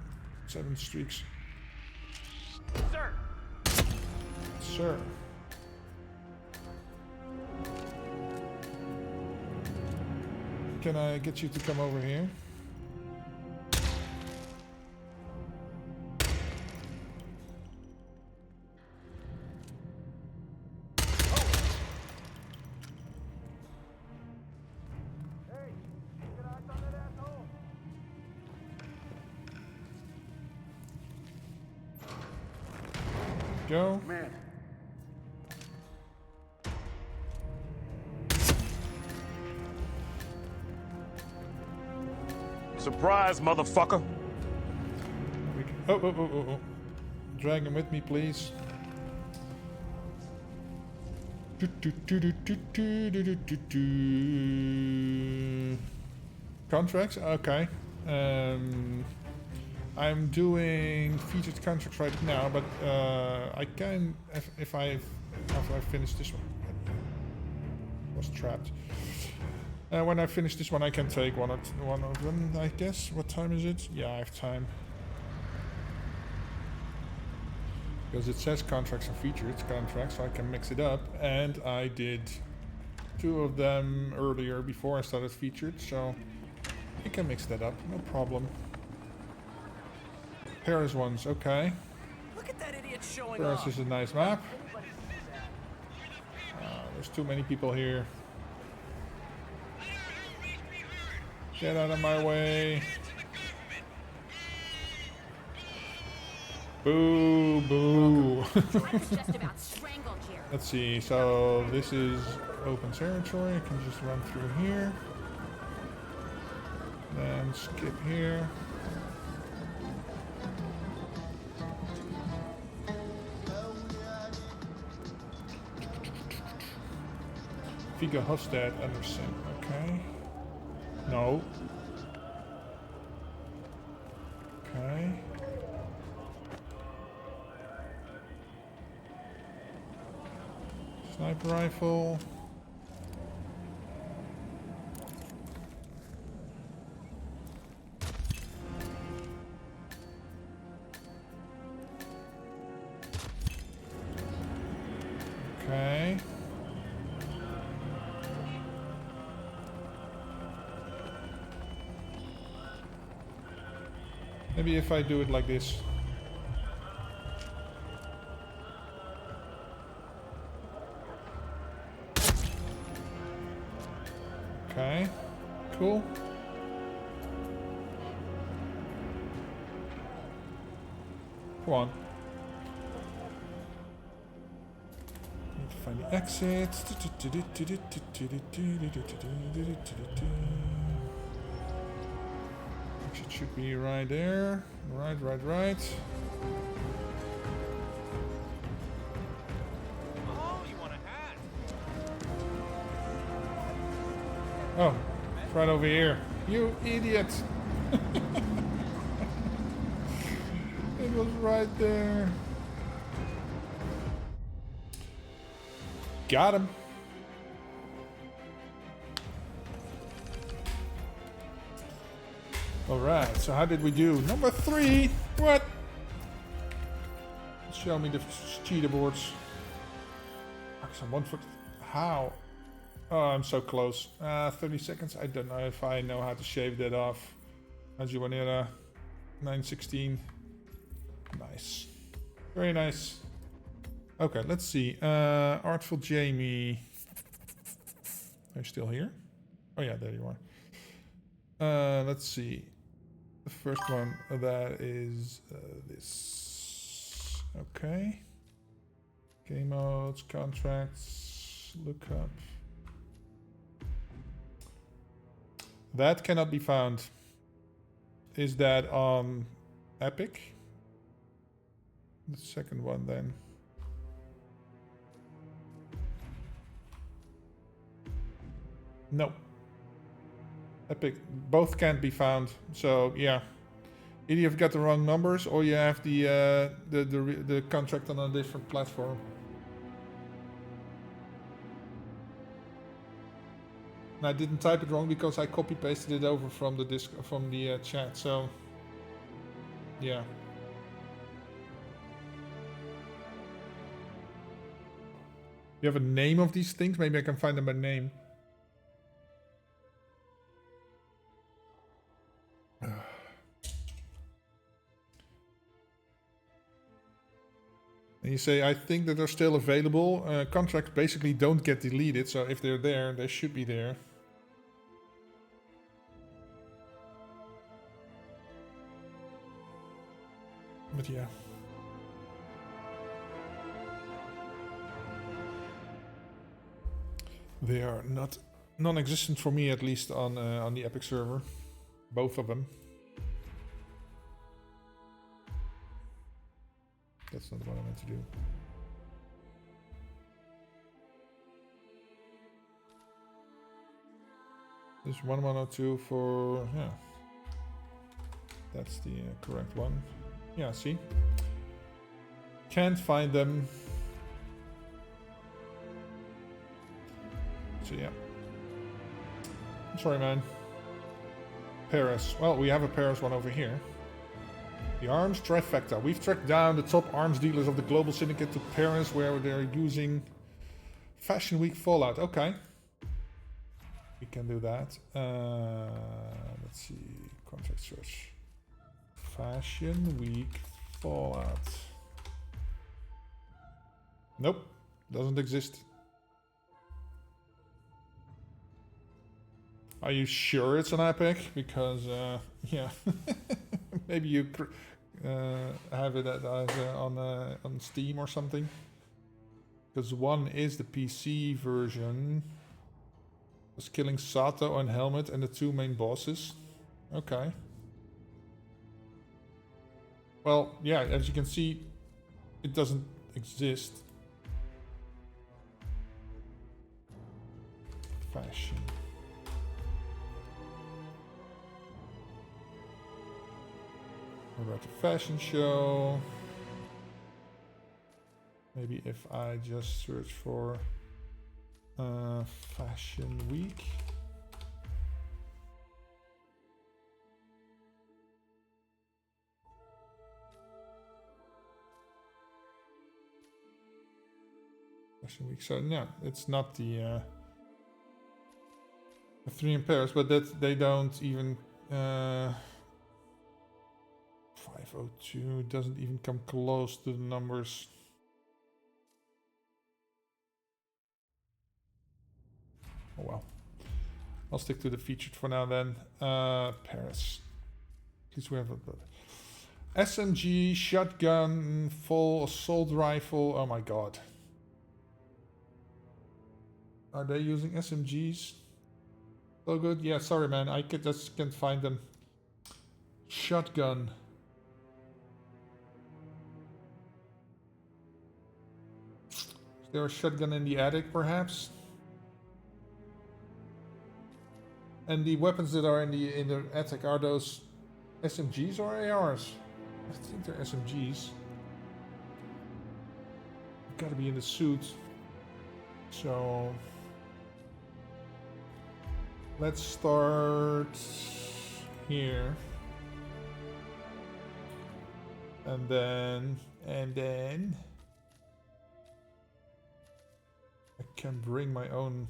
streaks. Sir! Sir. Can I get you to come over here? Go. Man. Surprise, motherfucker. Oh. Drag him with me, please. Contracts? Okay. I'm doing featured contracts right now, but I can if after I finish this one. I was trapped. When I finish this one, I can take one of them, I guess. What time is it? Yeah, I have time. Because it says contracts and featured contracts, so I can mix it up. And I did 2 of them earlier before I started featured, so I can mix that up, no problem. Paris ones, okay. Look at that idiot showing Paris off. is a nice map. There's too many people here. Get out of my way. Boo, boo. Let's see, so this is open territory. I can just run through here. can skip here. Viggo Hofstad Anderson. Okay. No. Okay. Sniper rifle. Okay. Maybe if I do it like this. Okay, cool. Come on. Need to find the exit. Exit should be right there. Right. Oh, you want a hat? Oh, it's right over here. You idiot! It was right there. Got him. Alright, so how did we do? Number 3! What? Show me the cheater boards. How? Oh, I'm so close. 30 seconds. I don't know if I know how to shave that off. Ajuanera 916. Nice. Very nice. Okay, let's see. Artful Jamie. Are you still here? Oh yeah, there you are. Let's see. The first one that is this. Okay. Game modes, contracts, lookup. That cannot be found. Is that on Epic? The second one then. No. Epic, both can't be found. So yeah, either you've got the wrong numbers or you have the contract on a different platform. And I didn't type it wrong because I copy pasted it over from the chat. So yeah. You have a name of these things? Maybe I can find them by name. And you say, I think that they're still available. Contracts basically don't get deleted, so if they're there, they should be there. But yeah. They are not non-existent for me, at least on the Epic server. Both of them. That's not what I meant to do. There's 1102 for, yeah. That's the correct one. Yeah, see? Can't find them. So yeah. I'm sorry, man. Paris. Well, we have a Paris one over here. The arms trifecta. We've tracked down the top arms dealers of the global syndicate to Paris, where they're using Fashion Week Fallout. Okay. We can do that. Let's see. Contract search. Fashion Week Fallout. Nope. Doesn't exist. Are you sure it's an Epic? Because, yeah. Maybe you have it on Steam or something. Because one is the PC version. Was killing Sato and Helmet and the two main bosses. Okay. Well, yeah, as you can see, it doesn't exist. Fashion. What about the fashion show? Maybe if I just search for Fashion Week. Fashion Week. So no, it's not the 3 in Paris, but that they don't even 502 doesn't even come close to the numbers. Oh well. I'll stick to the featured for now then. Paris. At least we have a SMG, shotgun, full assault rifle. Oh my god. Are they using SMGs? So good? Yeah, sorry man, I just can't find them. Shotgun. Is there a shotgun in the attic perhaps? And the weapons that are in the attic, are those SMGs or ARs? I think they're SMGs. Gotta be in the suit. So let's start here. And then I can bring my own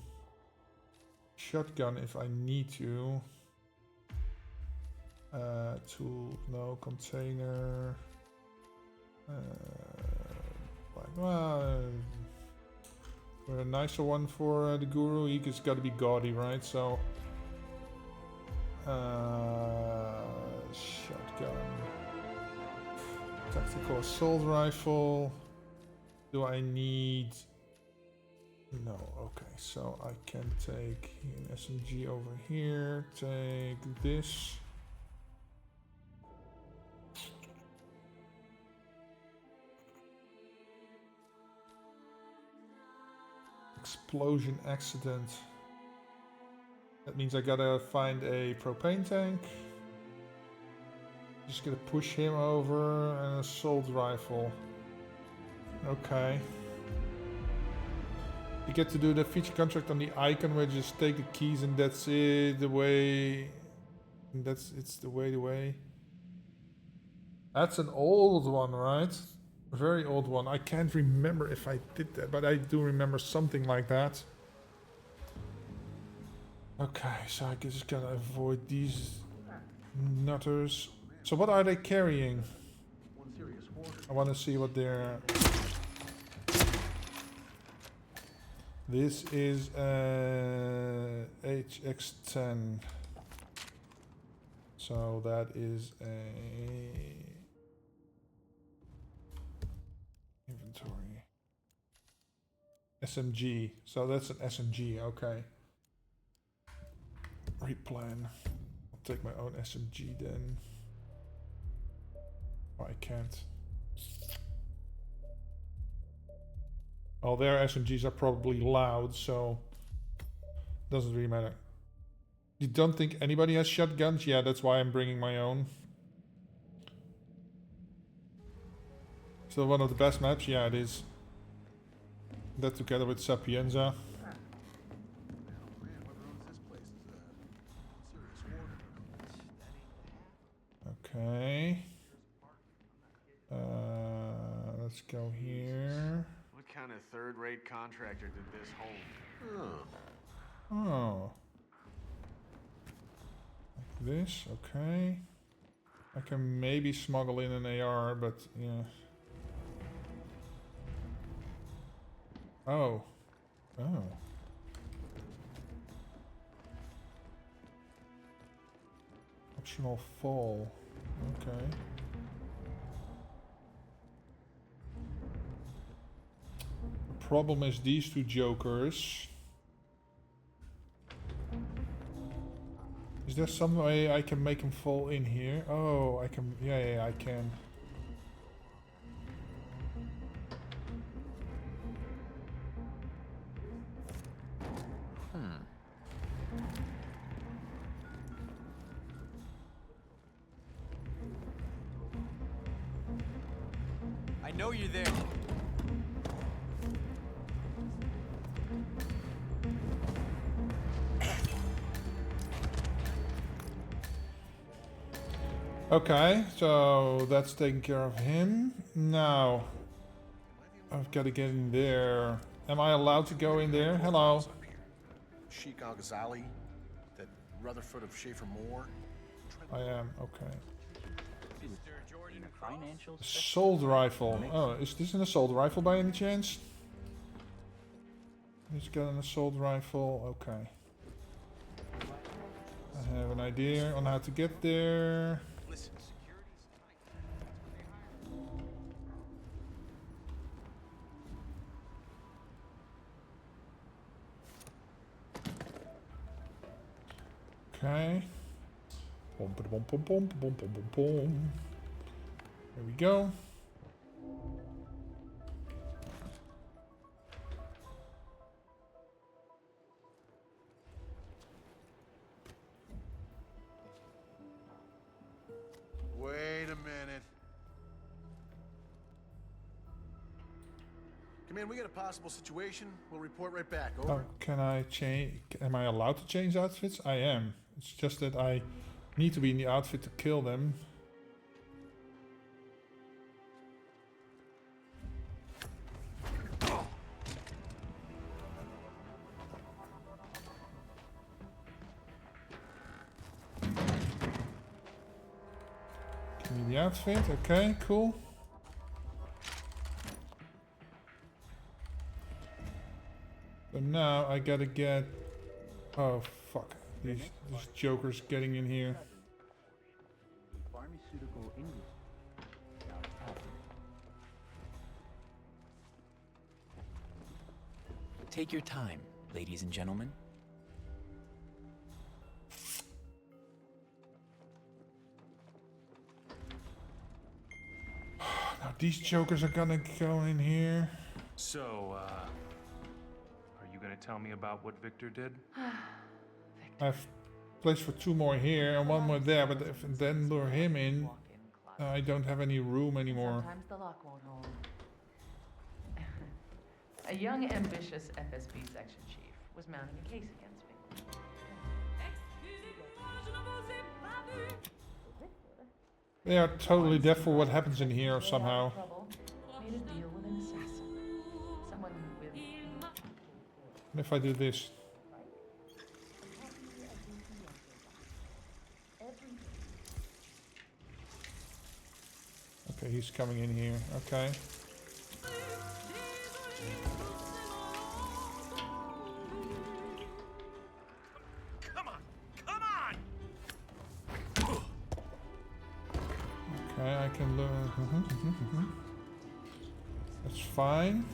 shotgun if I need to. Tool, no, container. Well, a nicer one for the guru. He just got to be gaudy, right? So, shotgun, tactical assault rifle. Do I need? No. Okay, so I can take an SMG over here. Take this. Explosion accident. That means I gotta find a propane tank. Just gonna push him over. An assault rifle. Okay. You get to do the feature contract on the icon where you just take the keys and that's it. The way. It's the way. That's an old one, right? A very old one. I can't remember if I did that, but I do remember something like that. Okay, so I just gotta avoid these nutters. So what are they carrying? I want to see what they're... This is HX10. So that is a... Inventory. SMG. So that's an SMG, okay. Replan. I'll take my own SMG then. Oh, I can't. Well, their SMGs are probably loud, so doesn't really matter. You don't think anybody has shotguns? Yeah, that's why I'm bringing my own. Still one of the best maps? Yeah, it is. That together with Sapienza. Okay. Let's go here. What kind of third-rate contractor did this home? Oh. Like this, okay. I can maybe smuggle in an AR, but yeah. Oh. Oh. Optional fall. Okay. The problem is these two jokers. Is there some way I can make him fall in here? Oh, I can. Yeah, I can. I know you're there. Okay, so that's taking care of him. Now, I've got to get in there. Am I allowed to go in there? Hello. Sheik Al-Ghazali, that Rutherford of Schaefer Moore. I am, okay. Assault rifle. Oh, is this an assault rifle by any chance? He's got an assault rifle, okay. I have an idea on how to get there. Okay. Boom, boom, boom, boom, boom, boom, boom, boom. There we go. Wait a minute. Come in, we got a possible situation. We'll report right back. Over. Oh, can I change? Am I allowed to change outfits? I am. It's just that I need to be in the outfit to kill them. Give me the outfit. Okay, cool. So now I gotta get... Oh, fuck. These jokers getting in here. Pharmaceutical industry. Take your time, ladies and gentlemen. Now these jokers are gonna go in here. So, are you gonna tell me about what Victor did? I have place for 2 more here and 1 more there, but if I then lure him in, I don't have any room anymore. Sometimes the lock won't hold. A young, ambitious FSB section chief was mounting a case against me. They are totally deaf for what happens in here somehow. Made a deal with an assassin. Someone with... And if I do this? Okay, he's coming in here. Okay. Come on! Come on! Okay, I can learn. That's fine.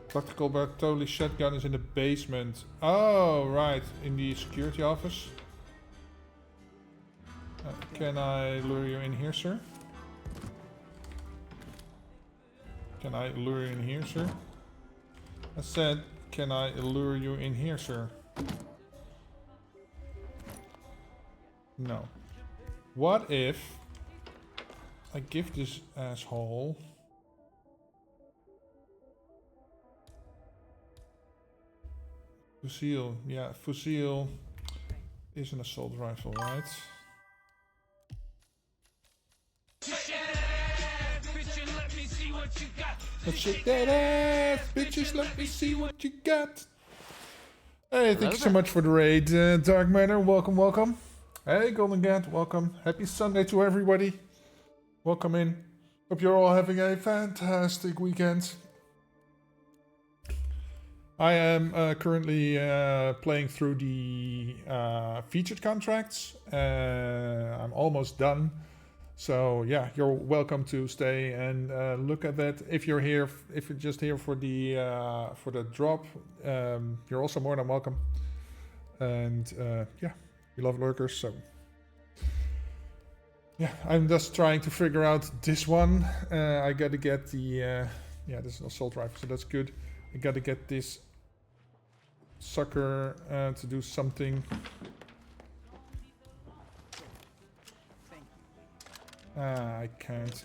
Tactical Bartoli shotgun is in the basement. Oh, right, in the security office. Can I lure you in here, sir? Can I lure you in here, sir? I said, can I lure you in here, sir? No. What if I give this asshole Fusil? Yeah, Fusil is an assault rifle, right? Let's shake that ass, bitches, let me see what you got. Hey, thank you so much for the raid, Dark Matter, welcome, welcome. Hey, Golden Gat, welcome. Happy Sunday to everybody. Welcome in. Hope you're all having a fantastic weekend. I am currently playing through the featured contracts. I'm almost done. So yeah, you're welcome to stay and look at that. If you're here, if you're just here for the drop, you're also more than welcome. And yeah, we love lurkers, so yeah, I'm just trying to figure out this one. I gotta get the yeah, this is an assault rifle, so that's good. I gotta get this sucker to do something. I can't.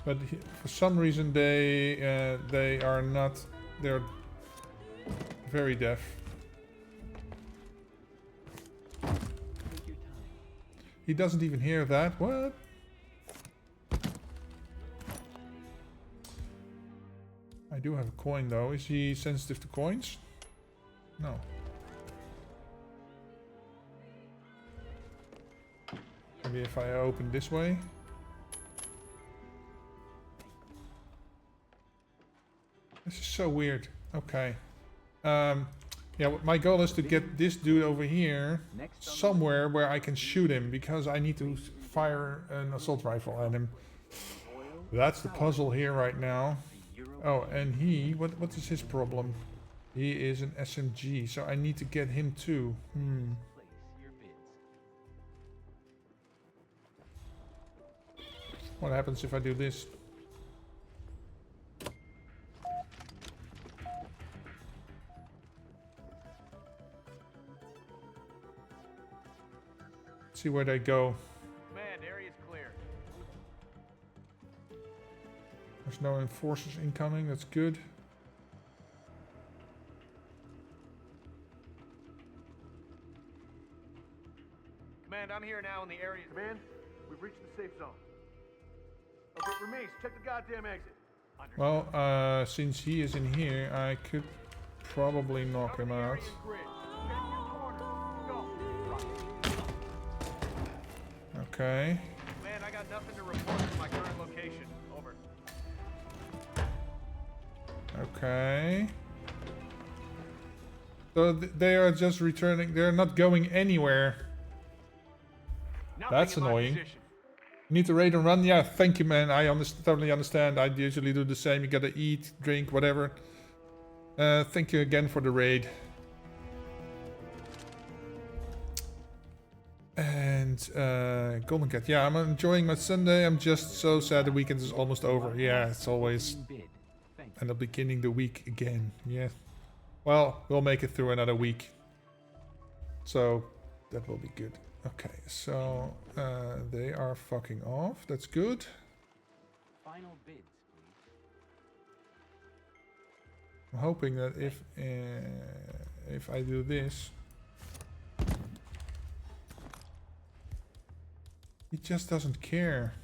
But for some reason they are not. They're very deaf. He doesn't even hear that. What? I do have a coin though. Is he sensitive to coins? No. Maybe if I open this way. This is so weird. Okay. Yeah, my goal is to get this dude over here somewhere where I can shoot him because I need to fire an assault rifle at him. That's the puzzle here right now. Oh, and he, what is his problem? He is an SMG, so I need to get him too. What happens if I do this? See where they go. Man, area's clear. There's no enforcers incoming, that's good. Command, I'm here now in the area. Command, we've reached the safe zone. Okay, Ramesh, check the goddamn exit. Well, since he is in here, I could probably knock him out. Okay. Man, I got nothing to report from my current location. Over. Okay. So they are just returning. They're not going anywhere. That's annoying. You need to raid and run? Yeah, thank you, man. I totally understand. I usually do the same. You gotta eat, drink, whatever. Thank you again for the raid. And Golden Cat. Yeah, I'm enjoying my Sunday. I'm just so sad the weekend is almost over. Yeah, it's always end up beginning the week again. Yeah. Well, we'll make it through another week. So that will be good. Okay, so they are fucking off. That's good. Final bids, please. I'm hoping that if I do this, he just doesn't care.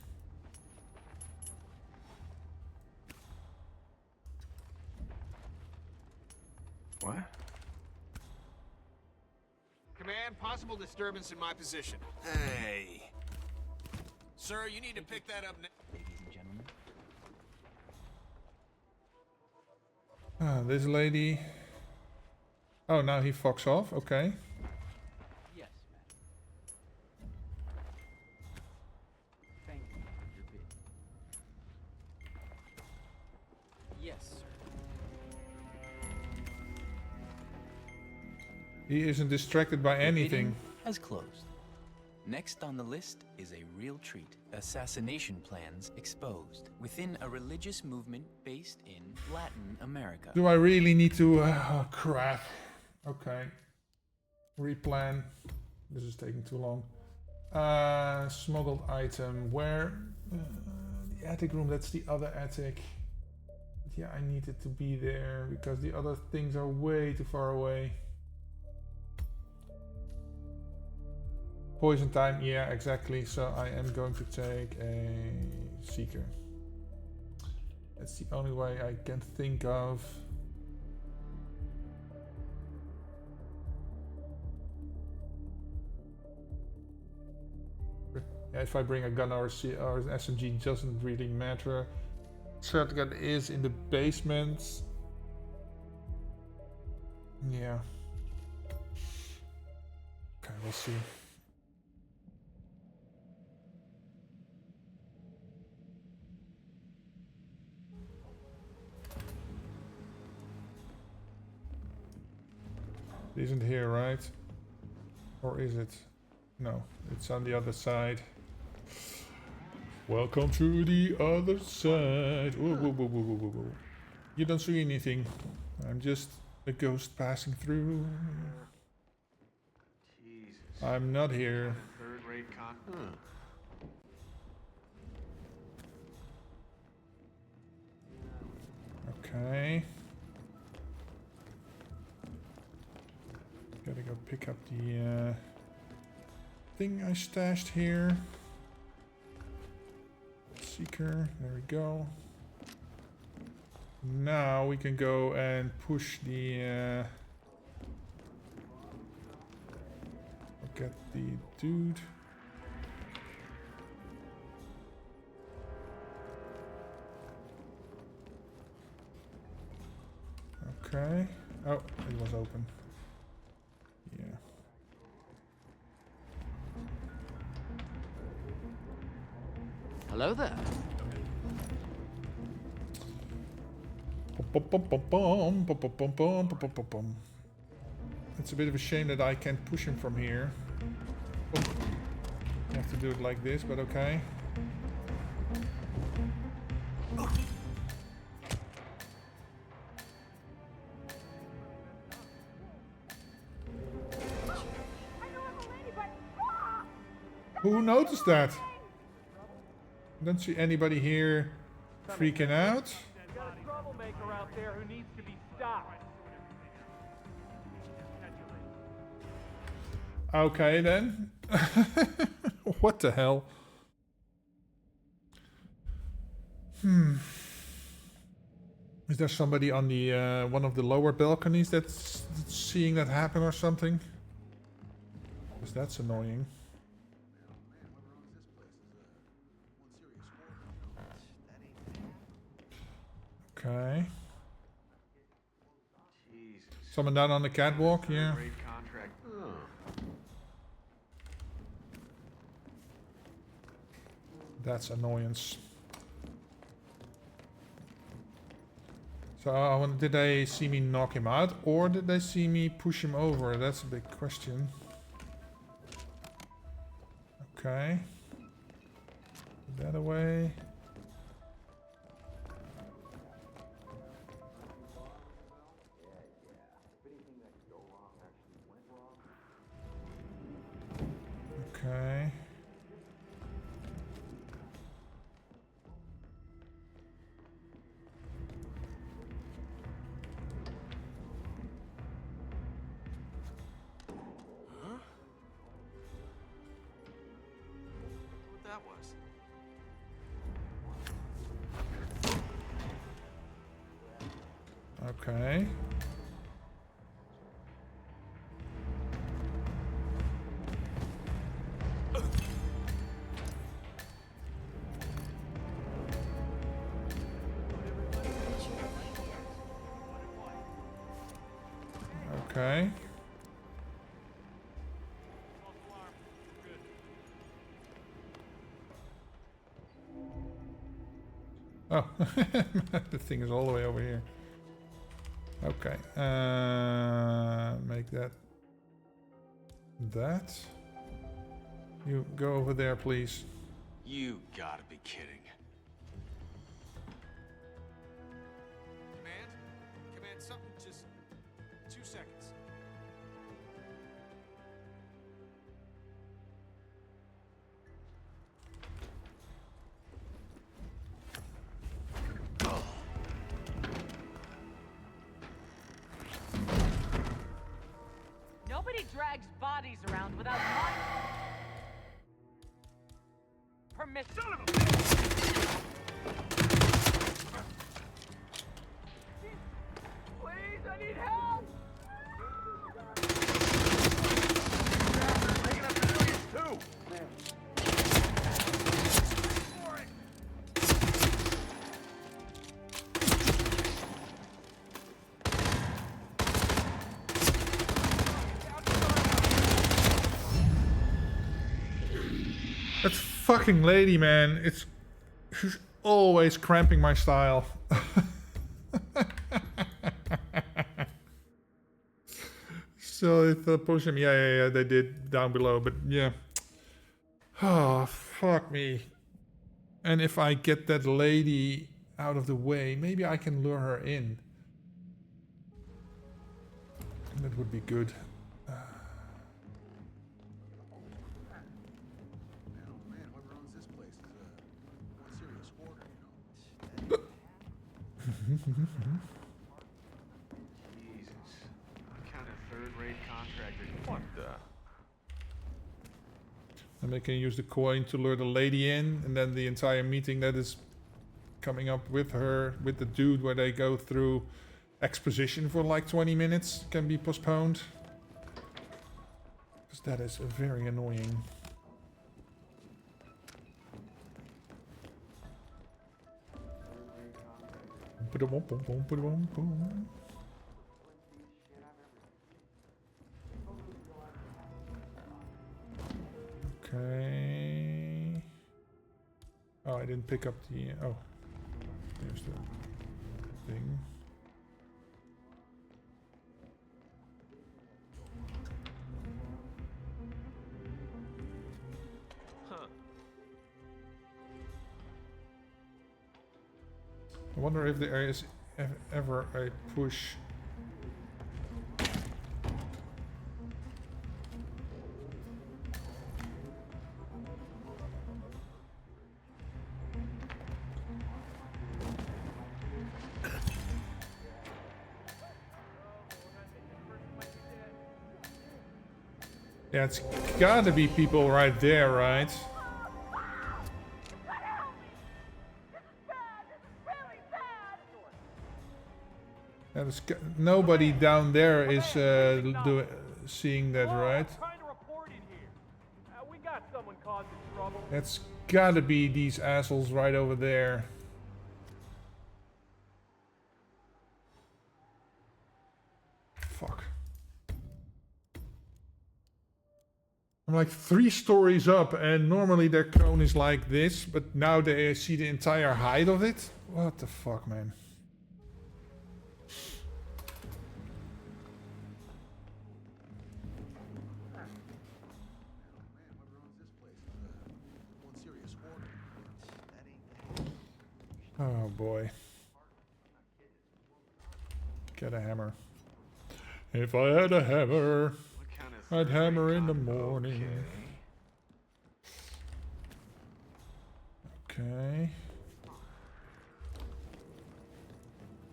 What? Command, possible disturbance in my position. Hey. Sir, you need to pick that up now. Ladies and gentlemen. This lady. Oh, now he fucks off. Okay. Yes, madam. Thank you for your bid. Yes, sir. He isn't distracted by anything. Has closed. Next on the list is a real treat. Assassination plans exposed within a religious movement based in Latin America. Do I really need to... oh, crap. Okay. Replan. This is taking too long. Smuggled item. Where? The attic room. That's the other attic. But yeah, I need it to be there because the other things are way too far away. Poison time, yeah, exactly. So I am going to take a seeker. That's the only way I can think of. Yeah, if I bring a gun or an SMG, doesn't really matter. Shotgun is in the basement. Yeah. Okay, we'll see. It isn't here, right? Or is it? No, it's on the other side. Welcome to the other side. Whoa, whoa, whoa, whoa, whoa, whoa, whoa. You don't see anything. I'm just a ghost passing through. Jesus. I'm not here. Third-rate con. Okay. Gotta go pick up the thing I stashed here. Seeker, there we go. Now we can go and push the get the dude. Okay. Oh, it was open. Yeah. Hello there. It's a bit of a shame that I can't push him from here. Oh. I have to do it like this, but okay. Who noticed that? I don't see anybody here freaking out. Got a troublemaker out there who needs to be stopped. Okay then. What the hell? Is there somebody on the one of the lower balconies that's seeing that happen or something? Because that's annoying. Okay. Someone down on the catwalk, yeah. That's annoyance. So did they see me knock him out or did they see me push him over? That's a big question. Okay. Put that away. Okay. That was. Okay. Okay. Oh, the thing is all the way over here. Okay, make that. You go over there, please. You gotta be kidding. Command, something just 2 seconds. Nobody drags bodies around without my permission. Son of a bitch! Please, I need help! Taking up civilians too! That fucking lady, man. She's always cramping my style. So if push him, yeah, they did down below, but yeah. Oh, fuck me. And if I get that lady out of the way, maybe I can lure her in. That would be good. Jesus. What kind of third-rate contractor? What the? And they can use the coin to lure the lady in, and then the entire meeting that is coming up with her, with the dude, where they go through exposition for like 20 minutes, can be postponed. Because that is very annoying. Okay. Oh, I didn't pick up the... Oh. There's the thing. Huh. I wonder if there is ever a push. Yeah, it's gotta be people right there, right? And nobody down there is seeing that, right? We got someone causing trouble. That's gotta be these assholes right over there. Fuck. I'm like 3 stories up, and normally their cone is like this, but now they see the entire height of it? What the fuck, man? Oh boy. Get a hammer. If I had a hammer, I'd hammer in the morning. Okay.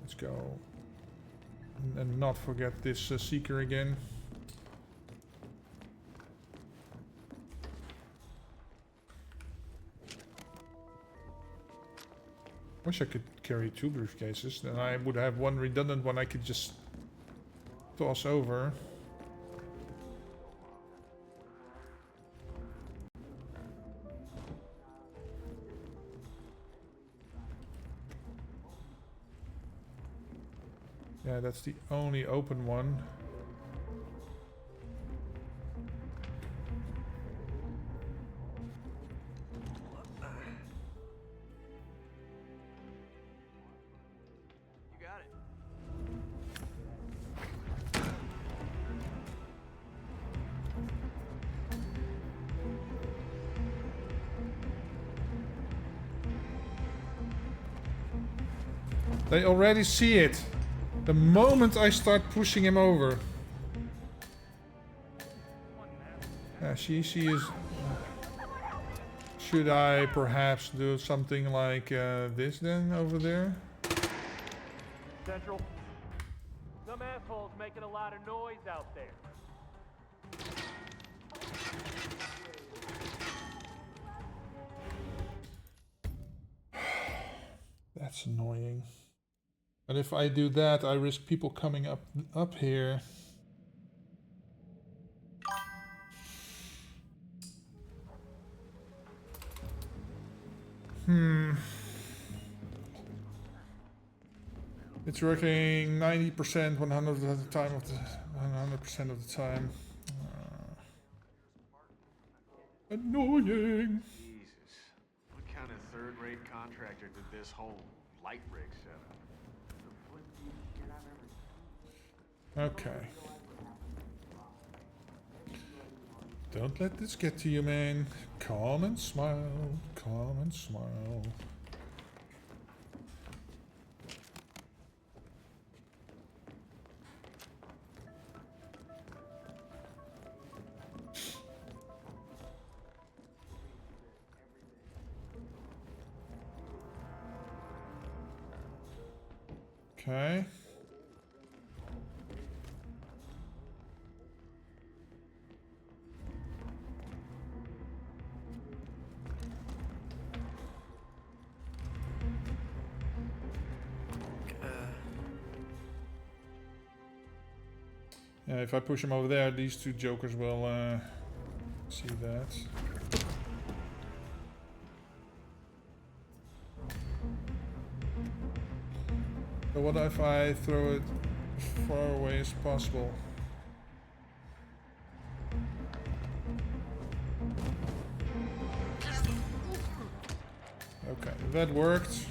Let's go. And not forget this seeker again. Wish I could carry 2 briefcases, then I would have one redundant one I could just toss over. Yeah, that's the only open one. They already see it. The moment I start pushing him over. Yeah, she is... Should I perhaps do something like this then, over there? Central. Some asshole's making a lot of noise out there. That's annoying. And if I do that, I risk people coming up here. It's working 90%, 100% of the time. 100% of the time. Annoying. Jesus. What kind of third-rate contractor did this whole light rig set up? Okay. Don't let this get to you, man. Calm and smile. Calm and smile. Okay. Yeah, if I push him over there, these two jokers will see that. So what if I throw it as far away as possible? Okay, that worked.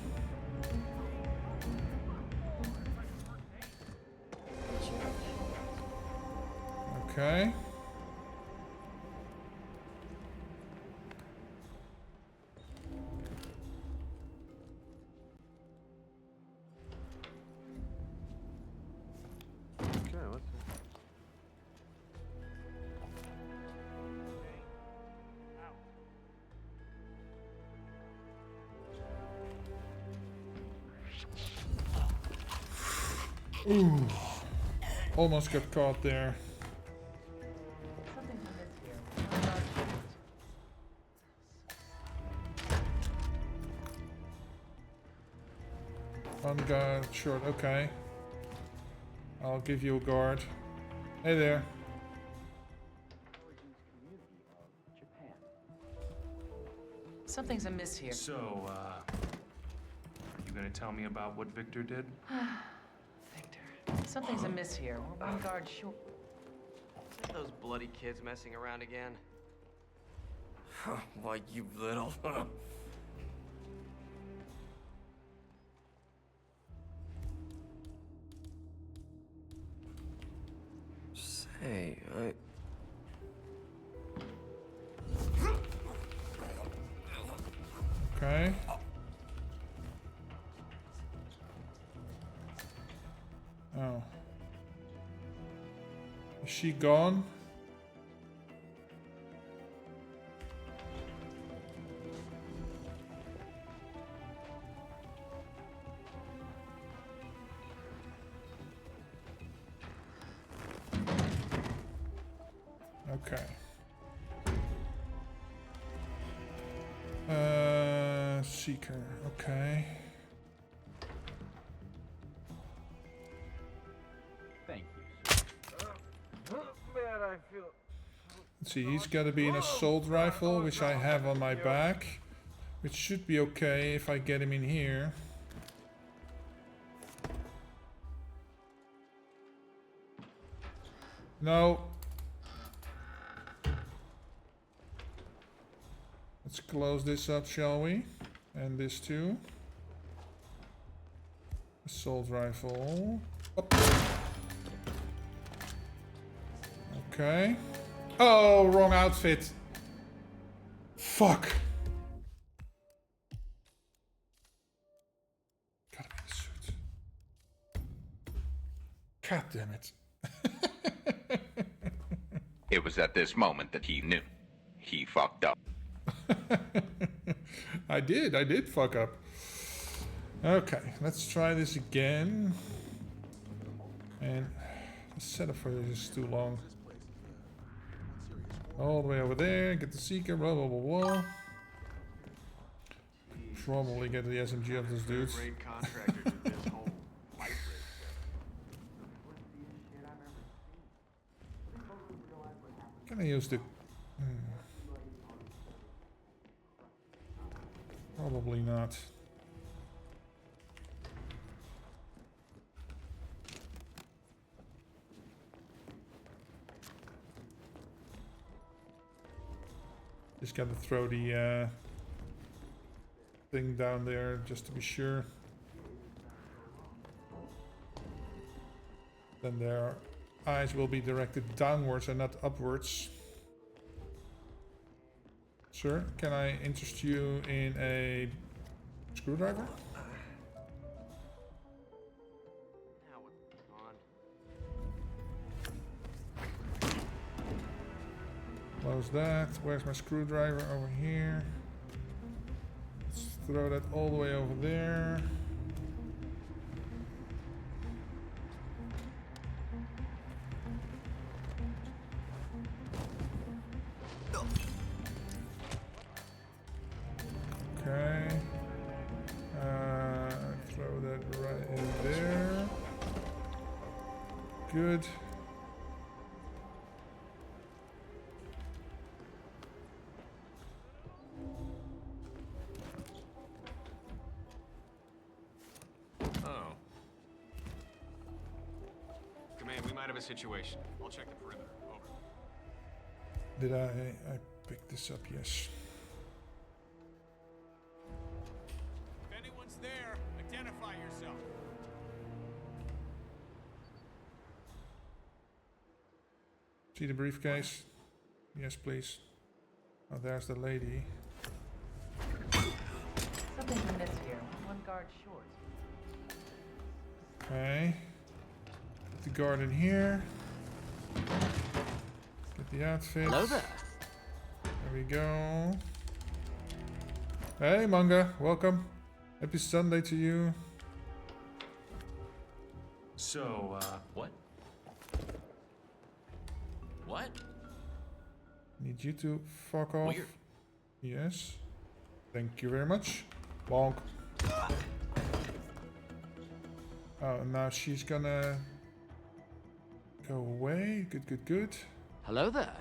Okay. Okay, what's this? Ooh. Almost got caught there. Something's amiss here. On guard, short, okay. I'll give you a guard. Hey there. Something's amiss here. So, are you gonna tell me about what Victor did? Victor. Something's amiss here. We're one guard short. Is those bloody kids messing around again? Why, you little... Say, Okay. Oh. Is she gone? Okay. Seeker. Okay. Thank you. Man, I feel... Let's see, he's got to be an assault rifle, which I have on my back. Which should be okay if I get him in here. No. Let's close this up, shall we? And this too. Assault rifle. Up. Okay. Oh, wrong outfit. Fuck. Gotta be the suit. God damn it. It was at this moment that he knew. He fucked up. I did fuck up. Okay, let's try this again. And the setup for this is too long. All the way over there, get the seeker, blah blah blah blah. Probably get the SMG of those dudes. Can I use the... Probably not. Just gotta throw the thing down there just to be sure. Then their eyes will be directed downwards and not upwards. Sir, can I interest you in a screwdriver? Now it's gone. Close that. Where's my screwdriver? Over here. Let's throw that all the way over there. Okay. Throw that right in there. Good. Oh. Command, we might have a situation. I'll check the perimeter. Over. Did I picked this up? Yes. If anyone's there, identify yourself. See the briefcase? Yes, please. Oh, there's the lady. Something amiss here. One guard short. Okay. Put the guard in here. Get the outfit. Hello there. There we go. Hey, Manga. Welcome. Happy Sunday to you. So, What? What? Need you to fuck off. Weird. Yes. Thank you very much. Bonk. Oh, and now she's gonna go away. Good, good, good. Hello there.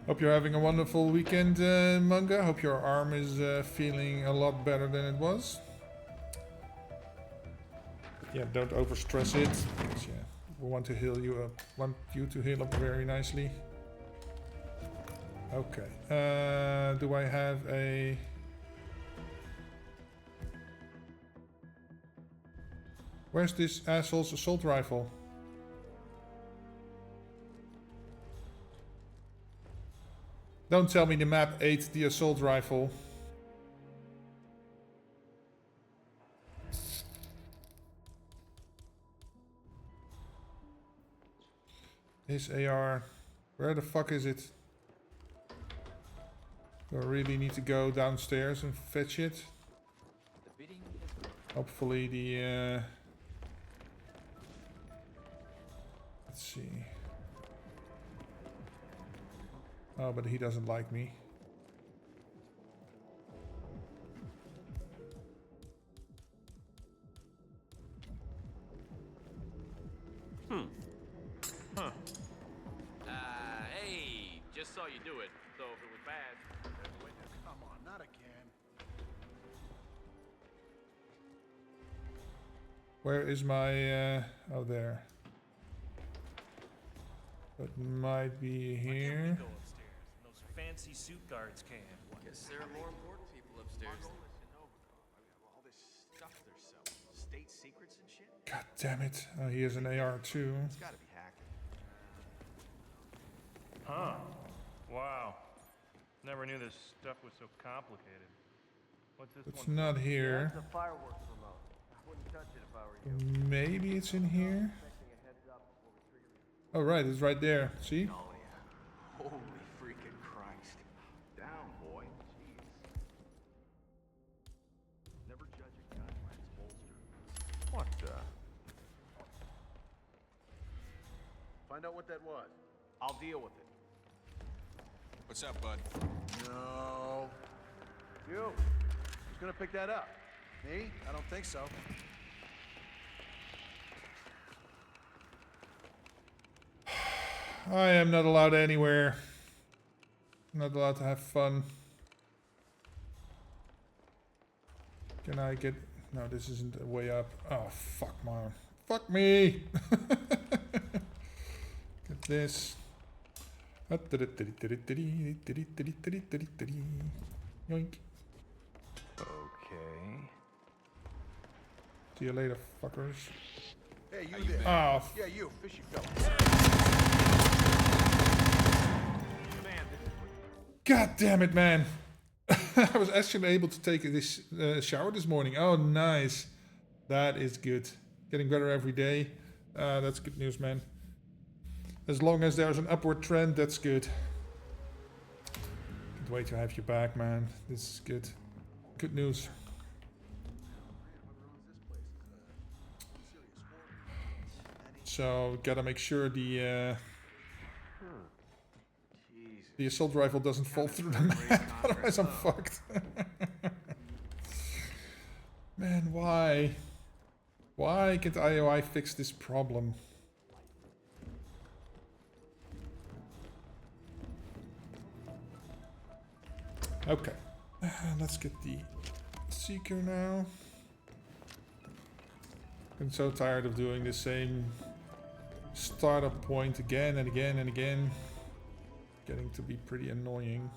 Hope you're having a wonderful weekend, Manga. Hope your arm is feeling a lot better than it was. Yeah, don't overstress it. Because, yeah, we want to heal you up. Want you to heal up very nicely. Okay. Do I have a... Where's this asshole's assault rifle? Don't tell me the map ate the assault rifle. His AR. Where the fuck is it? Do I really need to go downstairs and fetch it? Hopefully the... let's see. Oh, but he doesn't like me. Huh. Hey, just saw you do it. So if it was bad, Come on, not again. Where is my... oh, there. That might be here. Go upstairs. Those fancy suit guards can. guess there are more important people upstairs. All this stuff they're selling, state secrets and shit. God damn it. Oh, he has an AR too. It's gotta be hacking. huh. Wow. Never knew this stuff was so complicated. What's this It's one? not here. That's a fireworks remote. I wouldn't touch it if I were you. Maybe it's in here. Expecting a heads up before we trigger the... Oh, right. It's right there. See? Oh yeah. Holy freaking Christ. Down, boy. Jeez. Never judge a gun by its holster. What the? Find out what that was. I'll deal with it. What's up, bud? No. You. Who's gonna pick that up? Me? I don't think so. I am not allowed anywhere. Not allowed to have fun. Can I get... No, this isn't the way up. Oh, fuck, man. Fuck me! Get this. Yoink. Okay. See you later, fuckers. Hey, you there. Oh, Yeah, you. Fishy fella. God damn it, man. I was actually able to take this shower this morning. Oh, nice. That is good. Getting better every day. That's good news, man. As long as there's an upward trend, that's good. Can't wait to have you back, man. This is good. Good news. So, gotta make sure the assault rifle doesn't fall through the map, otherwise I'm fucked. Man, why? Why can't IOI fix this problem? Okay, let's get the Seeker now. I'm so tired of doing the same startup point again and again and again. Getting to be pretty annoying.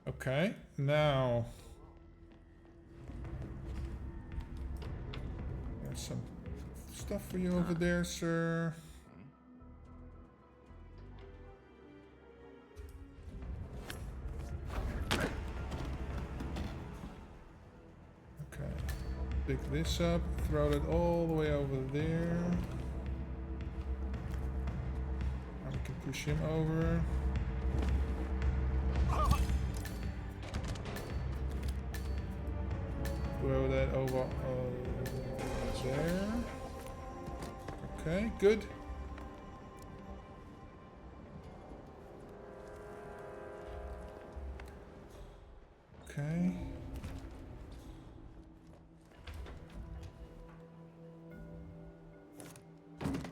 Okay, now there's some stuff for you over there, sir. Okay, pick this up, throw it all the way over there. And we can push him over. Throw that over there. Okay, good. Okay.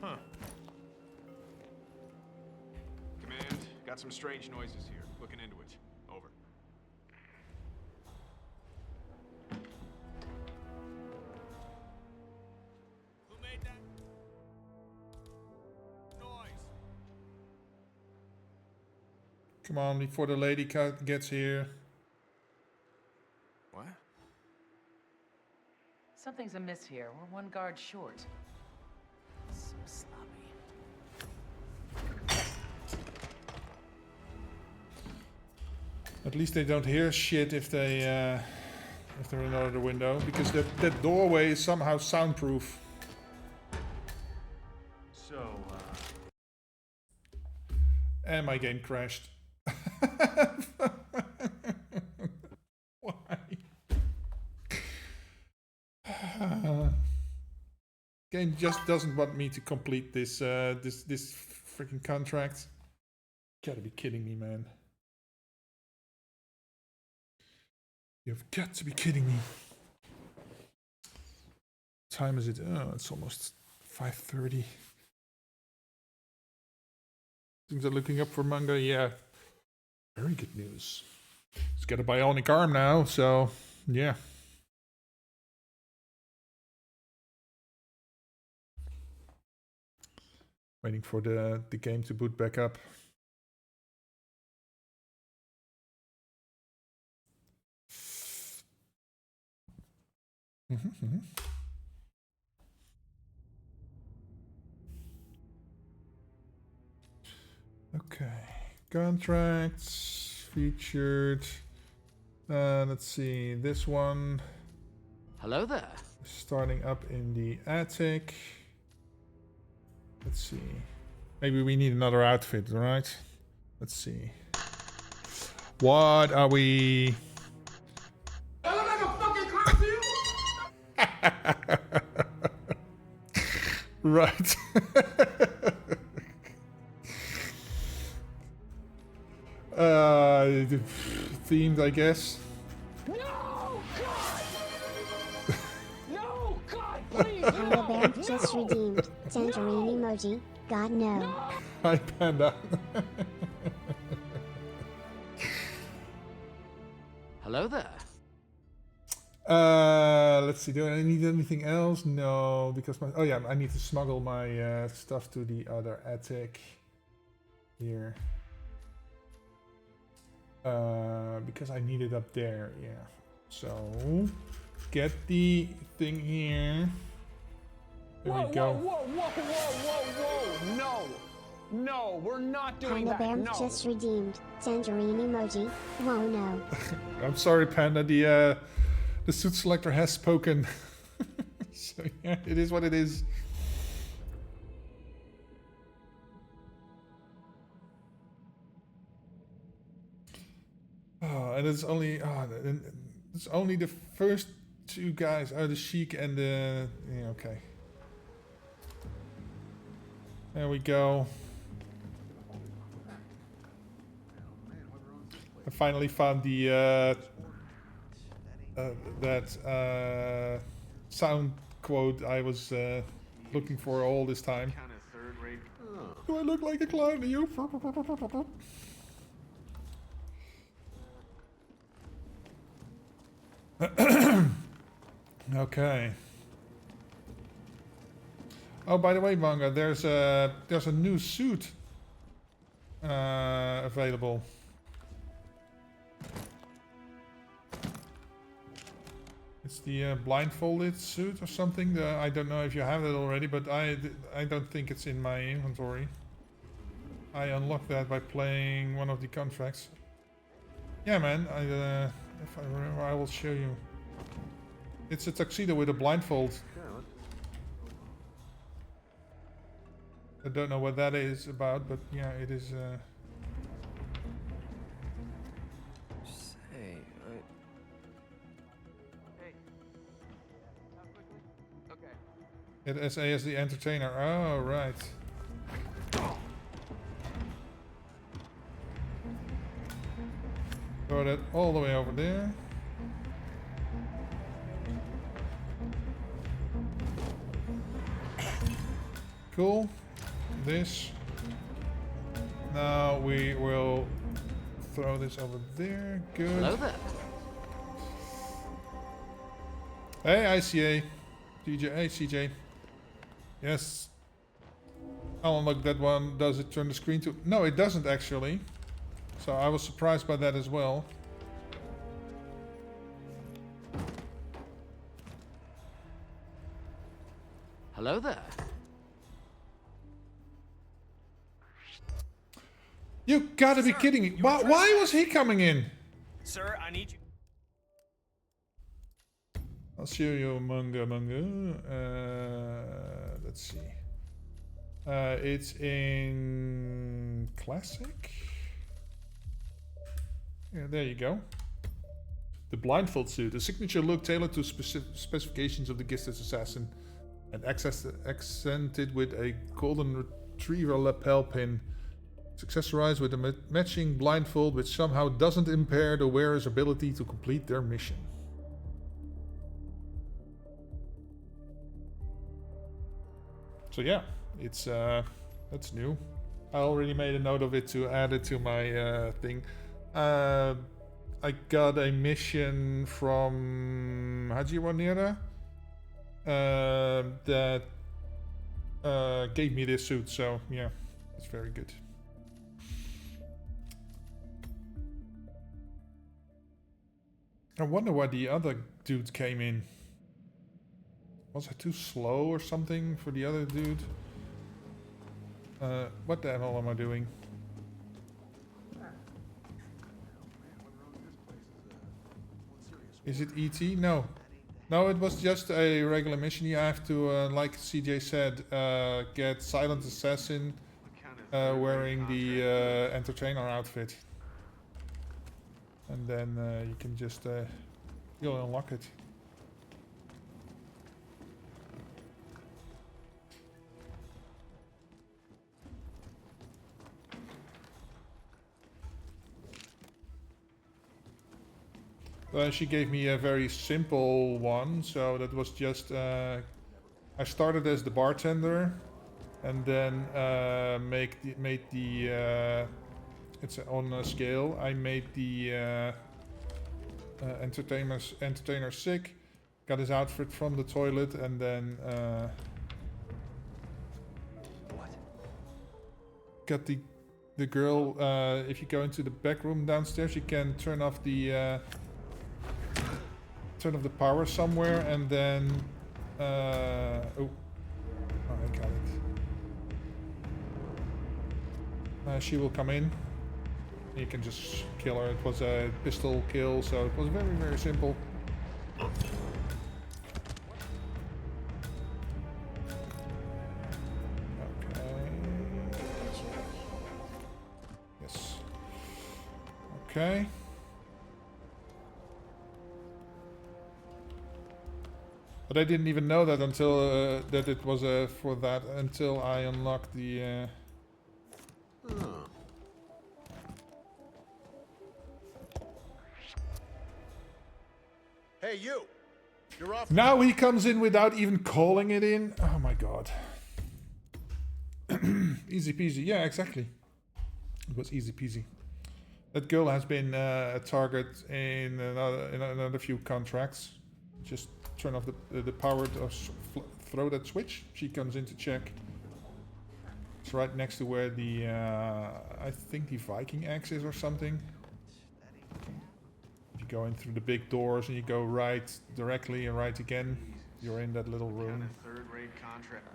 Huh. Command, got some strange noises here. Looking into it. Over. Who made that noise? Come on, before the lady gets here. What? Something's amiss here. We're one guard short. So sloppy. At least they don't hear shit if they're in another window, because that doorway is somehow soundproof. So, And my game crashed. Why? Game just doesn't want me to complete this this freaking contract. Gotta be kidding me, man. You've got to be kidding me. What time is it? Oh, it's almost 5:30. Things are looking up for manga. Yeah, very good news. He's got a bionic arm now, so yeah. Waiting for the game to boot back up. Okay, contracts featured. Let's see, this one. Hello there. Starting up in the attic. Let's see. Maybe we need another outfit, right? Let's see. What are we? I look like a fucking cop to you? Right. Themed, I guess. No, God! No, God, please! Alabama just redeemed. Tangerine emoji. God no. Hi, Panda. Hello there. Let's see. Do I need anything else? No, because my... Oh yeah, I need to smuggle my stuff to the other attic. Here. Because I need it up there, yeah. So, get the thing here. There we go. Whoa! No! No, we're not doing Panda that. Bear No. just redeemed. Tangerine emoji. Whoa, no. I'm sorry, Panda. The suit selector has spoken. So yeah, it is what it is. Oh, and it's only the first two guys. Oh, the Sheik and the okay. There we go. I finally found the that sound quote I was looking for all this time. Do I look like a clown to you? Okay. Oh, by the way, Manga, there's a new suit available. It's the blindfolded suit or something. I don't know if you have it already, but I don't think it's in my inventory. I unlocked that by playing one of the contracts. Yeah, man. If I remember, I will show you. It's a tuxedo with a blindfold. I don't know what that is about, but yeah, it is. Say, It SA as the entertainer. Oh, right. Throw that all the way over there. Cool. This. Now we will throw this over there. Good. Hello there. Hey, ICA. DJ. Hey, CJ. Yes. I'll unlock that one. Does it turn the screen to... No, it doesn't actually. So I was surprised by that as well. Hello there. You gotta be kidding me. Why was he coming in? Sir, I need you. I'll show you manga. Let's see. It's in classic. Yeah, there you go. The blindfold suit, a signature look tailored to specifications of the gifted assassin, and accented with a golden retriever lapel pin. It's accessorized with a matching blindfold, which somehow doesn't impair the wearer's ability to complete their mission. So yeah, it's that's new. I already made a note of it to add it to my thing. I got a mission from Hajiwanera that gave me this suit, so yeah, it's very good. I wonder why the other dude came in. Was I too slow or something for the other dude? What the hell am I doing? Is it ET? No. No, it was just a regular mission. You have to, like CJ said, get Silent Assassin wearing the entertainer outfit. And then you can just, you'll unlock it. She gave me a very simple one, so that was just, I started as the bartender, and then made the it's on a scale. I made the entertainer sick, got his outfit from the toilet, and then got the girl. If you go into the back room downstairs, you can turn off the power somewhere, and then got it. She will come in. You can just kill her. It was a pistol kill, so it was very, very simple. Yes. Okay. But I didn't even know that until that it was for that until I unlocked the. Hey, you! You're off. Now he comes in without even calling it in. Oh my god. Easy peasy. Yeah, exactly. It was easy peasy. That girl has been a target in another few contracts. Just turn off the power or throw that switch. She comes in to check. It's right next to where the I think the Viking axe is or something. If you go in through the big doors and you go right directly and right again, you're in that little room. Third-rate contract.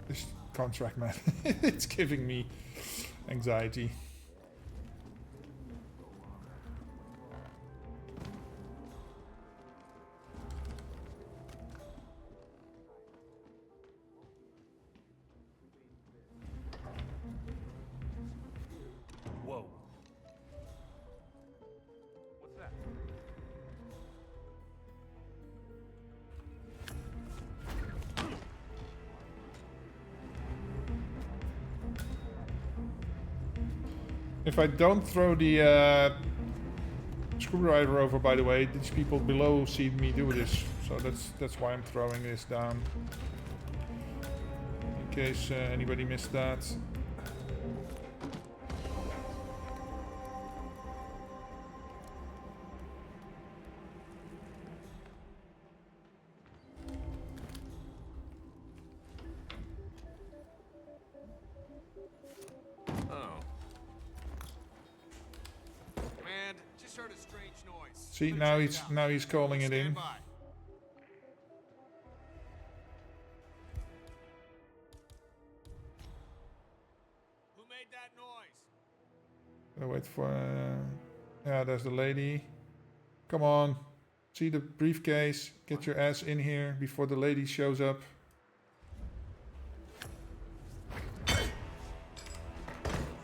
This contract, man, it's giving me anxiety. Whoa. What's that? If I don't throw the screwdriver over, by the way, these people below see me do this, so that's why I'm throwing this down. In case anybody missed that. See, now he's calling it in. Who made that noise? Gonna wait for. Yeah, there's the lady. Come on, see the briefcase. Get your ass in here before the lady shows up.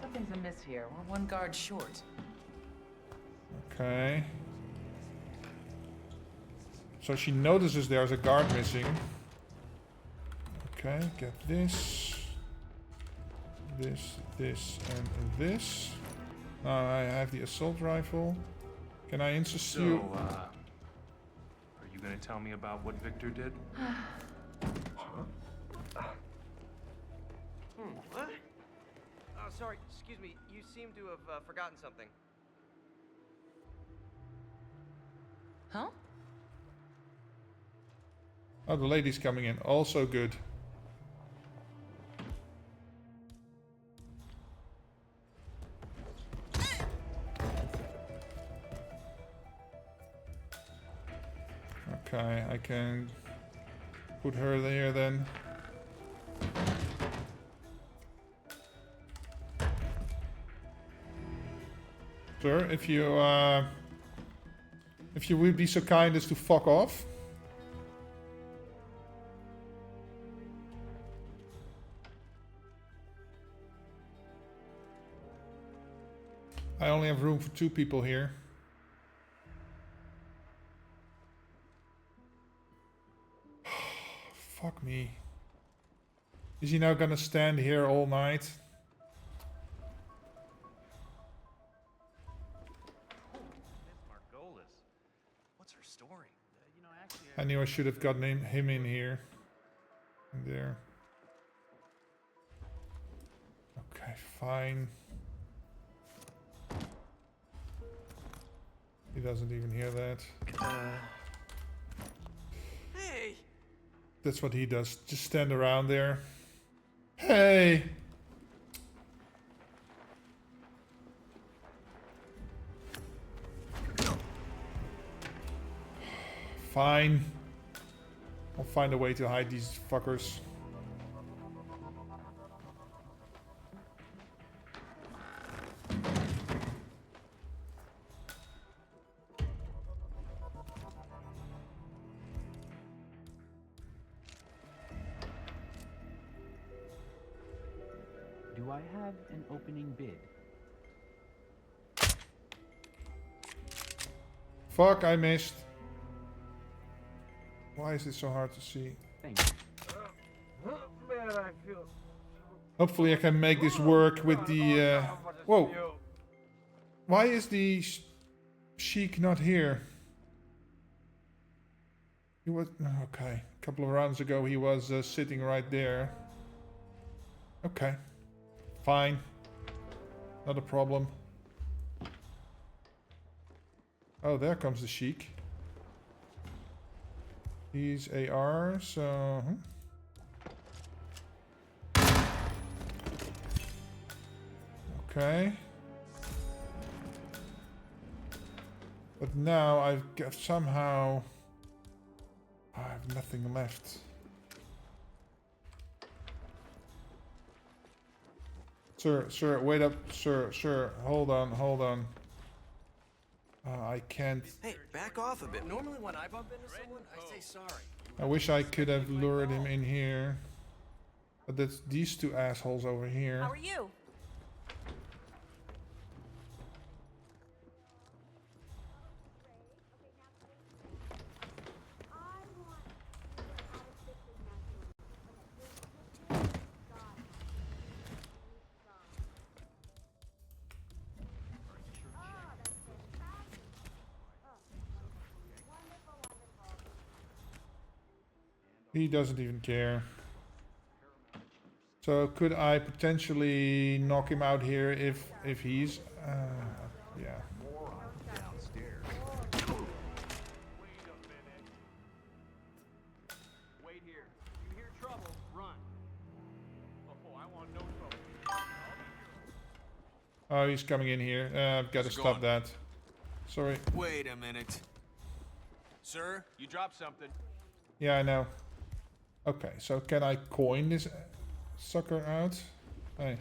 Something's amiss here. We're one guard short. Okay. So she notices there's a guard missing. Okay, get this. This, and this. Now I have the assault rifle. Can I insta-steal? So, are you gonna tell me about what Victor did? What? Oh, sorry. Excuse me. You seem to have forgotten something. Huh? Oh, the lady's coming in. Also good. Okay, I can put her there then. Sir, if you would be so kind as to fuck off. I only have room for 2 people here. Fuck me. Is he now gonna stand here all night? Margolis. What's her story? You know, actually, I knew I should have gotten him in here. In there. Okay, fine. He doesn't even hear that. Hey! That's what he does. Just stand around there. Hey! Fine. I'll find a way to hide these fuckers. Do I have an opening bid? Fuck, I missed. Why is it so hard to see? Thank you. Man, I feel. Hopefully I can make this work with the... Whoa! Why is the Sheik not here? He was... Okay. A couple of rounds ago he was sitting right there. Okay. Fine. Not a problem. Oh, there comes the Sheik. He's AR, so... Okay. But now I've got somehow... I have nothing left. Sir, wait up. Sir, hold on. I can't... Hey, back off a bit. Normally when I bump into someone, I say sorry. I wish I could have lured him in here. But that's these two assholes over here. How are you? He doesn't even care. So could I potentially knock him out here if he's... yeah. Downstairs. Wait here. You hear trouble, run. Oh, I want no trouble. Oh, he's coming in here. I've got to stop that. Sorry. Wait a minute. Sir? You dropped something. Yeah, I know. Okay, so can I coin this sucker out? Hey.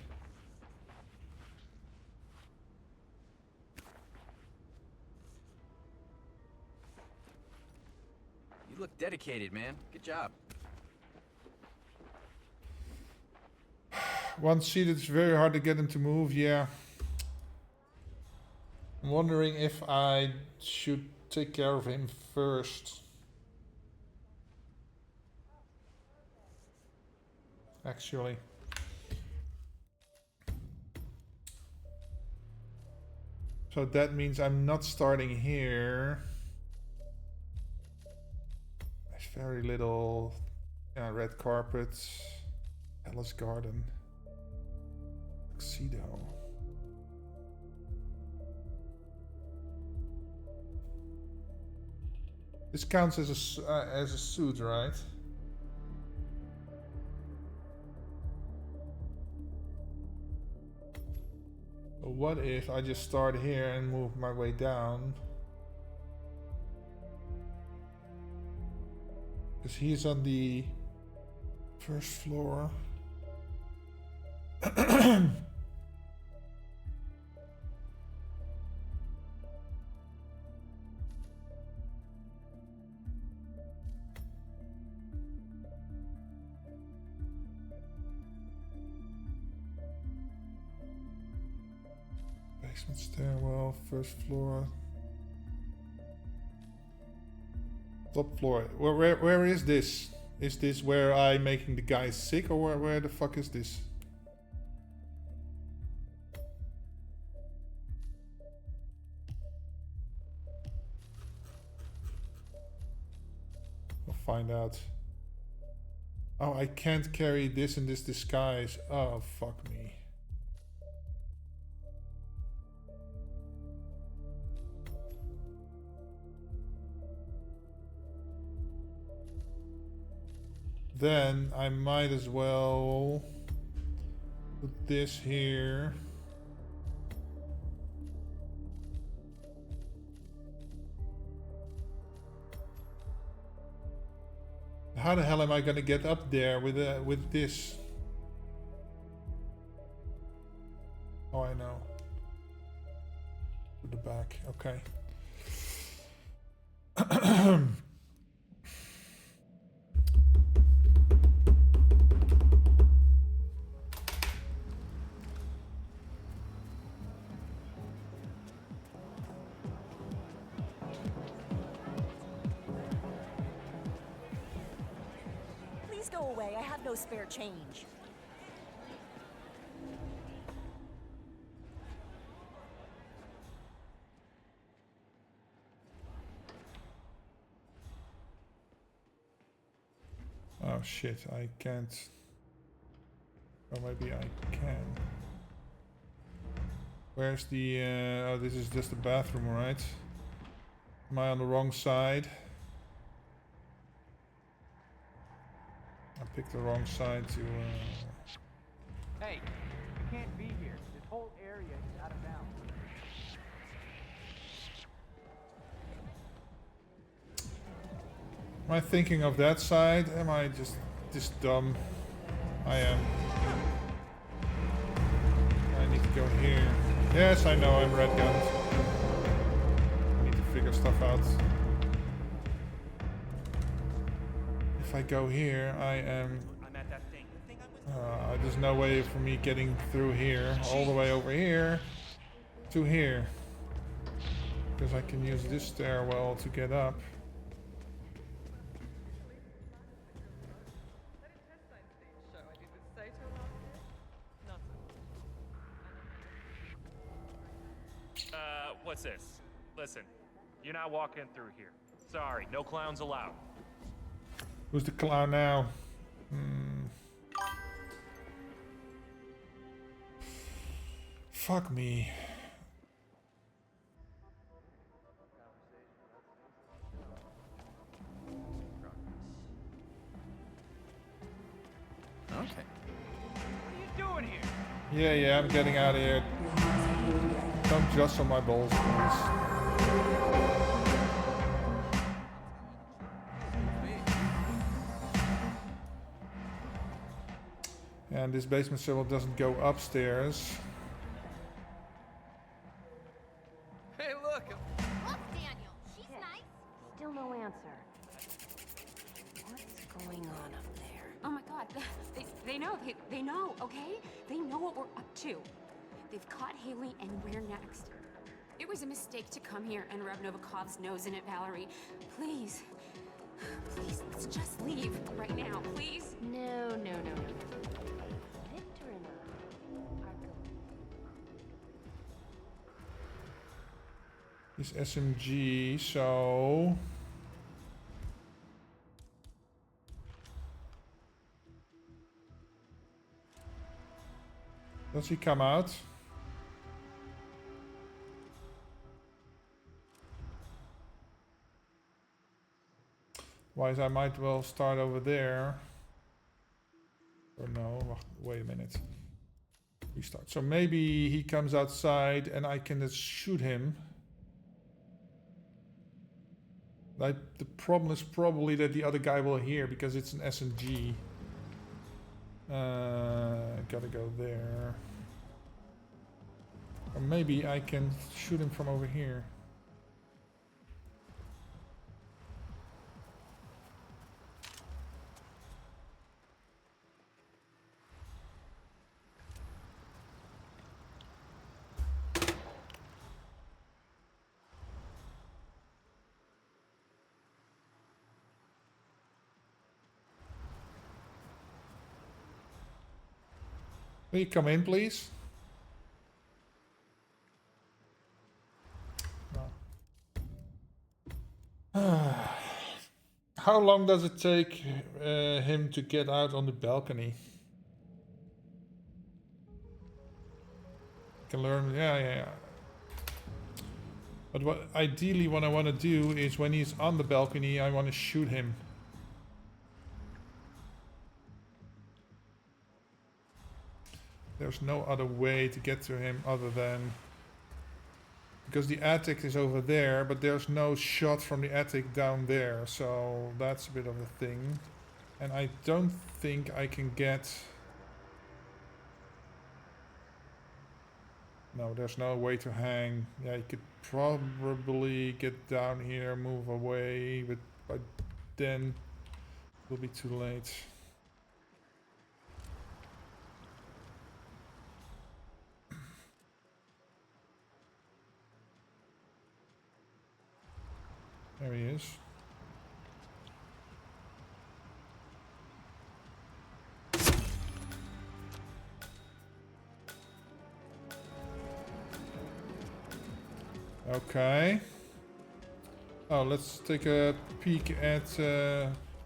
You look dedicated, man. Good job. Once seated, it's very hard to get him to move, yeah. I'm wondering if I should take care of him first. Actually. So that means I'm not starting here. There's very little red carpet, Palace Garden, tuxedo. This counts as a suit, right? What if I just start here and move my way down? Because he's on the first floor. Basement stairwell, first floor. Top floor. Where is this? Is this where I'm making the guys sick, or where the fuck is this? We'll find out. Oh, I can't carry this in this disguise. Oh, fuck me. then I might as well put this here. How the hell am I gonna get up there with this? Oh, I know. To the back. Okay. Please go away. I have no spare change. Oh shit, I can't. Or maybe I can. Where's the... oh, this is just the bathroom, right? Am I on the wrong side? I picked the wrong side to... Hey, you can't be here. This whole area is out of bounds. Am I thinking of that side? Am I just this dumb? I am. I need to go here. Yes, I know I'm red gunned. I need to figure stuff out. If I go here, I am... there's no way for me getting through here, all the way over here to here. Because I can use this stairwell to get up. What's this? Listen, you're not walking through here. Sorry, no clowns allowed. Who's the clown now? Fuck me. Okay. What are you doing here? Yeah, I'm getting out of here. Don't jostle my balls, please. And this basement server doesn't go upstairs. Hey, look! Look, Daniel, she's nice. Still no answer. What's going on up there? Oh my god, they know, they know, okay? They know what we're up to. They've caught Haley, and we're next. It was a mistake to come here and rub Novikov's nose in it, Valerie. Please. Please, let's just leave right now, please. No. Victor and I are going. This SMG, so... Does he come out? Wise, I might well start over there. Or no, wait a minute. Restart. So maybe he comes outside and I can just shoot him. Like, the problem is probably that the other guy will hear because it's an SMG. Gotta go there. Or maybe I can shoot him from over here. Will you come in, please? No. How long does it take him to get out on the balcony? Can learn, yeah. But what ideally what I want to do is when he's on the balcony, I want to shoot him. there's no other way to get to him other than... Because the attic is over there, but there's no shot from the attic down there. So that's a bit of a thing. And I don't think I can get... No, there's no way to hang. Yeah, you could probably get down here, move away, but by then it will be too late. There he is. Okay. Oh, let's take a peek at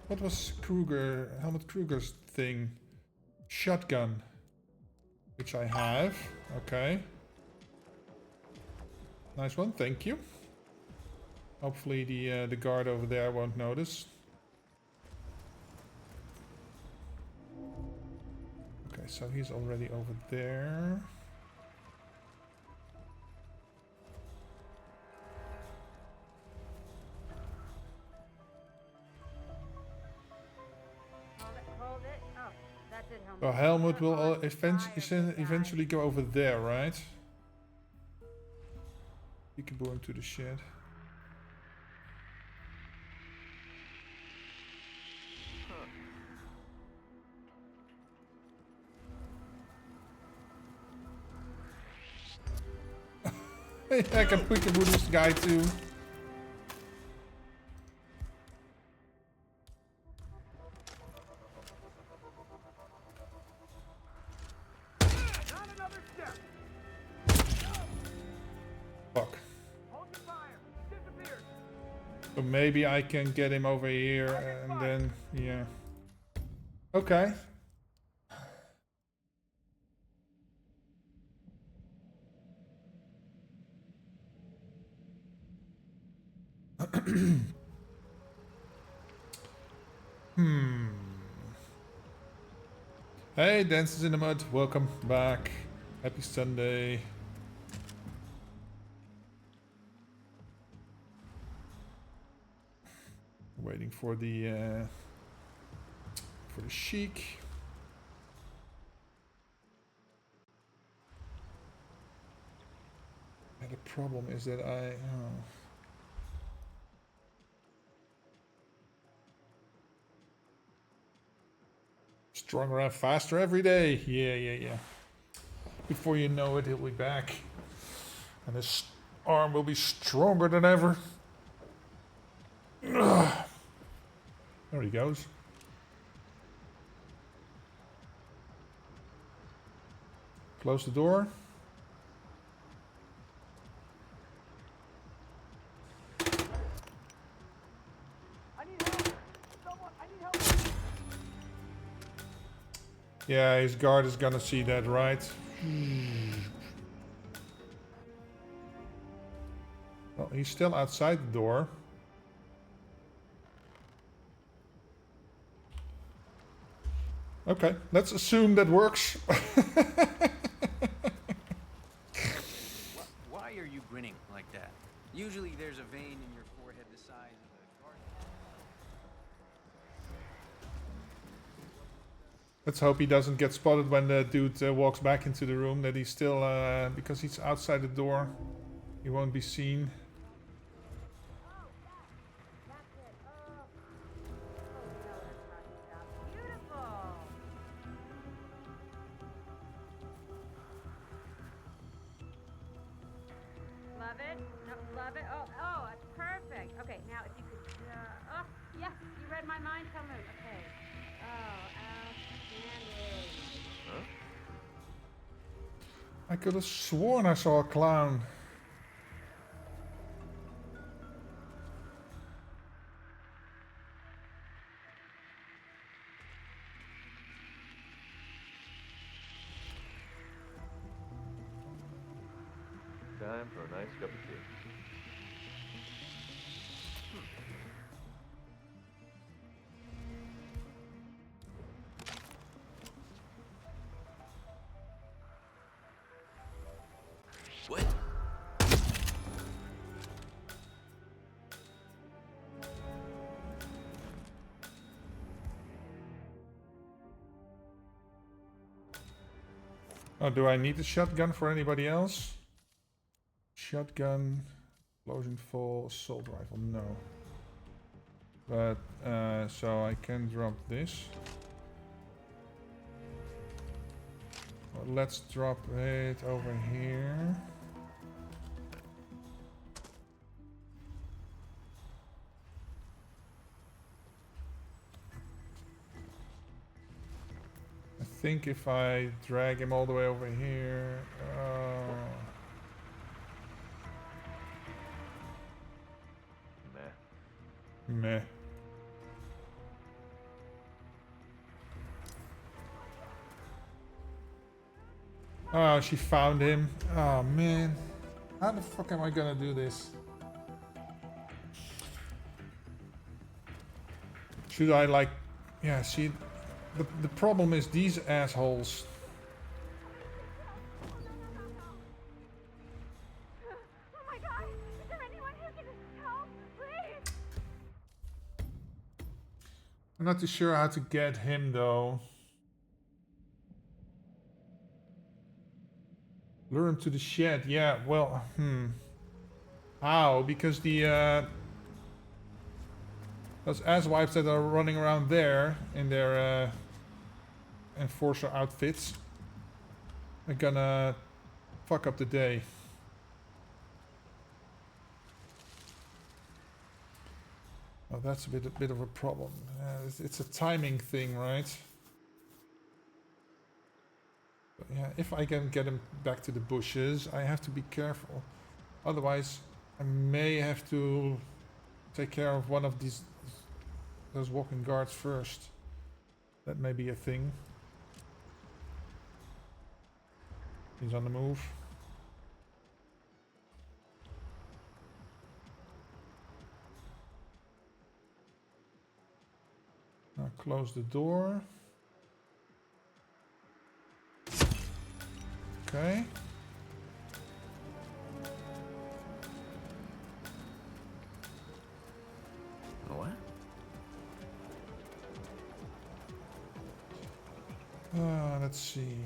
what was Helmut Kruger's thing? Shotgun, which I have. Okay. Nice one, thank you. Hopefully the guard over there won't notice. Okay, so he's already over there. Hold it. Oh, that's it, Helmut. So Helmut will eventually go over there, right? Peekaboo into the shed. I can peekaboo this guy too. Fuck. So maybe I can get him over here and then, yeah. Okay. Hey, Dances in the Mud, welcome back. Happy Sunday. Waiting for the Sheik. And the problem is that stronger and faster every day. Yeah. Before you know it, he'll be back. And his arm will be stronger than ever. Ugh. There he goes. Close the door. Yeah, his guard is gonna see that, right? Well, he's still outside the door. Okay, let's assume that works. Why are you grinning like that? Usually there's a vein in your forehead the size of a garden. Let's hope he doesn't get spotted when the dude walks back into the room, that he's still, because he's outside the door, he won't be seen. Love it. Oh, it's perfect. Okay, now if you could, oh, yes, you read my mind, Helmut. Okay. Oh, outstanding. Huh? I could have sworn I saw a clown. Time for a nice cup of tea. Oh, do I need a shotgun for anybody else? Shotgun, explosion full, assault rifle, no. But, so I can drop this. Well, let's drop it over here. I think if I drag him all the way over here, meh. Oh, she found him. Oh man, how the fuck am I gonna do this? Should I like, yeah, see, the problem is these assholes. Oh my god! Is there anyone who can help? Please! I'm not too sure how to get him though. Lure him to the shed. Yeah, well, how? Because the those asswipes that are running around there in their enforcer outfits are gonna fuck up the day. Oh, that's a bit of a problem. It's a timing thing, right? But yeah, if I can get him back to the bushes, I have to be careful. Otherwise, I may have to take care of one of those walking guards first. That may be a thing. He's on the move. Now close the door. Okay. What? Let's see.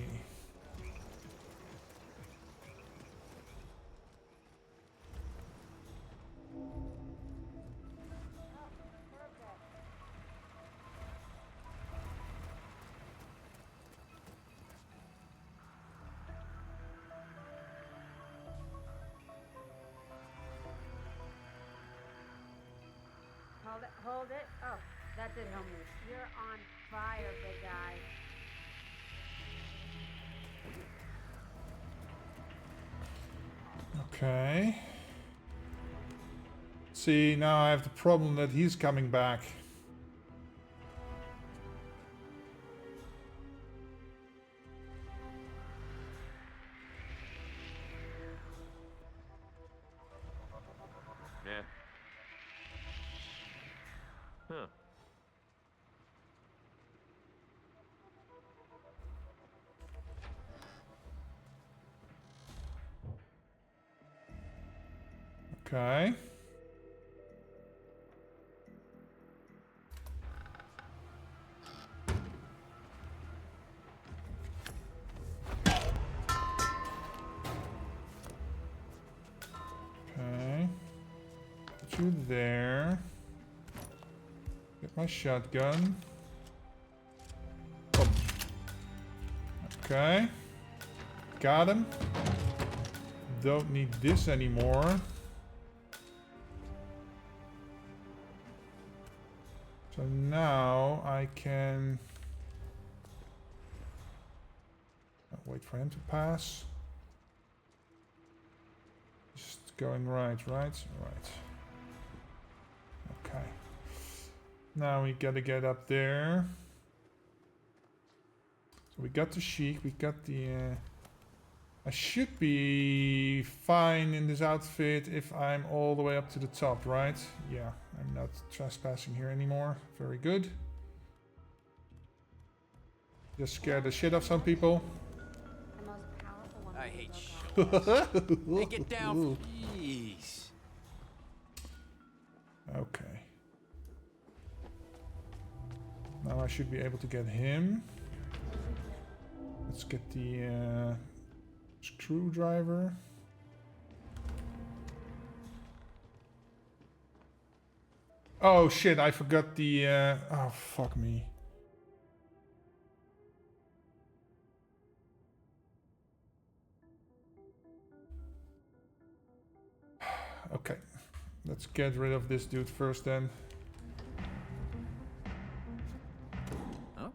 Hold it. Oh, that did help me. You're on fire, big guy. Okay. See, now I have the problem that he's coming back. Yeah. Huh. Okay. Okay. Put you there. Get my shotgun. Boom. Okay. Got him. Don't need this anymore. So now I can wait for him to pass. Just going right. Okay. Now we gotta get up there. So we got the Sheik, we got the... I should be fine in this outfit if I'm all the way up to the top, right? Yeah, I'm not trespassing here anymore. Very good. Just scare the shit out of some people. I hate show-offs. Hey, get down. Jeez. Okay. Now I should be able to get him. Let's get the screwdriver. Oh shit, I forgot the... oh, fuck me. Okay, let's get rid of this dude first then. Okay.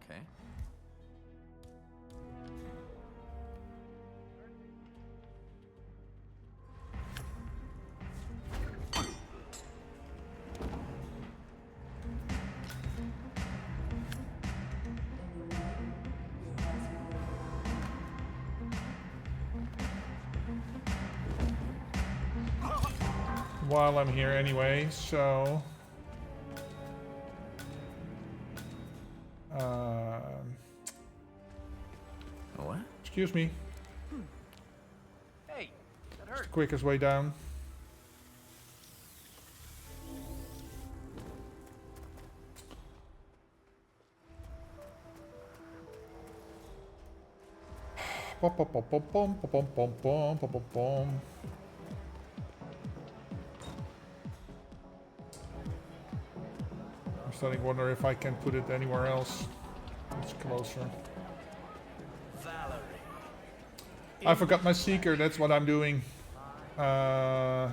While I'm here anyway, so... What? Excuse me. Hey, that hurt. It's the quickest way down. Pom pom pom pom pom pom pom pom pom pom pom. I'm starting to wonder if I can put it anywhere else. It's closer. I forgot my seeker, that's what I'm doing. This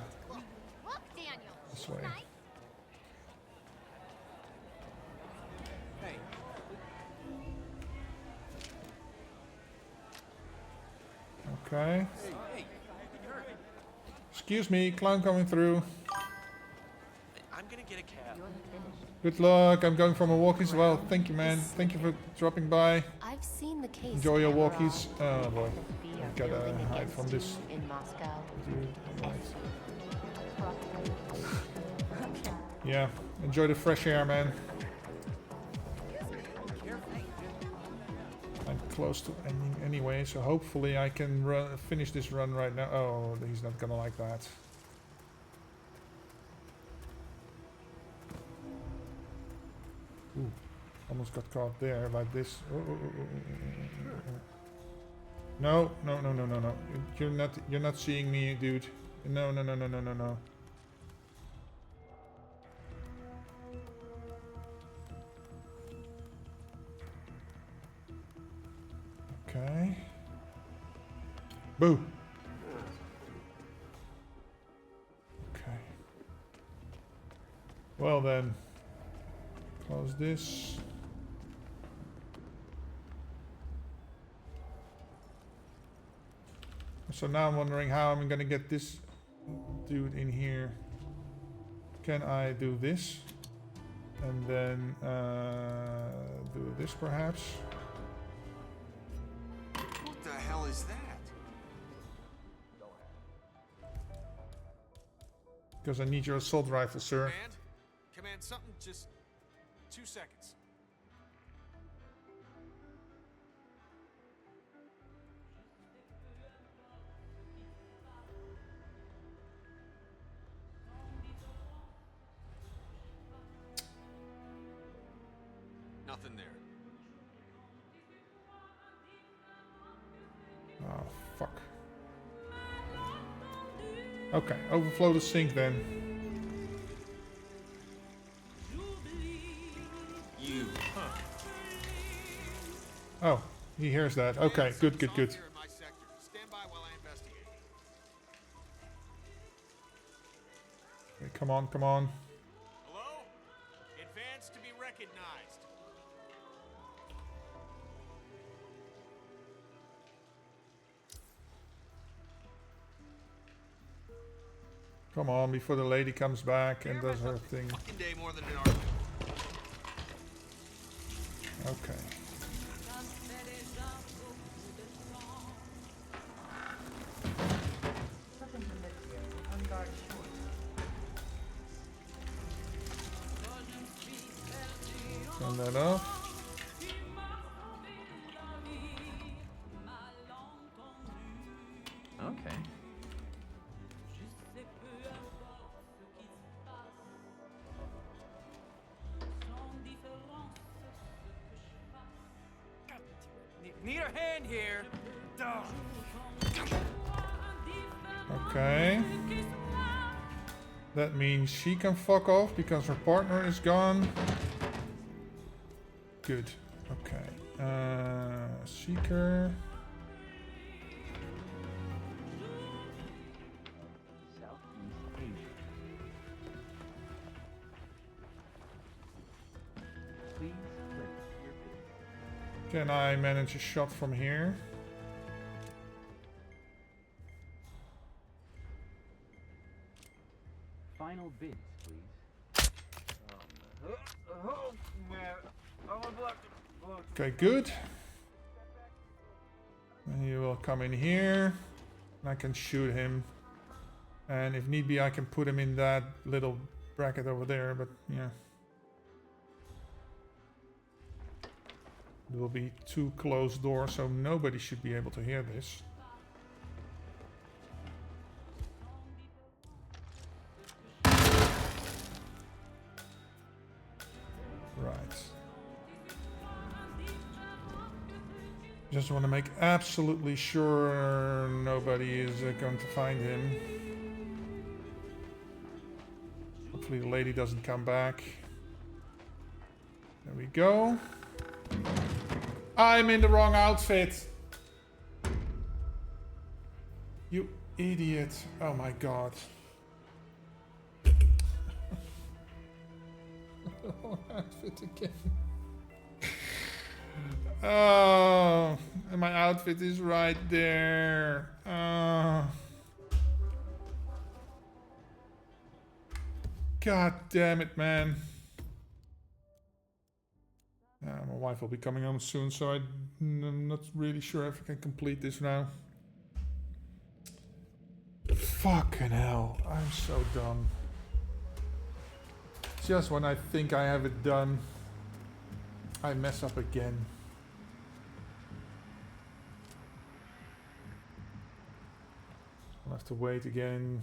way. Okay. Excuse me, clown coming through. I'm gonna get a cab. Good luck, I'm going for my walkies. Well, thank you, man. Thank you for dropping by. I've seen the case. Enjoy your Cameron. walkies. Oh boy. I've gotta hide from this in Moscow. dude. Yeah, enjoy the fresh air, man. I'm close to ending anyway, so hopefully I can finish this run right now. Oh, he's not gonna like that. Ooh, almost got caught there like this. No, no, no, no, no, no. You're not seeing me, dude. No, no, no, no, no, no, no. Okay. Boo. Okay. Well then, close this. So now I'm wondering how I'm gonna get this dude in here. Can I do this? And then do this perhaps? What the hell is that? Because I need your assault rifle, sir. Command, something, just 2 seconds. Nothing there. Oh, fuck. Okay, overflow the sink then. You. Oh, he hears that. Okay, good, good, good. Stand by while I investigate. Okay, come on, come on. Hello? Advance to be recognized. Come on, before the lady comes back and does her thing. Day more than an argument. Okay. Turn that off. Okay. Need a hand here. Duh. Okay. That means she can fuck off because her partner is gone. Good. Okay. Seeker. Southeast Asia. Please click your bid. Can I manage a shot from here? Final bids, please. Oh, man. Okay, good. And he will come in here. And I can shoot him. And if need be, I can put him in that little bracket over there, but yeah. There will be 2 closed doors, so nobody should be able to hear this. Right. Just want to make absolutely sure nobody is going to find him. Hopefully the lady doesn't come back. There we go. I'm in the wrong outfit. You idiot. Oh my god. Wrong outfit again. Oh, and my outfit is right there. God damn it, man. My wife will be coming home soon, so I'm not really sure if I can complete this now. Fucking hell, I'm so dumb. Just when I think I have it done, I mess up again. I'll have to wait again.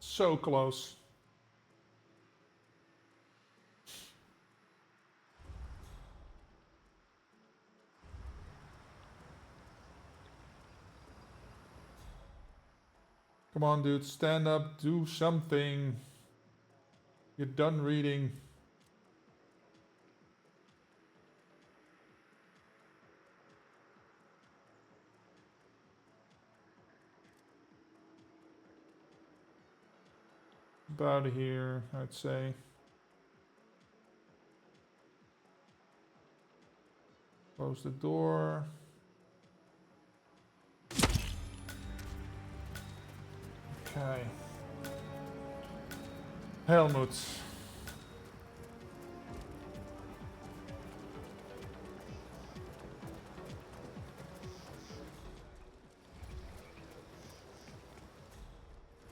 So close. Come on, dude, stand up, do something. You're done reading. About here, I'd say. Close the door. Okay. Helmut.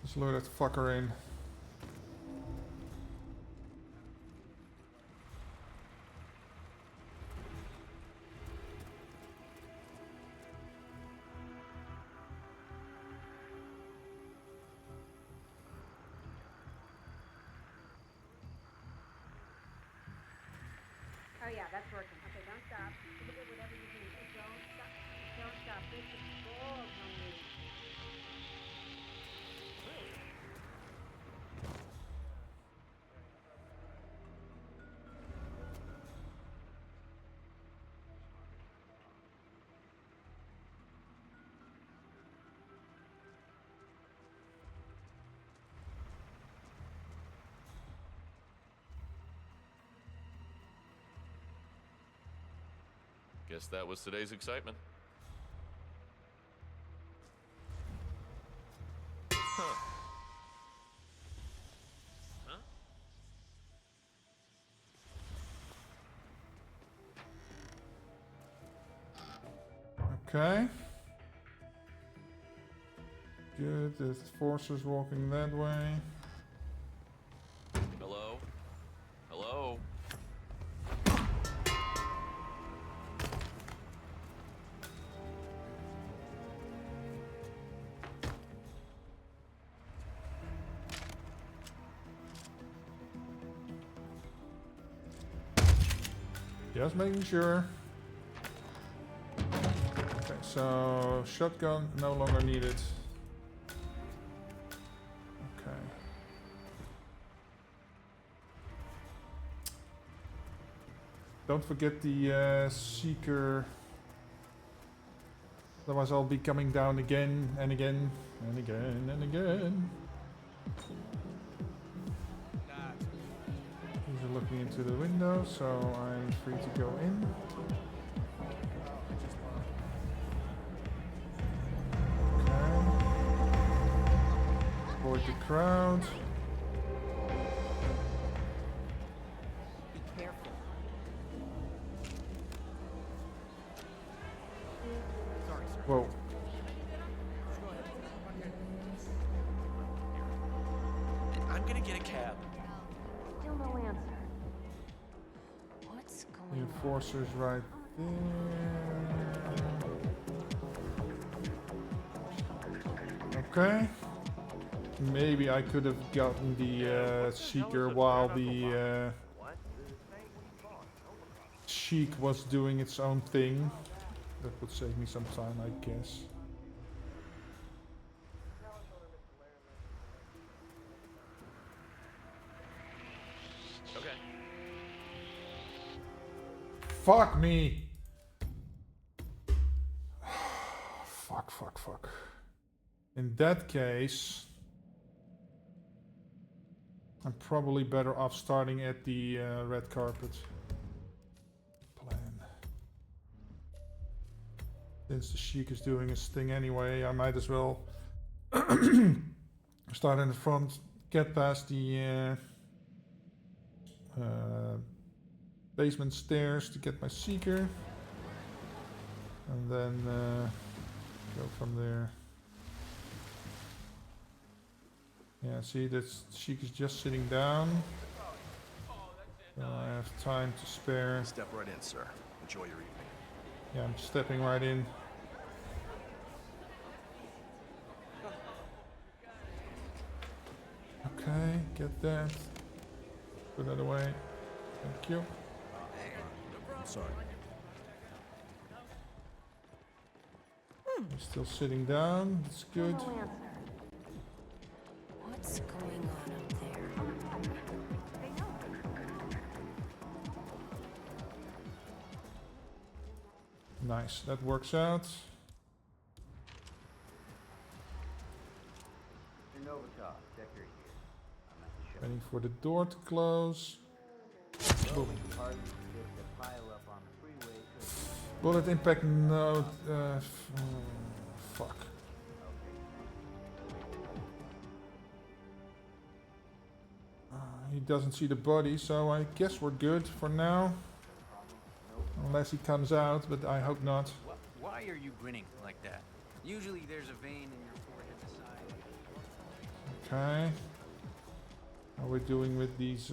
Let's lure that fucker in. Oh yeah, that's working. Okay, don't stop. Whatever you do, don't stop. Don't stop. This is gold, homie. Guess that was today's excitement. Huh. Huh? Okay. Good, the forcer's walking that way. Hello? Hello? Just making sure. so shotgun no longer needed. Okay. Don't forget the seeker. Otherwise I'll be coming down again and again and again and again. He's looking into the window, so I'm free to go in. Okay. Avoid the crowd. Be careful. Sorry, sir. Whoa. I'm gonna get a cab. Still no answer. What's The going on? enforcer's right there. Okay. Maybe I could have gotten the seeker while the Sheik was doing its own thing. That would save me some time, I guess. Okay. Fuck me! Fuck. In that case, I'm probably better off starting at the red carpet. Plan. Since the Sheik is doing his thing anyway, I might as well start in the front, get past the basement stairs to get my seeker, and then go from there. Yeah, see, that's Sheik is just sitting down. So I have time to spare. Step right in, sir. Enjoy your evening. Yeah, I'm stepping right in. Okay, get that. Put that away. Thank you. I'm sorry. I'm still sitting down. That's good. No answer. What's going on up there? They know. Nice, that works out. Novikov, Decker here. I'm at the show. Waiting for the door to close. Boom. Hardly fit the pile up on the freeway. Bullet impact note. Fuck. He doesn't see the body, so I guess we're good for now. Unless he comes out, but I hope not. Why are you grinning like that? Usually there's a vein in your forehead beside. Okay. How are we doing with these?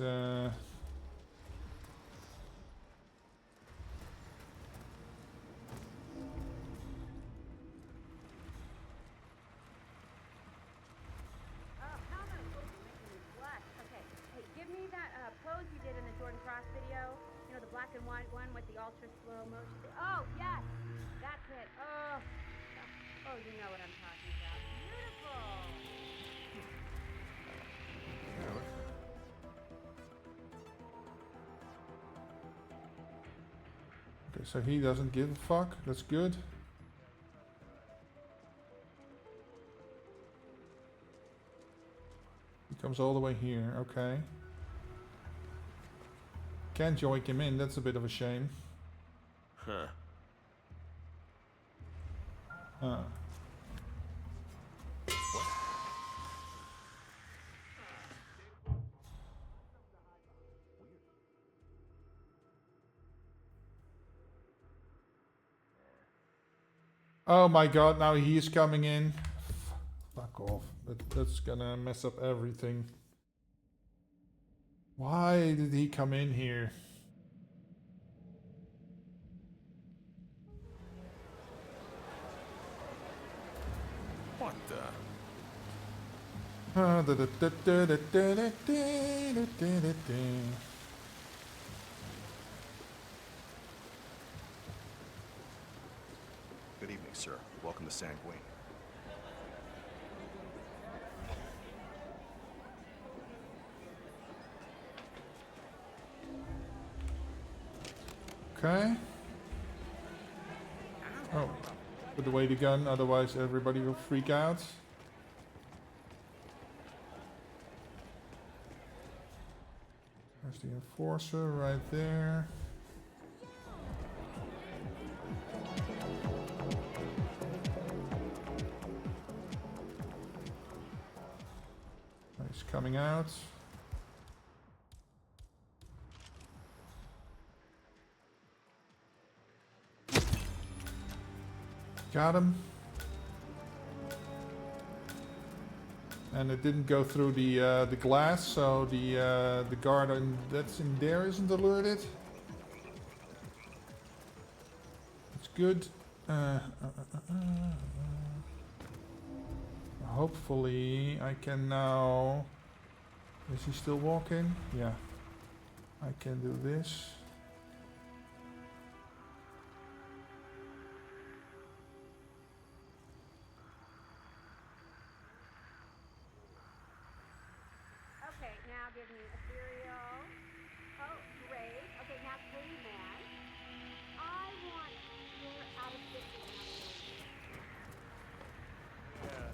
Pose you did in the Jordan Cross video, you know, the black and white one with the ultra slow motion. Oh, yes, that's it. Oh, you know what I'm talking about. Beautiful. Okay, so he doesn't give a fuck. That's good. He comes all the way here. Okay. Can't join him in. That's a bit of a shame. Huh. Oh my god, now he's coming in. Fuck off. That's gonna mess up everything. Why did he come in here? What the? Good evening. Greetings, sir. Welcome to Sanguine. Okay. Oh, put away the gun, otherwise everybody will freak out. There's the enforcer right there. He's coming out. Got him. And it didn't go through the glass, so the guard that's in there isn't alerted. It's good. Hopefully I can now... Is he still walking? Yeah. I can do this. Okay, now give me ethereal. Oh, great. Okay, now Hitman. I want your out of 50 and I'll show you. Yeah.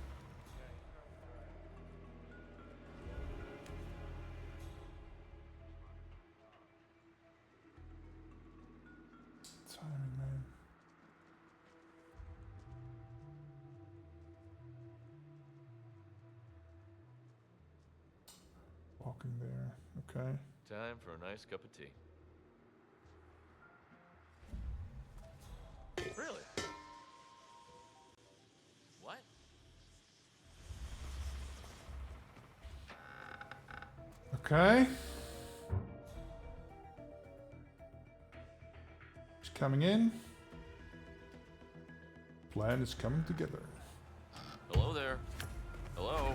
Timing, man. Walking there. Okay. Time for a nice cup of tea. Really? What? Okay. He's coming in. Plan is coming together. Hello there. Hello.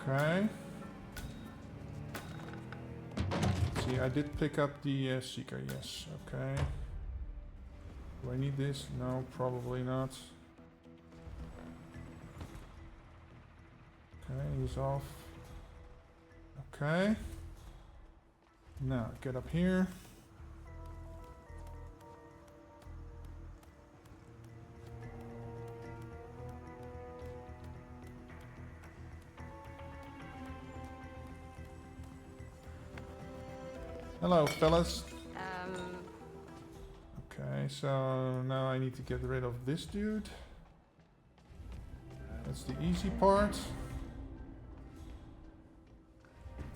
Okay. See, I did pick up the seeker, yes. Okay. Do I need this? No, probably not. Okay, he's off. Okay. Now, get up here. Hello, fellas. Okay, so now I need to get rid of this dude. That's the easy part.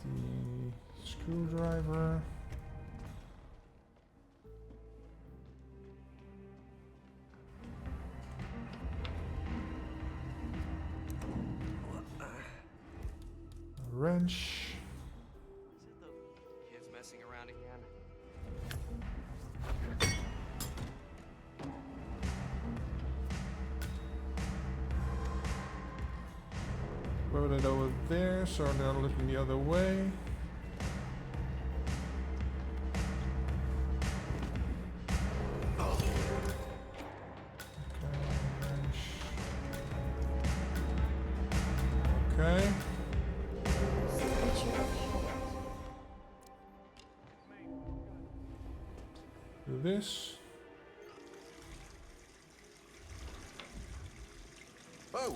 The screwdriver. A wrench. Kids messing around again. Put it over there, so they're looking the other way. Okay. Do this. Oh.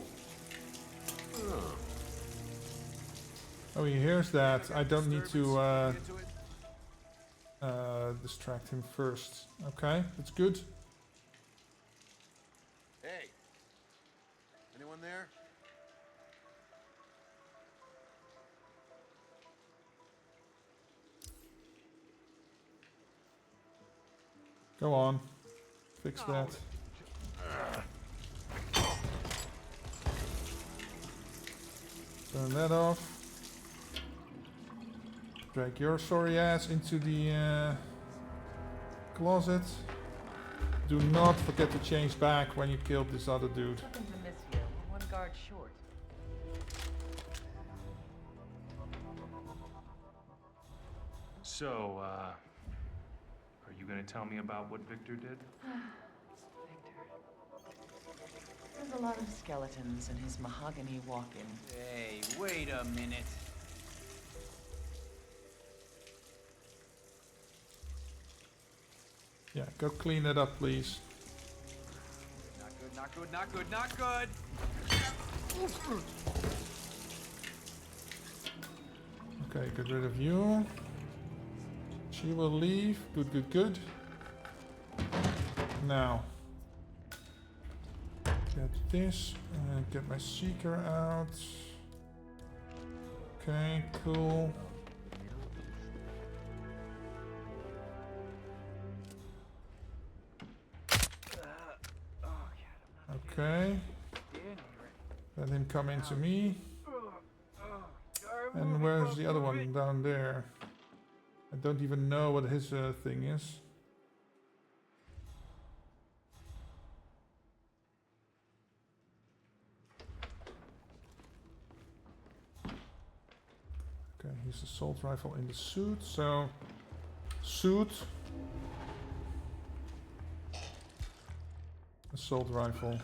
Oh, he hears that. I don't need to distract him first. Okay, that's good. Hey. Anyone there? Go on. Fix that. Turn that off. Drag your sorry ass into the closet. Do not forget to change back when you killed this other dude. Nothing to miss here. We're one guard short. So, are you gonna tell me about what Victor did? There's a lot of skeletons in his mahogany walk-in. Hey, wait a minute. Yeah, go clean it up, please. Not good, not good, not good, not good! Okay, get rid of you. She will leave. Good, good, good. Now, get this. Get my seeker out. Okay, cool. Okay. Let him come into me. And where's the other one? Down there. I don't even know what his thing is. Okay, he's assault rifle in the suit, so suit, assault rifle.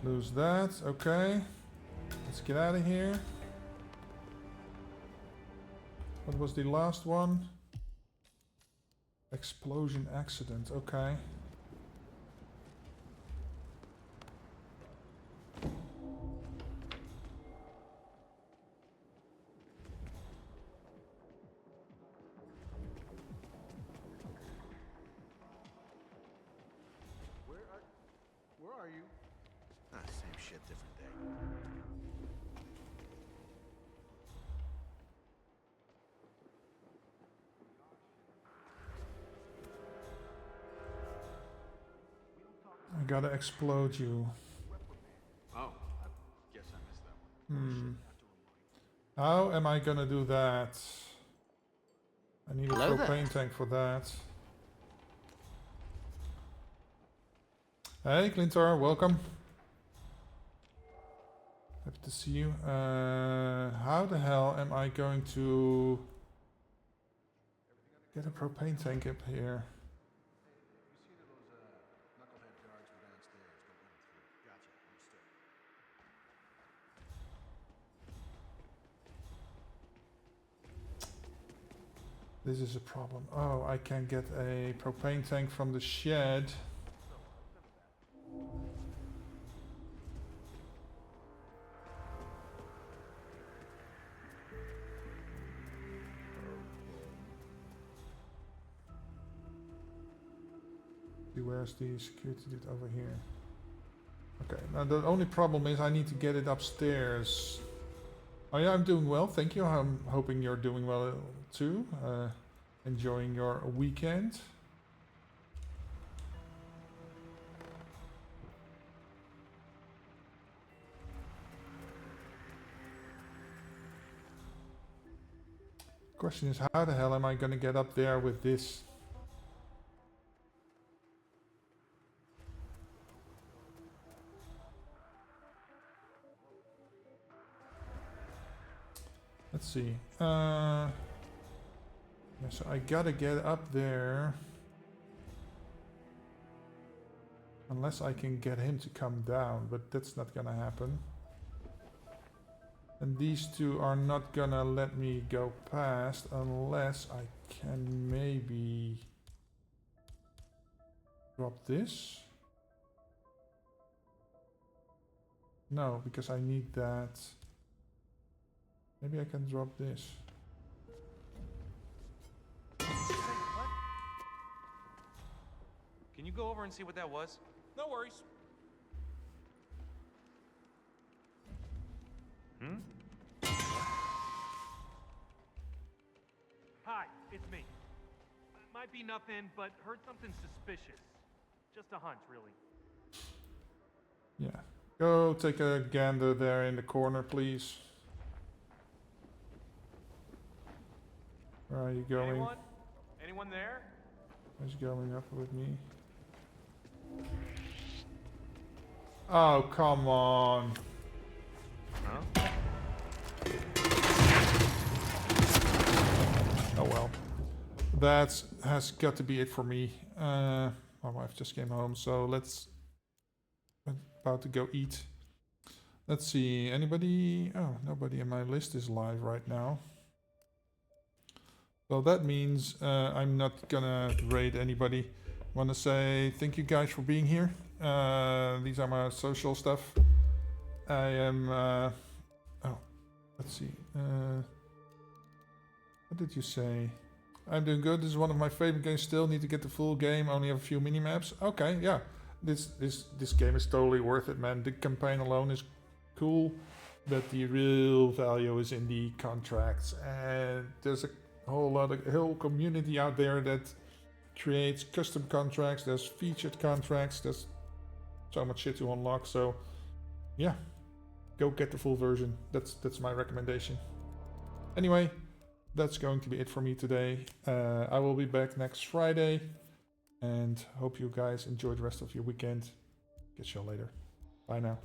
Lose that, okay. Let's get out of here. What was the last one? Explosion accident, okay. Where are you? Ah, same shit, different day. I gotta explode you. Oh, I guess I missed that one. How am I gonna do that? I need a Hello propane tank for that. Hey, Clintor, welcome. Happy to see you. How the hell am I going to get a propane tank up here? This is a problem. Oh, I can get a propane tank from the shed. Where's the security dude over here? Okay, now the only problem is I need to get it upstairs. Oh yeah, I'm doing well, thank you. I'm hoping you're doing well too. Enjoying your weekend. Question is, how the hell am I gonna get up there with this? Let's see. Yeah, so I gotta get up there. Unless I can get him to come down, but that's not gonna happen. And these two are not gonna let me go past unless I can maybe drop this. No, because I need that. Maybe I can drop this. What? Can you go over and see what that was? No worries. Hi, it's me. Might be nothing, but heard something suspicious. Just a hunch, really. Yeah. Go take a gander there in the corner, please. Where are you going? Anyone? Anyone there? Who's going up with me? Oh, come on. Huh? Oh well. That has got to be it for me. My wife just came home, so I'm about to go eat. Let's see, anybody? Oh, nobody in my list is live right now. Well, that means I'm not gonna raid anybody. Wanna say thank you guys for being here. These are my social stuff. I am, oh, let's see. What did you say? I'm doing good. This is one of my favorite games still. Need to get the full game. Only have a few mini-maps. Okay, yeah. This game is totally worth it, man. The campaign alone is cool, but the real value is in the contracts. And there's a whole community out there that creates custom contracts. There's featured contracts. There's so much shit to unlock. So, yeah, go get the full version. That's my recommendation. Anyway, that's going to be it for me today. I will be back next Friday, and hope you guys enjoy the rest of your weekend. Catch you all later. Bye now.